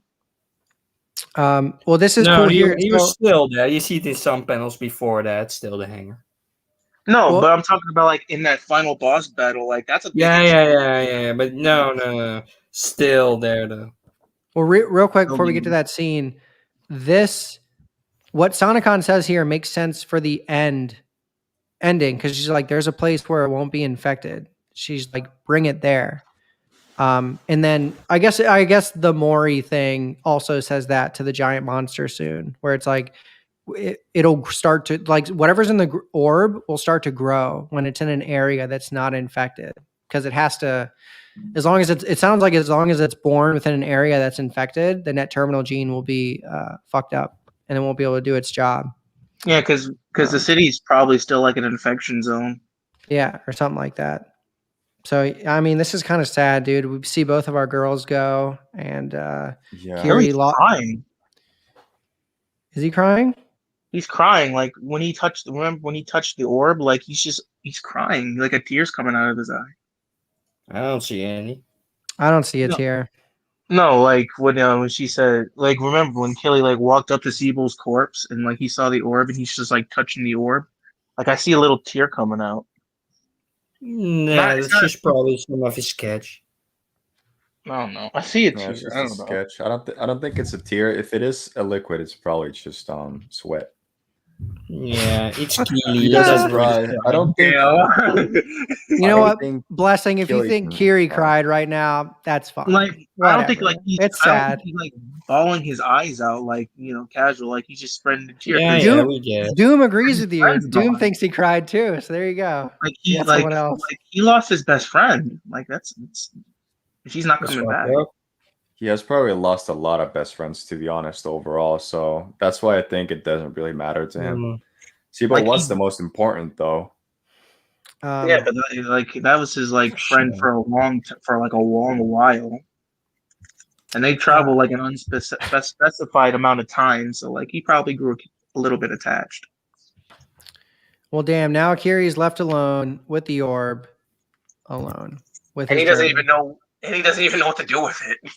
well, this is No, cool he, here. he So- was still there. You see it in some panels before that, still the hanger. No, Well- but I'm talking about like in that final boss battle. Like that's a big Yeah. But no. Still there though. Well, real quick before we get to that scene, what Sonicon says here makes sense for the ending because she's like, "There's a place where it won't be infected." She's like, "Bring it there," and then I guess the Mori thing also says that to the giant monster soon, where it's like it'll start to like whatever's in the orb will start to grow when it's in an area that's not infected because it has to. As long as it sounds like as long as it's born within an area that's infected, the net terminal gene will be fucked up and it won't be able to do its job. Yeah, because the city's probably still like an infection zone. Yeah, or something like that. So I mean, this is kind of sad, dude. We see both of our girls go, and Yeah. Kiri He's crying. Is he crying? He's crying. Like when he touched. Remember when he touched the orb? Like he's crying. Like a tear's coming out of his eye. I don't see any. I don't see a No. tear. No, like when she said, like remember when Killy like walked up to Siebel's corpse and like he saw the orb and he's just like touching the orb. Like I see a little tear coming out. Nah, it's that's not- just probably some of his sketch. I don't know. I see a Yeah, tear. it's just I a don't know. sketch. I don't think it's a tear. If it is a liquid, it's probably just sweat. Yeah, it's Keely. He He doesn't doesn't cry. I don't think. You know I what? think Blessing. If you Kiri's think gonna Kiri cry. cried right now, that's fine. like I don't think Whatever. like he's, It's I don't sad. think he's like bawling his eyes out like casual. Like he's just spreading the tear. Yeah, 'cause, Doom- we get it. Doom agrees with you. Friends Doom gone. thinks he cried too. So there you go. Like He he got like, someone else. like he lost his best friend. Like she's not That's coming fucked back. up. He has probably lost a lot of best friends, to be honest, overall. So that's why I think it doesn't really matter to him. Mm. Sibo Like, was he- the most important, though. Yeah, but that was his like friend for a long while, and they travel like an unspecified amount of time. So like he probably grew a little bit attached. Well, damn. Now Kiri's left alone with the orb, alone with. And his he doesn't burden. even know. And he doesn't even know what to do with it.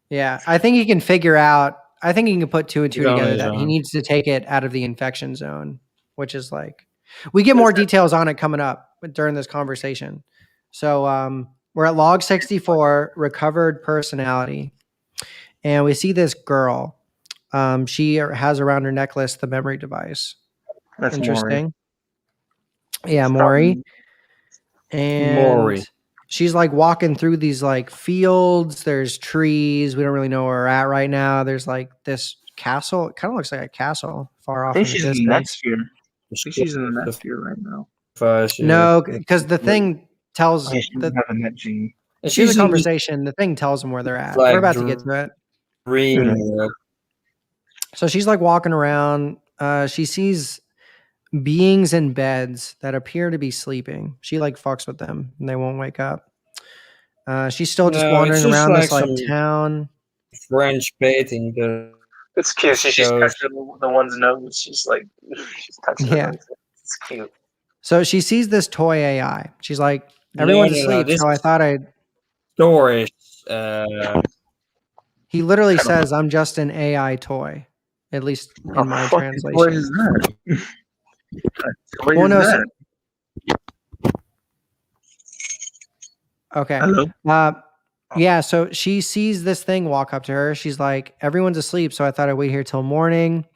Yeah, I think he can figure out. I think he can put two and two He's on together his that he own. needs to take it out of the infection zone, which is like we get more details on it coming up during this conversation. So we're at log 64, recovered personality, and we see this girl. She has around her necklace the memory device. That's Interesting. Maury. Yeah, It's Maury. probably- And Maury. she's like walking through these like fields. There's trees. We don't really know where we're at right now. There's like this castle. It kind of looks like a castle far I off think in the she's in the net distance. sphere. I think she's in the net sphere right now. No, because the thing tells Oh, yeah, she doesn't have a net gene. here's She's a in the conversation. The thing tells them where they're at. like We're about to get to it. dream. So she's like walking around. She sees beings in beds that appear to be sleeping. She like fucks with them and they won't wake up. She's still just No, it's wandering just around like this like some town. French painting. It's cute. She's shows- touching the one's nose. She's like, she's touching her Yeah. nose. It's cute. So she sees this toy AI. She's like, everyone's asleep. This So I thought I'd. story is He literally Kind of- says, "I'm just an AI toy," at least in Oh, my fucking toy translation. is that? What toy Well, is no, so- that? Okay. Hello? Yeah, so she sees this thing walk up to her. She's like, everyone's asleep, so I thought I'd wait here till morning.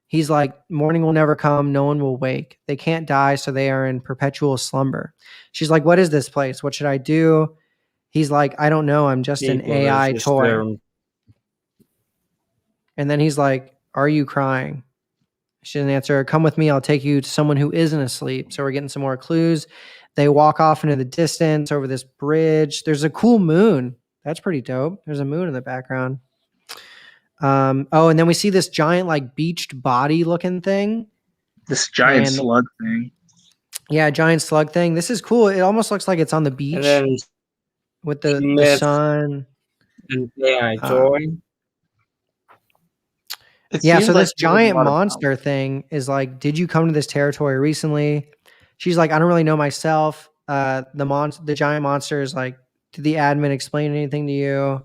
He's like, morning will never come. No one will wake. They can't die, so they are in perpetual slumber. She's like, what is this place? What should I do? He's like, I don't know. I'm just an people, AI it's just, toy. And then he's like, are you crying? She didn't answer. Come with me. I'll take you to someone who isn't asleep. So we're getting some more clues. They walk off into the distance over this bridge. There's a cool moon. That's pretty dope. There's a moon in the background. And then we see this giant, like, beached body looking thing. This giant And- slug thing. Yeah, giant slug thing. This is cool. It almost looks like it's on the and beach then with the Smith- sun. an AI toy. It Yeah, seems so like this there was a giant lot of monster thing is like, did you come to this territory recently? She's like, I don't really know myself. The giant monster is like, did the admin explain anything to you?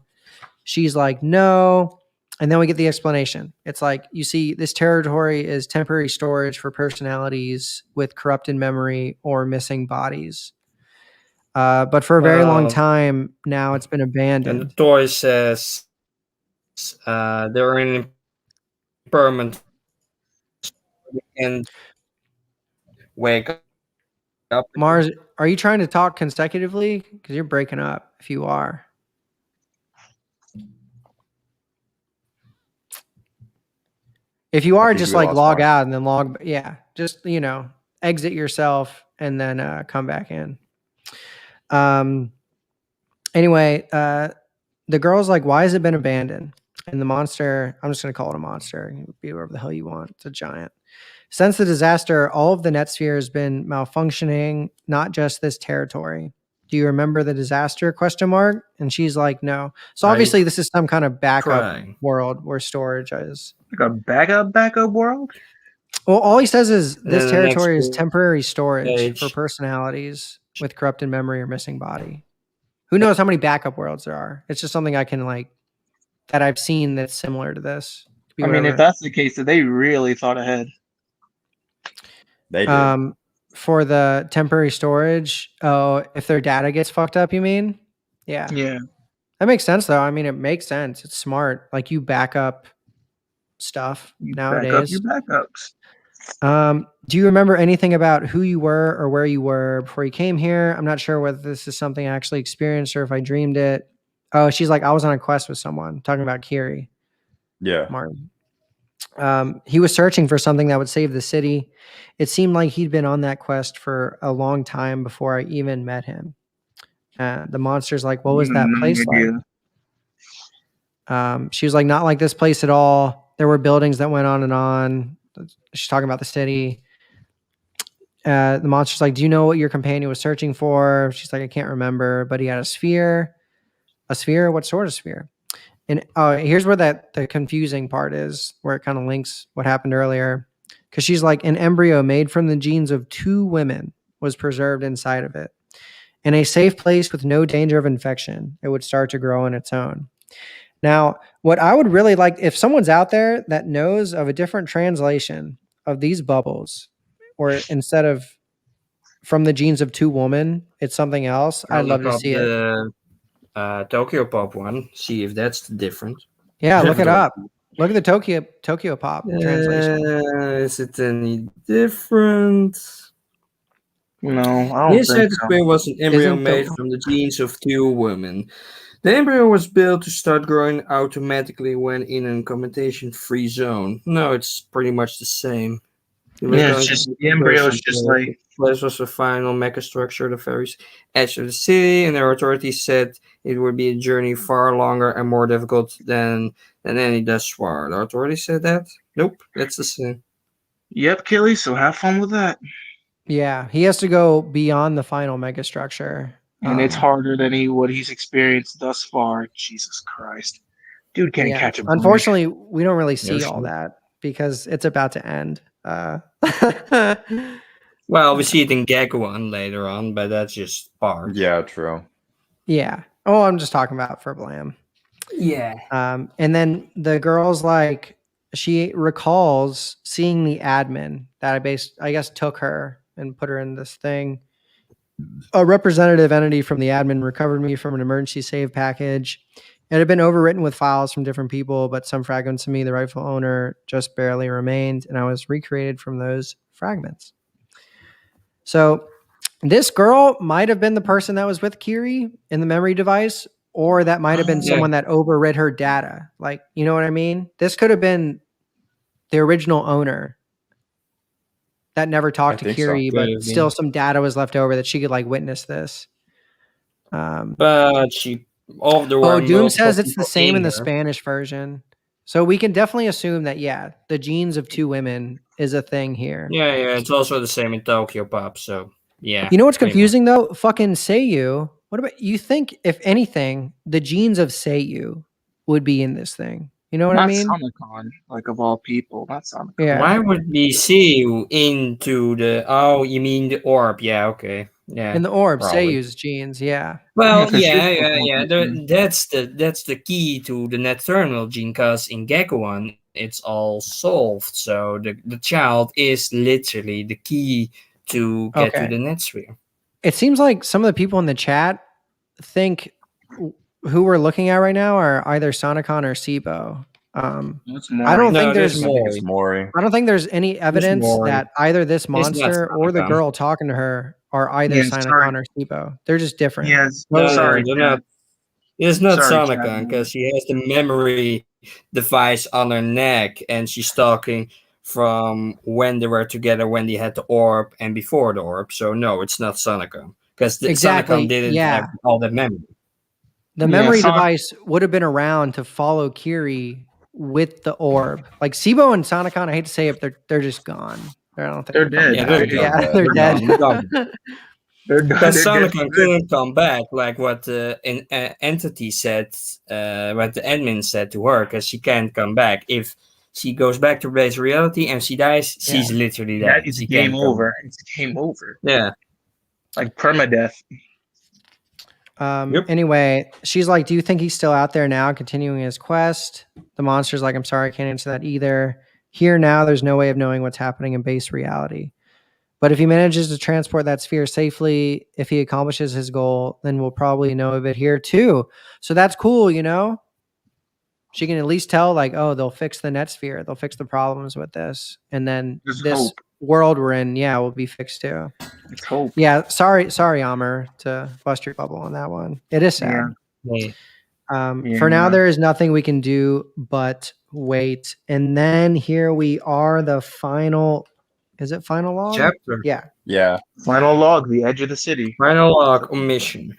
She's like, no. And then we get the explanation. It's like, you see, this territory is temporary storage for personalities with corrupted memory or missing bodies. But for a very long Well, time now, it's been And abandoned. the toy says they're in permanent and wake up. Mars, are you trying to talk consecutively? Because you're breaking up if you are. If you are, think just we like lost log Mars. out and then log. Yeah, just exit yourself and then come back in. Anyway, the girl's like, "Why has it been abandoned?" And the monster, I'm just gonna call it a monster. You can be whatever the hell you want. It's a giant. Since the disaster, all of the net sphere has been malfunctioning, not just this territory. Do you remember the disaster? Question mark. And she's like, no. So Are you obviously this is some kind of backup crying? world where storage is. Like a backup world? Well, all he says is And this then the next territory is temporary storage page. for personalities with corrupted memory or missing body. Who knows how many backup worlds there are? It's just something I can that I've seen that's similar to this. Could be I mean, whatever. if that's the case, then they really thought ahead. They did. For the temporary storage, if their data gets fucked up, you mean? Yeah. Yeah. That makes sense though. I mean, it makes sense. It's smart. Like you back up stuff You nowadays. back up your backups. Do you remember anything about who you were or where you were before you came here? I'm not sure whether this is something I actually experienced or if I dreamed it. Oh, she's like, I was on a quest with someone talking about Kiri. Yeah. Martin. He was searching for something that would save the city. It seemed like he'd been on that quest for a long time before I even met him. The monster's like, what was that place like? She was like, not like this place at all. There were buildings that went on and on. She's talking about the city. The monster's like, do you know what your companion was searching for? She's like, I can't remember, but he had a sphere. A sphere? What sort of sphere? And here's where the confusing part is, where it kind of links what happened earlier. Because she's like, an embryo made from the genes of 2 women was preserved inside of it. In a safe place with no danger of infection, it would start to grow on its own. Now, what I would really like, if someone's out there that knows of a different translation of these bubbles, or instead of from the genes of 2 women, it's something else, I'd love to see it. Tokyo Pop one. See if that's different. Yeah, look it up. Look at the Tokyo Pop translation. Is it any different? No, I don't This think so. cytosquare was an embryo Isn't the- made from the genes of two women. The embryo was built to start growing automatically when in a competition-free zone. No, it's pretty much the same. It was Yeah, it's going just to the embryo is just like This was the final megastructure, the very edge of the city, and their authorities said it would be a journey far longer and more difficult than any thus far. The authorities said that? Nope, that's the same. yep, Killy. So have fun with that. Yeah, he has to go beyond the final megastructure. And it's harder than what he's experienced thus far. Jesus Christ, dude can't Yeah. catch a break. Unfortunately, we don't really see all sure. that because it's about to end. Well, we see it in Gekuan later on, but that's just part. Yeah, true. Yeah. Oh, I'm just talking about for Blam. Yeah. And then the girl's like, she recalls seeing the admin that I guess took her and put her in this thing. A representative entity from the admin recovered me from an emergency save package. It had been overwritten with files from different people, but some fragments of me, the rightful owner, just barely remained, and I was recreated from those fragments. So this girl might have been the person that was with Kiri in the memory device, or that might have been someone that overrid her data. Like, you know what I mean? This could have been the original owner that never talked to think so. Kiri, Could but have still been. some data was left over that she could like witness this. But she. There were Doom says multiple it's the people same in the there. Spanish version. So we can definitely assume that, yeah, the genes of two women is a thing here. Yeah, it's also the same in Tokyo Pop, so yeah. You know what's pretty confusing though? Fucking Seiyu. What about you think, if anything, the genes of Seiyu would be in this thing? You know what I Not mean? Sonicon, like of all people, not Sonicon. Yeah. Why would we see you into the? Oh, you mean the orb? Yeah, okay, yeah. In the orb, Probably. Seiyu's genes, yeah. Well, 'cause yeah. she's That's the key to the net terminal gene, because in Gekuan it's all solved. So the child is literally the key to get to Okay. the net sphere. It seems like some of the people in the chat think who we're looking at right now are either Sonicon or Sibo. It's more. I don't No, think there's there's I think it's Mori. Mori. I don't think there's any evidence Mori. that either this not monster or the Sonicon. girl talking to her are either Yeah, Sinacon sorry. or Sibo. They're just different. Yes. No, sorry, they're Chad. not. It's not Sorry, Sonicon, Chad. because she has the memory device on her neck, and she's talking from when they were together, when they had the orb, and before the orb. So no, it's not Sonicon, because Exactly, Sonicon didn't yeah. have all that memory. The Yeah, memory Sonic- device would have been around to follow Kiri with the orb. Like Sibo and Sonicon, I hate to say it, they're just gone. I don't think They're coming dead. back. Yeah, Yeah, they're they're gone. dead. Gone. They're Because dead for Sonicon good. couldn't come back, like what the entity said, what the admin said to her, because she can't come back. If she goes back to base reality and she dies, she's literally dead. That is She game can't come over. back. It's game over. Yeah. Like permadeath. Yep. Anyway, she's like, do you think he's still out there now continuing his quest? The monster's like, I'm sorry, I can't answer that either. Here now, there's no way of knowing what's happening in base reality. But if he manages to transport that sphere safely, if he accomplishes his goal, then we'll probably know of it here too. So that's cool, you know? She can at least tell, like, oh, they'll fix the net sphere. They'll fix the problems with this. And then There's this hope. world we're in, will be fixed too. It's hope. Yeah, sorry, Amr, to bust your bubble on that one. It is sad. Yeah. For now, Yeah. there is nothing we can do but wait. And then here we are, the final. Is it final log? Chapter. Yeah. Yeah. Final log, the edge of the city. Final log omission.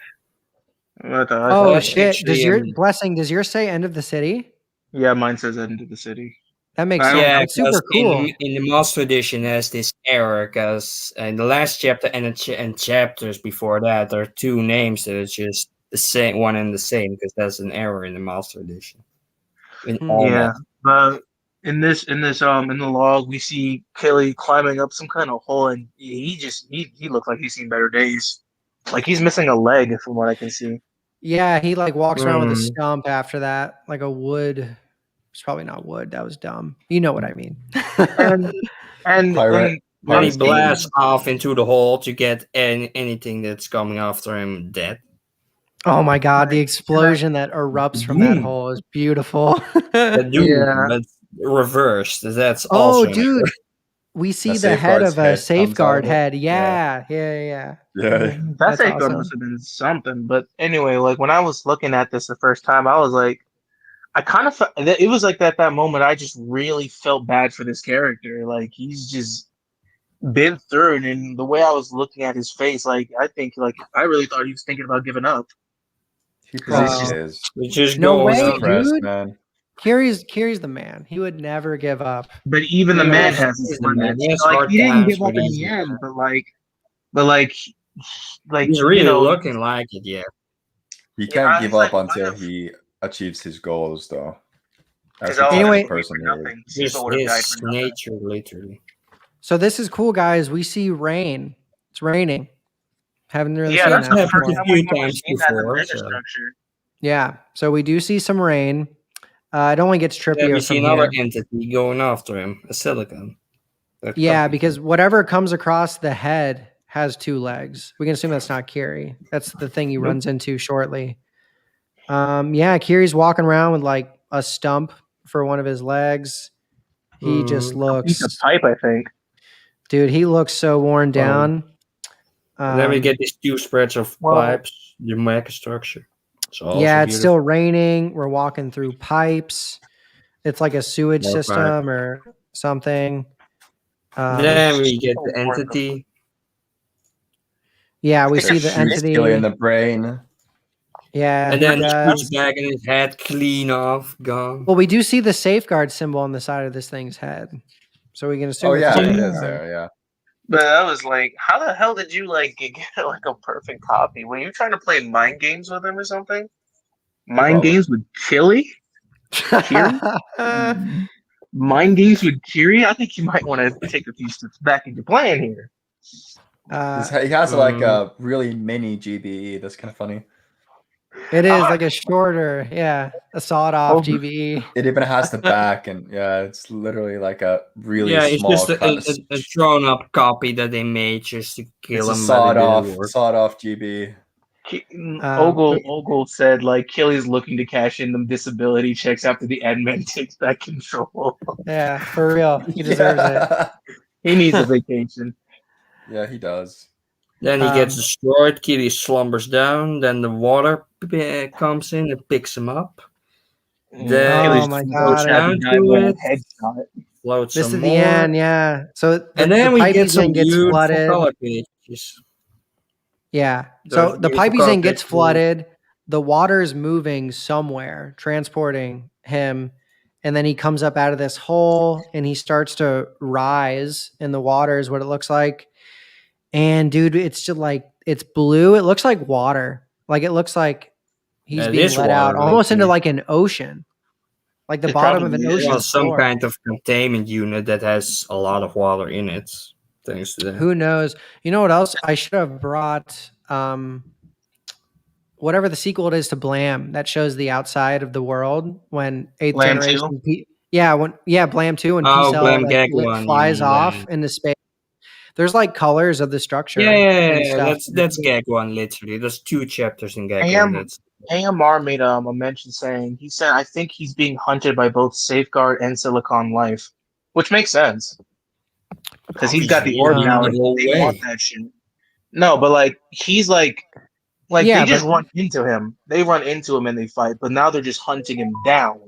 What the- Oh that's shit! actually, Does your blessing? Does yours say end of the city? Yeah, mine says end of the city. That makes I don't- sense. Yeah, That's super 'cause cool. in the Master Edition has this error, because in the last chapter and chapters before that, there are two names that are just the same, one and the same, because there's an error in the Master Edition. In all Yeah, that. but in the log, we see Kelly climbing up some kind of hole, and he looked like he's seen better days. Like he's missing a leg, from what I can see. Yeah, he like walks around with a Mm. stump after that, like a wood. It's probably not wood. That was dumb. You know what I mean. And Pirate. When he Pirate's blasts off into the hole to get anything that's coming after him dead. Oh my god, the explosion that erupts from that Doom. hole is beautiful. The Doom, Yeah. but reversed. That's Oh, also dude. we see the head safeguard's of a head comes out safeguard of it. head. Yeah. Yeah. Yeah. That That's safeguard awesome. must have been something. But anyway, like when I was looking at this the first time, I was like, I kind of it was like that moment. I just really felt bad for this character. Like he's just been through it, and the way I was looking at his face, like I think, like I really thought he was thinking about giving up. He Well, probably is. It's just No going way, on. Depressed, dude. man. Kiri's the man. He would never give up. But even the Yeah, man he's has his the man. limits. He has Like hard he didn't times, give up but in he's the the end, man. but He's you really know, looking like it, yeah. He Yeah, can't I give was up like, until what if- he achieves his goals, though. That's Because the type Anyway- of person he is. nothing. Just Sibo would have died his for nothing. nature, literally. So this is cool, guys. We see rain. It's raining. Haven't really Yeah, seen that's that the happened first before. time few we've ever times seen that in the before, meta so- structure. Yeah. So we do see some rain. It only gets Yeah, trippier we see from another here. entity going after him, a silicon. That Yeah, copy because thing. whatever comes across the head has 2 legs. We can assume that's not Kiri. That's the thing he runs into shortly. Yeah, Kiri's walking around with like a stump for one of his legs. He just Piece looks, of pipe, I think. dude. He looks so worn down. And then we Um, get these 2 spreads of Well- pipes, the mecha structure. It's also yeah, it's beautiful. still raining. We're walking through pipes. It's like a sewage More system or something. Then we get the entity. Yeah, we I think see it the Shoots entity. Killy in the brain. Yeah, And he then he does. puts back in his head, clean off, gone. Well, we do see the safeguard symbol on the side of this thing's head, so we can assume. Oh it's yeah, a it is safeguard. there. Yeah. But I was like, how the hell did you like get like a perfect copy? Were you trying to play mind games with him or something? Mind Probably. games with Chili? Kiri? Mind games with Kiri? I think you might want to take a few steps back into playing here. He has like a really mini GBE. That's kind of funny. It is like a shorter, yeah, a sawed-off GBE. It even has the back, and yeah, it's literally like a really Yeah, it's small. just a thrown-up copy that they made just to kill It's a him. but it didn't work. sawed off GB. Ogle said like Killy's looking to cash in them disability checks after the admin takes back control. Yeah, for real, he deserves it. He needs a vacation. Yeah, he does. Then he gets destroyed. Kitty slumbers down. Then the water comes in and picks him up. Then Oh my God. down to it. Headshot. Floats This some is more. the end, yeah. So And then we get some thing gets beautiful flooded. color pages. Yeah. Those So the beautiful pipey color thing gets pictures. flooded. The water's moving somewhere, transporting him. And then he comes up out of this hole and he starts to rise in the water, is what it looks like. And dude, it's just like, it's blue. It looks like water. Like it looks like he's Yeah, it being is let out water, almost into actually. like an ocean. Like the It bottom of an probably is. ocean. Well, some floor. kind of containment unit that has a lot of water in it. Thanks to that. Who knows? You know what else? I should have brought whatever the sequel it is to Blam that shows the outside of the world when eighth Blam generation. Blam 2 when Oh, P-Cell Blam like, Gag one, you flies mean, off yeah. into space. There's like colors of the structure. Yeah, and stuff. that's Gag 1, literally. There's 2 chapters in Gag 1. AM That's AMR made a mention saying he said I think he's being hunted by both Safeguard and Silicon Life, which makes sense because he's got the orb now and the whole they way. want that shit. No, but like he's like Yeah, they just but- run into him. They run into him and they fight, but now they're just hunting him down.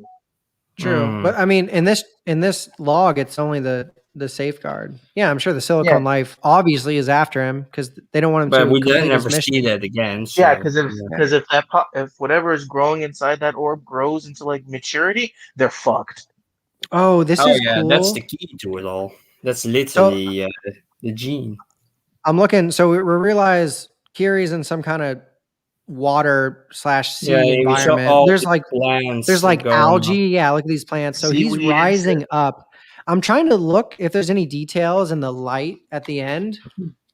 True, but I mean, in this log, it's only the safeguard. Yeah, I'm sure the Silicon Life obviously is after him because they don't want him but to. we complete didn't his ever mission. see that again. So, Yeah, because if whatever is growing inside that orb grows into like maturity, they're fucked. Oh, this Oh is yeah, cool. that's the key to it all. That's literally the gene. I'm looking. So we realize Kiri's in some kind of water / sea we saw environment. all There's the like plants algae. going up. Yeah, look at these plants. So he's Seaweed and rising shit. up. I'm trying to look if there's any details in the light at the end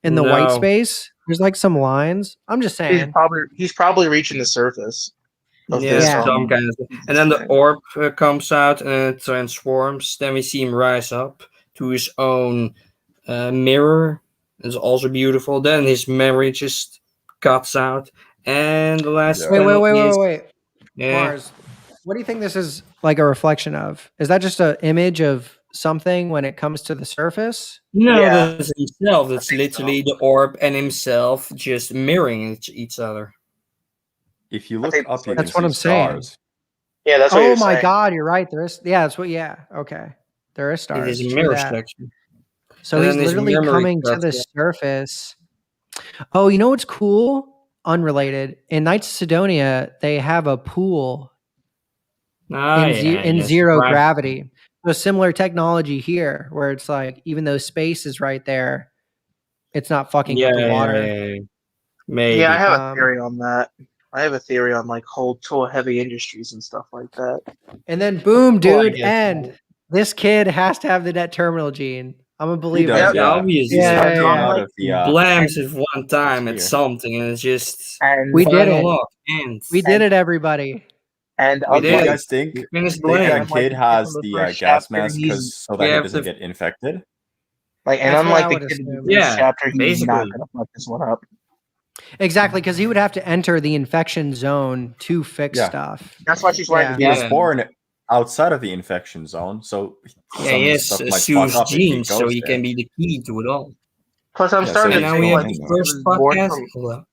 in the white No. space. There's like some lines. I'm just saying. He's probably reaching the surface. Of Yeah, this, some kind of. And then the orb comes out and it transforms. Then we see him rise up to his own mirror. It's also beautiful. Then his memory just cuts out. And the last Yeah. panel is- Wait. Yeah. Mars, what do you think this is like a reflection of? Is that just an image of something when it comes to the surface? No, Yeah. that's himself. That's think so. literally the orb and himself just mirroring each other. If you I look think up, you that's can what see I'm saying. stars. Yeah, that's what Oh you're my saying. God, you're right. There is. Yeah, that's what. Yeah. Okay. There is It stars. is a True mirror that. section. So And he's then his literally memory coming to the cuts, surface. Oh, you know what's cool? Unrelated. In Knights of Sidonia, they have a pool Ah, yeah, in yes, zero right. gravity. So similar technology here, where it's like even though space is right there, it's not fucking with the water. Yeah. Maybe. Yeah, I have a Um, theory on that. I have a theory on like whole tool heavy industries and stuff like that. And then boom, Well, I dude, guess and so. this kid has to have the net terminal gene. I'm a believer. does, Yeah, yeah. obviously. He's Yeah, coming yeah, yeah. out Like, of the Blams it one time at sphere. something, and it's just and We did final it. lock. And We did it, everybody. and We Do you did. guys think We finished the Blam. unlike kid the kid has from the the first gas chapter, mask he's so we that he have doesn't the- get infected? like, and That's what I unlike the would kid in the assume. first Yeah, chapter, he's basically. not gonna fuck this one up. Exactly, because he would have to enter the infection zone to fix Yeah. stuff. That's why she's wearing Yeah. the He was Yeah. born outside of the infection zone, so Yeah, some he has stuff might fuck Sue's up if he genes, so goes he there. can be the key to it all. Plus, I'm Yeah, starting so And to now he's we think have like going the there. he first was born podcast. from. Hello.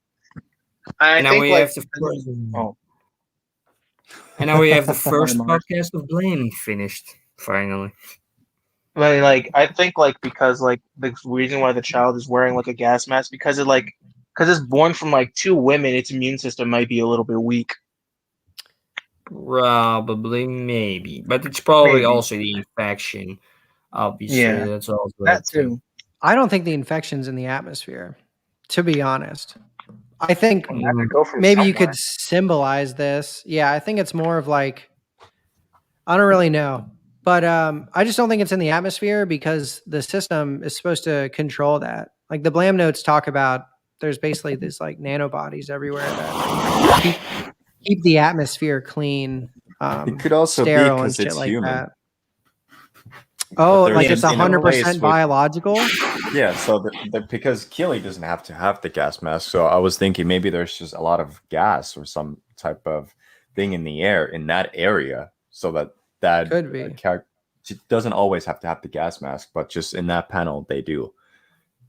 I And now think we like have the first. oh, And now we have the first Never mind. podcast of Blame finished finally. I mean, like I think like because like the reason why the child is wearing like a gas mask because it's born from like two women, its immune system might be a little bit weak. Probably, maybe, but it's probably Maybe. also the infection. Obviously, Yeah, that's also that too. I don't think the infection's in the atmosphere, to be honest. I think I have to go from maybe you somewhere. could symbolize this. Yeah, I think it's more of like I don't really know. But I just don't think it's in the atmosphere because the system is supposed to control that. Like the Blam notes talk about there's basically these like nanobodies everywhere that keep the atmosphere clean, It could also be sterile and because shit it's like human. that. Oh, they're like just it's in a 100% place with- biological? Yeah, so because Keely doesn't have to have the gas mask, so I was thinking maybe there's just a lot of gas or some type of thing in the air in that area, so that Could be. She doesn't always have to have the gas mask, but just in that panel they do,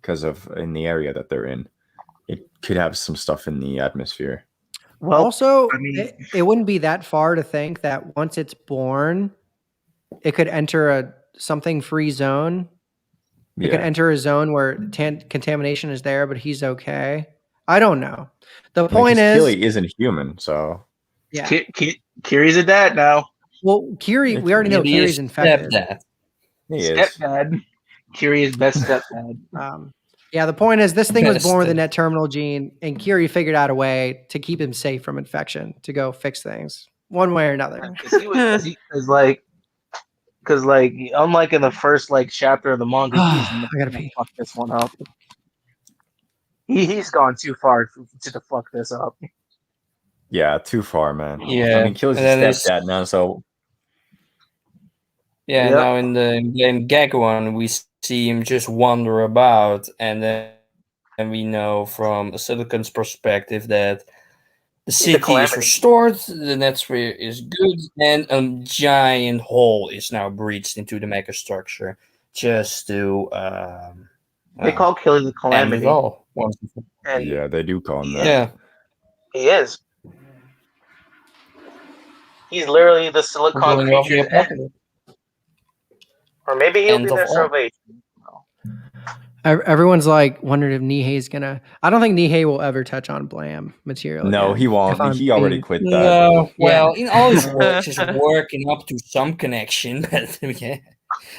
because of in the area that they're in, it could have some stuff in the atmosphere. Well, Also, I mean- it wouldn't be that far to think that once it's born, it could enter a something free zone. It could Yeah, enter a zone where contamination is there, but he's okay. I don't know. The I mean, point 'cause is, Keely isn't human, so yeah. Kiri's a dad now. Well, Kiri, we already know Maybe Kiri's a infected. stepdad. he is. Stepdad. Kiri is best stepdad. Yeah, the point is, this thing was Best born with a of- net terminal gene, and Kiri figured out a way to keep him safe from infection to go fix things one way or another. Because like unlike in the first like chapter of the manga, he's I not gotta gonna pee. fuck this one up. He's gone too far to fuck this up. Yeah, too far, man. Yeah, I mean, Keely's and a then it's- stepdad now, so Yeah, Yep. now in the Gag one, we see him just wander about, and then we know from Silicon's perspective that the city is calamity. restored, the netsphere is good, and a giant hole is now breached into the megastructure just to They call Kili the end calamity, it all. Once and for- and yeah, they do call him that. Yeah, he is. He's literally the silicon Going off the creature's end. apocalypse. Or maybe he'll End be of their all. salvation. Everyone's like wondering if Nihei's gonna. I don't think Nihei will ever touch on Blam material. No, again, he won't. if I'm He already being- quit that. No, Yeah. well, in all his works, he's working up to some connection, but yeah,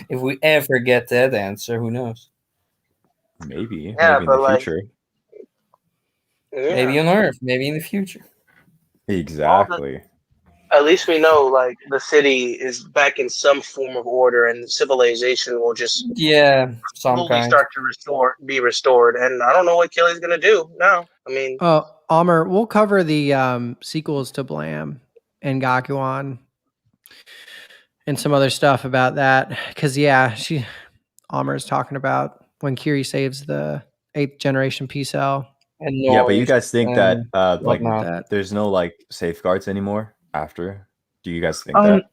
if we ever get that answer, who knows? Maybe, Yeah, maybe in but, the like, future. Yeah. Maybe on Earth, maybe in the future. Exactly. At least we know, like, the city is back in some form of order, and civilization will just Yeah, some slowly kind. start to be restored. And I don't know what Kili's gonna do now. I mean, Amr, we'll cover the sequels to Blam and Gakuan and some other stuff about that. Because yeah, Amr's talking about when Kiri saves the 8th generation P cell. And Yeah, but you noise guys think that like whatnot. That there's no like safeguards anymore after? Do you guys think Um, that?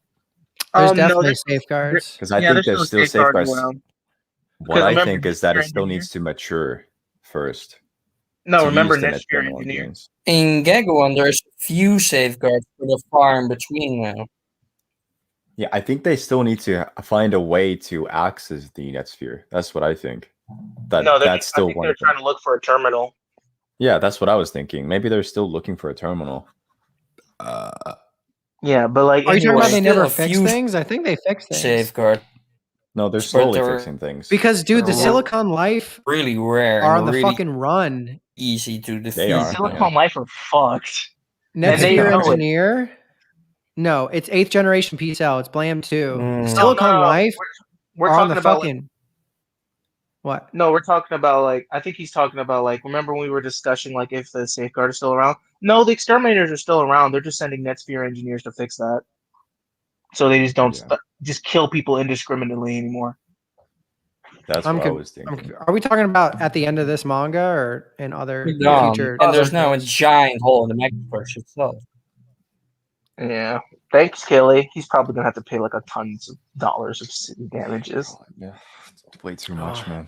There's No, definitely there's- safeguards. Because I yeah, think there's still safeguards. around. What 'Cause I remember, think is that it Net still Engineer? needs to mature first No, to remember use the next year Netterminal engineer. games. In Gagawan, there's few safeguards for the farm between now. Yeah, I think they still need to find a way to access the Netsphere. That's what I think. No, That's I still think one they're of them. trying to look for a terminal. Yeah, that's what I was thinking. Maybe they're still looking for a terminal. Yeah, but like Are you talking about anyway, they never Still a fix few things? I think they fix things. Safeguard No, they're But slowly they're- fixing things. Because, dude, the They're Silicon Life really rare are on and the really fucking run. easy to defeat. They are. Silicon Life are fucked. And they Netsphere know it. Engineer. No, it's 8th generation PCell. It's Blam 2. Mm. Silicon Life We're are on talking the about fucking. What? no, we're talking about like I think he's talking about like remember when we were discussing like if the safeguard is still around? No, the exterminators are still around. They're just sending Netsphere engineers to fix that. So they just don't just kill people indiscriminately anymore. That's what I was thinking. Are we talking about at the end of this manga or in other future? And there's now a giant hole in the megaverse itself. Yeah. Thanks, Kelly. He's probably gonna have to pay like a tons of dollars of city damages. Yeah, it's way too much, man.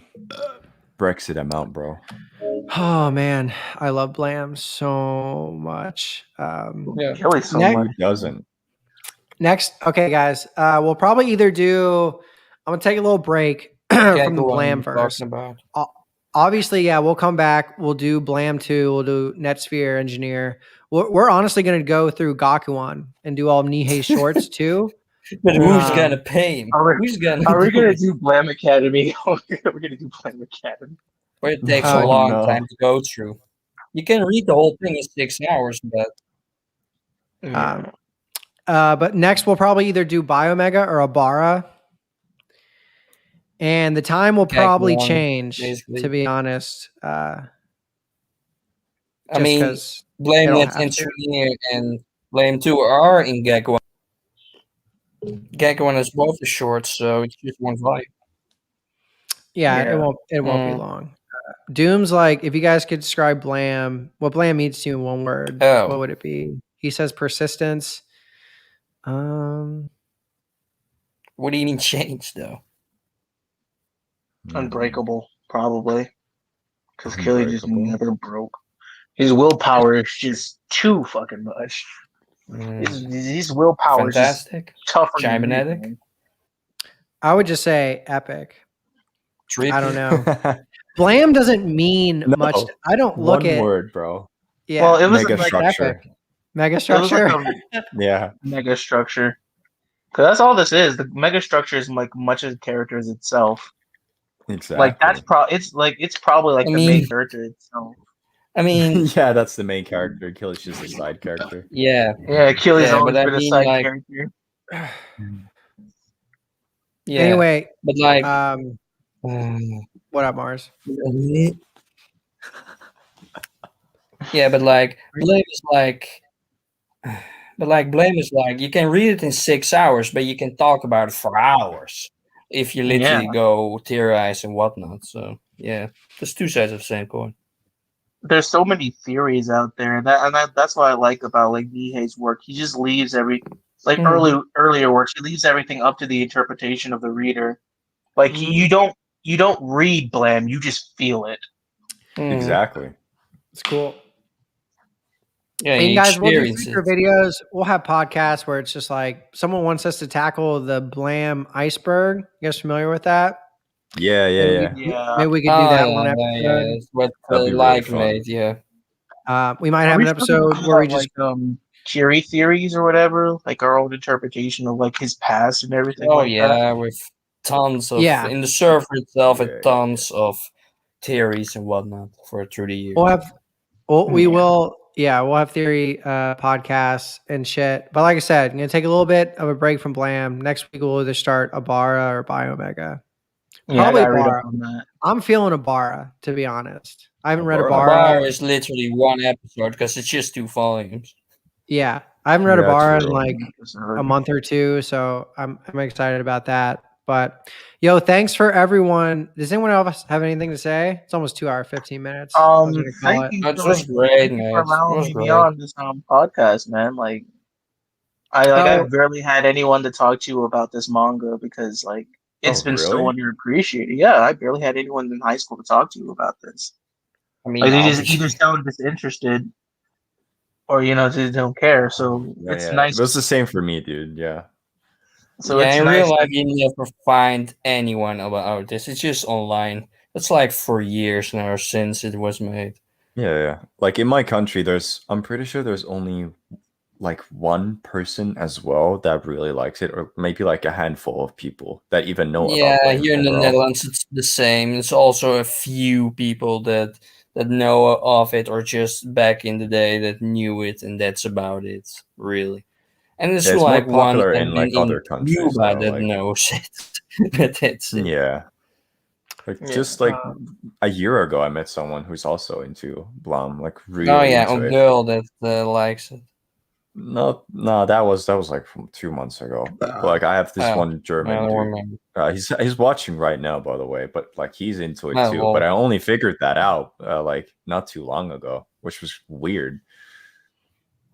Brexit amount, bro. Oh man, I love Blam so much. Yeah. Kelly's so Next- much. Who doesn't? Next, okay, guys, we'll probably either do. I'm gonna take a little break from the Blam verse. Obviously, yeah, we'll come back. We'll do Blam 2. We'll do Netsphere Engineer. We're honestly going to go through Gakuan and do all of Nihei's shorts too. But who's gonna pay him? Are we Who's gonna? Are we do gonna it? do Blam Academy? We're gonna do Blam Academy. Or it takes Oh, a long no. time to go through. You can read the whole thing in 6 hours, but But next, we'll probably either do Biomega or Abara. And the time will probably Gakuan, change, basically. to be honest. I Just mean, 'cause Blame they don't Net have to. Engineer and Blame 2 are in Gagawan. Gagawan has both the shorts, so it's just one volume. Yeah, Yeah. it won't be long. Doom's like, if you guys could describe Blam, what Blam means to you in one word, Oh. what would it be? He says persistence. What do you mean change, though? Unbreakable, probably. Because Kelly just Unbreakable. never broke. His willpower is just too fucking much. Mm, His willpower is just fantastic. tougher than Cybernetic? anything. I would just say epic. I don't Trippy. know. Blam doesn't mean No, much. I don't look One at. word, bro. Yeah, Well, it was Mega like structure. mega it was structure. like a Yeah. mega structure. Because that's all this is. The mega structure is like much as character as itself. Exactly. Like that's it's probably like I the mean- main character itself. I mean, yeah, that's the main character. Killer's just a side character. yeah. Yeah, Achilles Yeah, always but I been a mean, side like- character. Yeah. Anyway, But like, what up, Mars? yeah, but like, Blame is like, Blame is like, you can read it in 6 hours, but you can talk about it for hours if you literally go theorize and whatnot. So yeah, there's two sides of the same coin. There's so many theories out there, and that's what I like about like Nihei's work. He just leaves earlier works. He leaves everything up to the interpretation of the reader. Like you don't read Blam, you just feel it. Exactly. It's cool. Yeah, And you guys, we'll do experience future it. videos. We'll have podcasts where it's just like someone wants us to tackle the Blam iceberg. You guys familiar with that? Yeah. Yeah. Maybe we could do that one episode. Yeah, it's what That'd be really like fun. made. Yeah. We might have an episode where we just Curie theories or whatever, like our own interpretation of like his past and everything. Oh like that. yeah, with tons of Yeah. in the server itself, Yeah, with tons of theories and whatnot for through the years. we'll have we Yeah. will we'll have theory podcasts and shit. But like I said, I'm gonna take a little bit of a break from Blam. Next week we'll either start Abara or Biomega. Probably I gotta read Abara. up on that. I'm feeling Abara, to be honest. I haven't read Abara. Abara. Bar is literally one episode because it's just 2 volumes. Yeah, I haven't read Yeah, Abara in true. like a month or two, so I'm excited about that. But yo, thanks for everyone. Does anyone else have anything to say? It's almost 2 hours, 15 minutes. I was gonna call Thank it. you That for, was great, thank you man. for It allowing was me to great. be on this podcast, man. Like, I've barely had anyone to talk to about this manga because like it's been so really? underappreciated. Yeah, I barely had anyone in high school to talk to about this. I mean, Like they just obviously. either sound disinterested or they don't care. So Yeah, it's yeah. nice. It was the same for me, dude. Yeah. So Yeah, it's in nice. real life, you never find anyone about this. It's just online. It's like for years now since it was made. Yeah, yeah. Like in my country, I'm pretty sure there's only like one person as well that really likes it, or maybe like a handful of people that even know about Yeah, Blame here in the overall. Netherlands, it's the same. It's also a few people that know of it, or just back in the day that knew it, and that's about it, really. And it's Yeah, it's more like one popular in admin like in other countries Cuba though. that Like, knows it, but that's it. yeah. Like Yeah. just like a year ago, I met someone who's also into Blum, like Oh really yeah, a into it. girl that likes it. No, no, that was like from 2 months ago. But like I have this Oh, one I German don't dude. remember. He's watching right now, by the way. But like he's into it Oh, too. well. But I only figured that out like not too long ago, which was weird.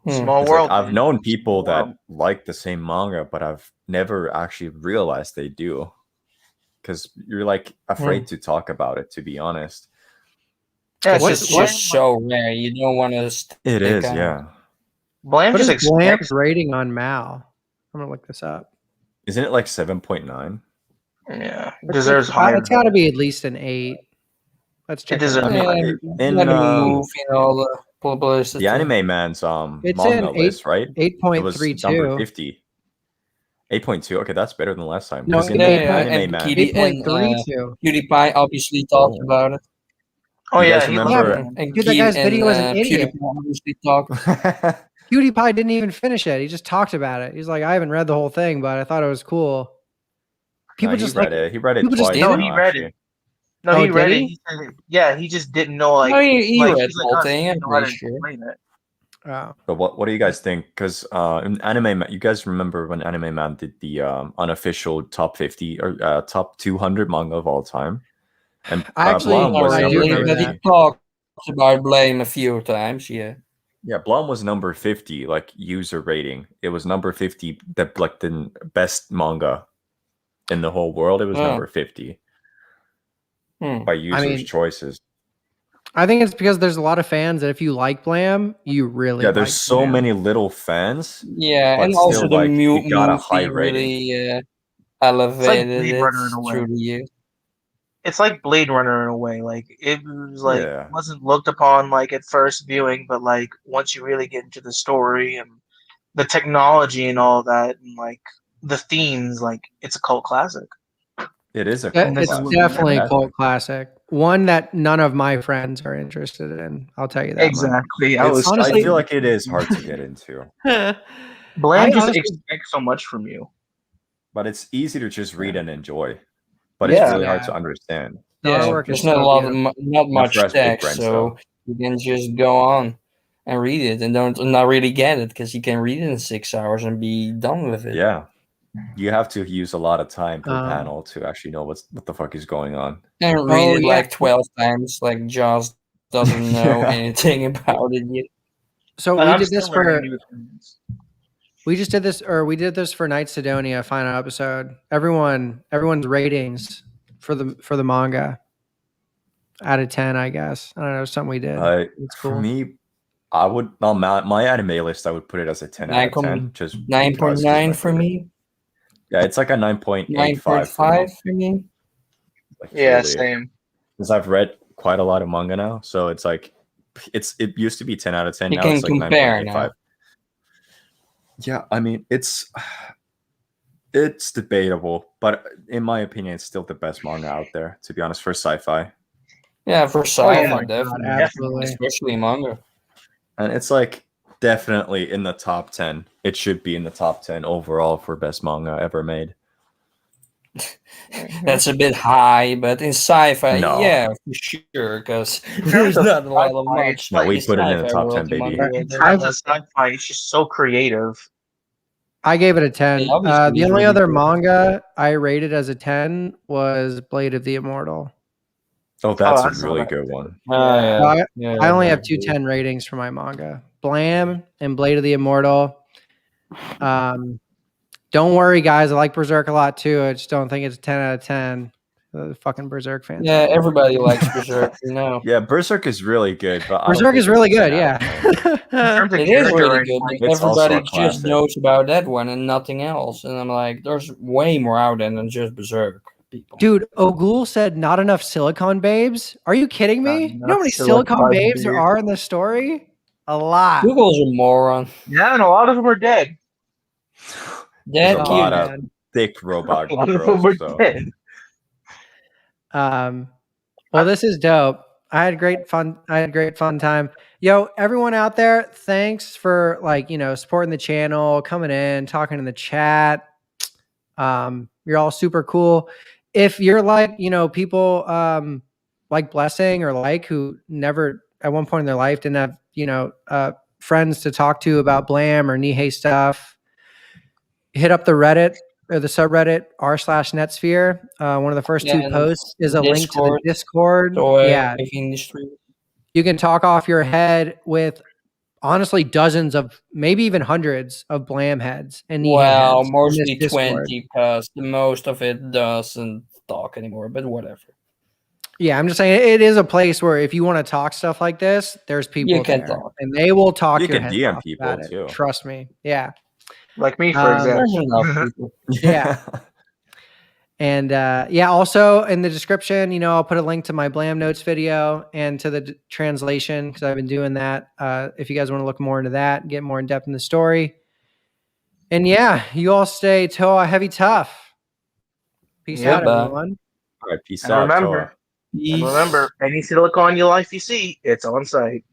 Small It's like world. I've man. known people Small world. that like the same manga, but I've never actually realized they do. Because you're like afraid to talk about it, to be honest. Yeah, Because just it's just so rare. You don't want to stick It is, out. yeah. Blam What just is Blam's expects. rating on Mal? I'm gonna look this up. Isn't it like 7.9? Yeah, deserves It's higher. got to be at least an 8. Let's check. deserves- I mean, Yeah, in let me move in all the publicity. the Anime Man's It's manga in list, right? It was number 8.32. 50. 8.2. Okay, that's better than last time. No, Because in Yeah, the yeah, Anime and Man, Kitty and 8.32. PewDiePie obviously talked Oh. about it. Oh You yeah, guys he remember- loves it. And Dude, that guy's video was an idiot. PewDiePie obviously talked. PewDiePie didn't even finish it. He just talked about it. He's like, I haven't read the whole thing, but I thought it was cool. People No, just he read it. He read it people just twice. No, didn't? he now, read actually. it. No, Oh, he did read it. he? He said, yeah, he just didn't know like. No, he like, read he's the like whole us, he thing, didn't I'm know how to pretty sure. explain it. Oh. But what do you guys think? Because in Anime Man, you guys remember when Anime Man did the unofficial top 50 or top 200 manga of all time? And I actually- Blum was I do number remember 50. that. He talked about Blame a few times, yeah. Yeah, Blum was number 50, like user rating. It was number 50, like the best manga in the whole world. It was Oh. number 50 by users' choices. I think it's because there's a lot of fans that if you like Blam, you really Yeah, like there's so Blam. many little fans. Yeah, But and also still, the like, you got a high movie rating. really elevated Blade it Runner in a way. through the years. It's like Blade Runner in a way. Like it was like Yeah. wasn't looked upon like at first viewing, but like once you really get into the story and the technology and all that, and like the themes, like it's a cult classic. It is a cult It's classic. definitely a Fantastic. cult classic. One that none of my friends are interested in. I'll tell you that much. Exactly. honestly- I feel like it is hard to get into, Blam I just honestly- expects so much from you. but it's easy to just read and enjoy. But Yeah. it's really hard Yeah. to understand. The Yeah, artwork there's is not so a lot, beautiful. not much for us big text, brains, so though. you can just go on and read it, and don't not really get it because you can read it in 6 hours and be done with it. Yeah. You have to use a lot of time per Um, panel to actually know what the fuck is going on. And read it yeah. like 12 times, like Jaws doesn't know Yeah. anything about it yet. So And we I'm did this still learning for new things. we just did this, or we did this for Night Sidonia final episode. Everyone's ratings for the manga out of 10, I guess. I don't know, something we did. It's For cool. me, I would on my anime list. I would put it as a 10 out of 10. Just 9.9 for me, Yeah, it's like a 9.85 for 9.5 me. for me. Like, Yeah, really. same. Because I've read quite a lot of manga now, so it's like it used to be 10 out of 10. You Now can it's like compare 9.85. now. Yeah, I mean it's debatable, but in my opinion, it's still the best manga out there. To be honest, for sci-fi, Yeah, for Oh, sci-fi, yeah. definitely. Absolutely. Especially manga. and it's like definitely in the top 10. It should be in the top 10 overall for best manga ever made. That's a bit high, but in sci-fi, No. yeah, for sure, because there's not a lot of sci-fi, much. No, we in put it in the sci-fi top world, 10, baby. manga In world, terms of sci-fi, it's just so creative. I gave it a 10. Yeah, obviously, The it's only really other good. manga I rated as a 10 was Blade of the Immortal. Oh, that's I a saw really that. good one. Yeah. I, Yeah, I only yeah. have two 10 ratings for my manga. Blam and Blade of the Immortal. Don't worry, guys. I like Berserk a lot too. I just don't think it's a 10 out of 10. The fucking Berserk fans. Yeah, everybody likes Berserk. Yeah, Berserk is really good, but Berserk is really good. In terms of It is character really and good. like, But It's also a everybody just classic. knows about that one and nothing else. And I'm like, there's way more out there than just Berserk. People. Dude, Ogul said not enough silicon babes. Are you kidding me? You know how many silicon babes there are in this story? A lot. Google's a moron. yeah, and a lot of them are dead. There's That a cute. lot of thick robot A lot of them are girls. So. dead. Well, this is dope. I had great fun time. Yo, everyone out there, thanks for supporting the channel, coming in, talking in the chat. You're all super cool. If you're people like Blessing or who never at one point in their life didn't have friends to talk to about Blam or Nihei stuff, hit up the Reddit or the subreddit r/netsphere. One of the first two posts is a link to the Discord. Industry. You can talk off your head with honestly dozens of, maybe even hundreds of Blam heads and Nihei heads mostly 20 because most of it doesn't talk anymore, but whatever. Yeah, I'm just saying it is a place where if you want to talk stuff like this, there's people you can there, talk. and they will talk. You your can head DM off people about it. too. Trust me. Yeah. Like me, for example. Yeah. And also in the description, I'll put a link to my Blam Notes video and to the translation because I've been doing that. If you guys want to look more into that, get more in depth in the story. And yeah, you all stay Toa heavy tough. Peace out, everyone. All right, peace and out. Remember, any silicon life you see, it's on site.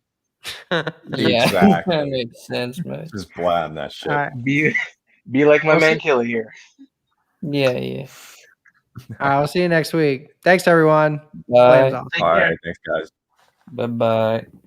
Exactly. That makes sense, man. Just blam that shit. Right. Be like my man Killy here. Yeah. I'll see you next week. Thanks, everyone. Bye. All right, thanks, guys. Bye-bye.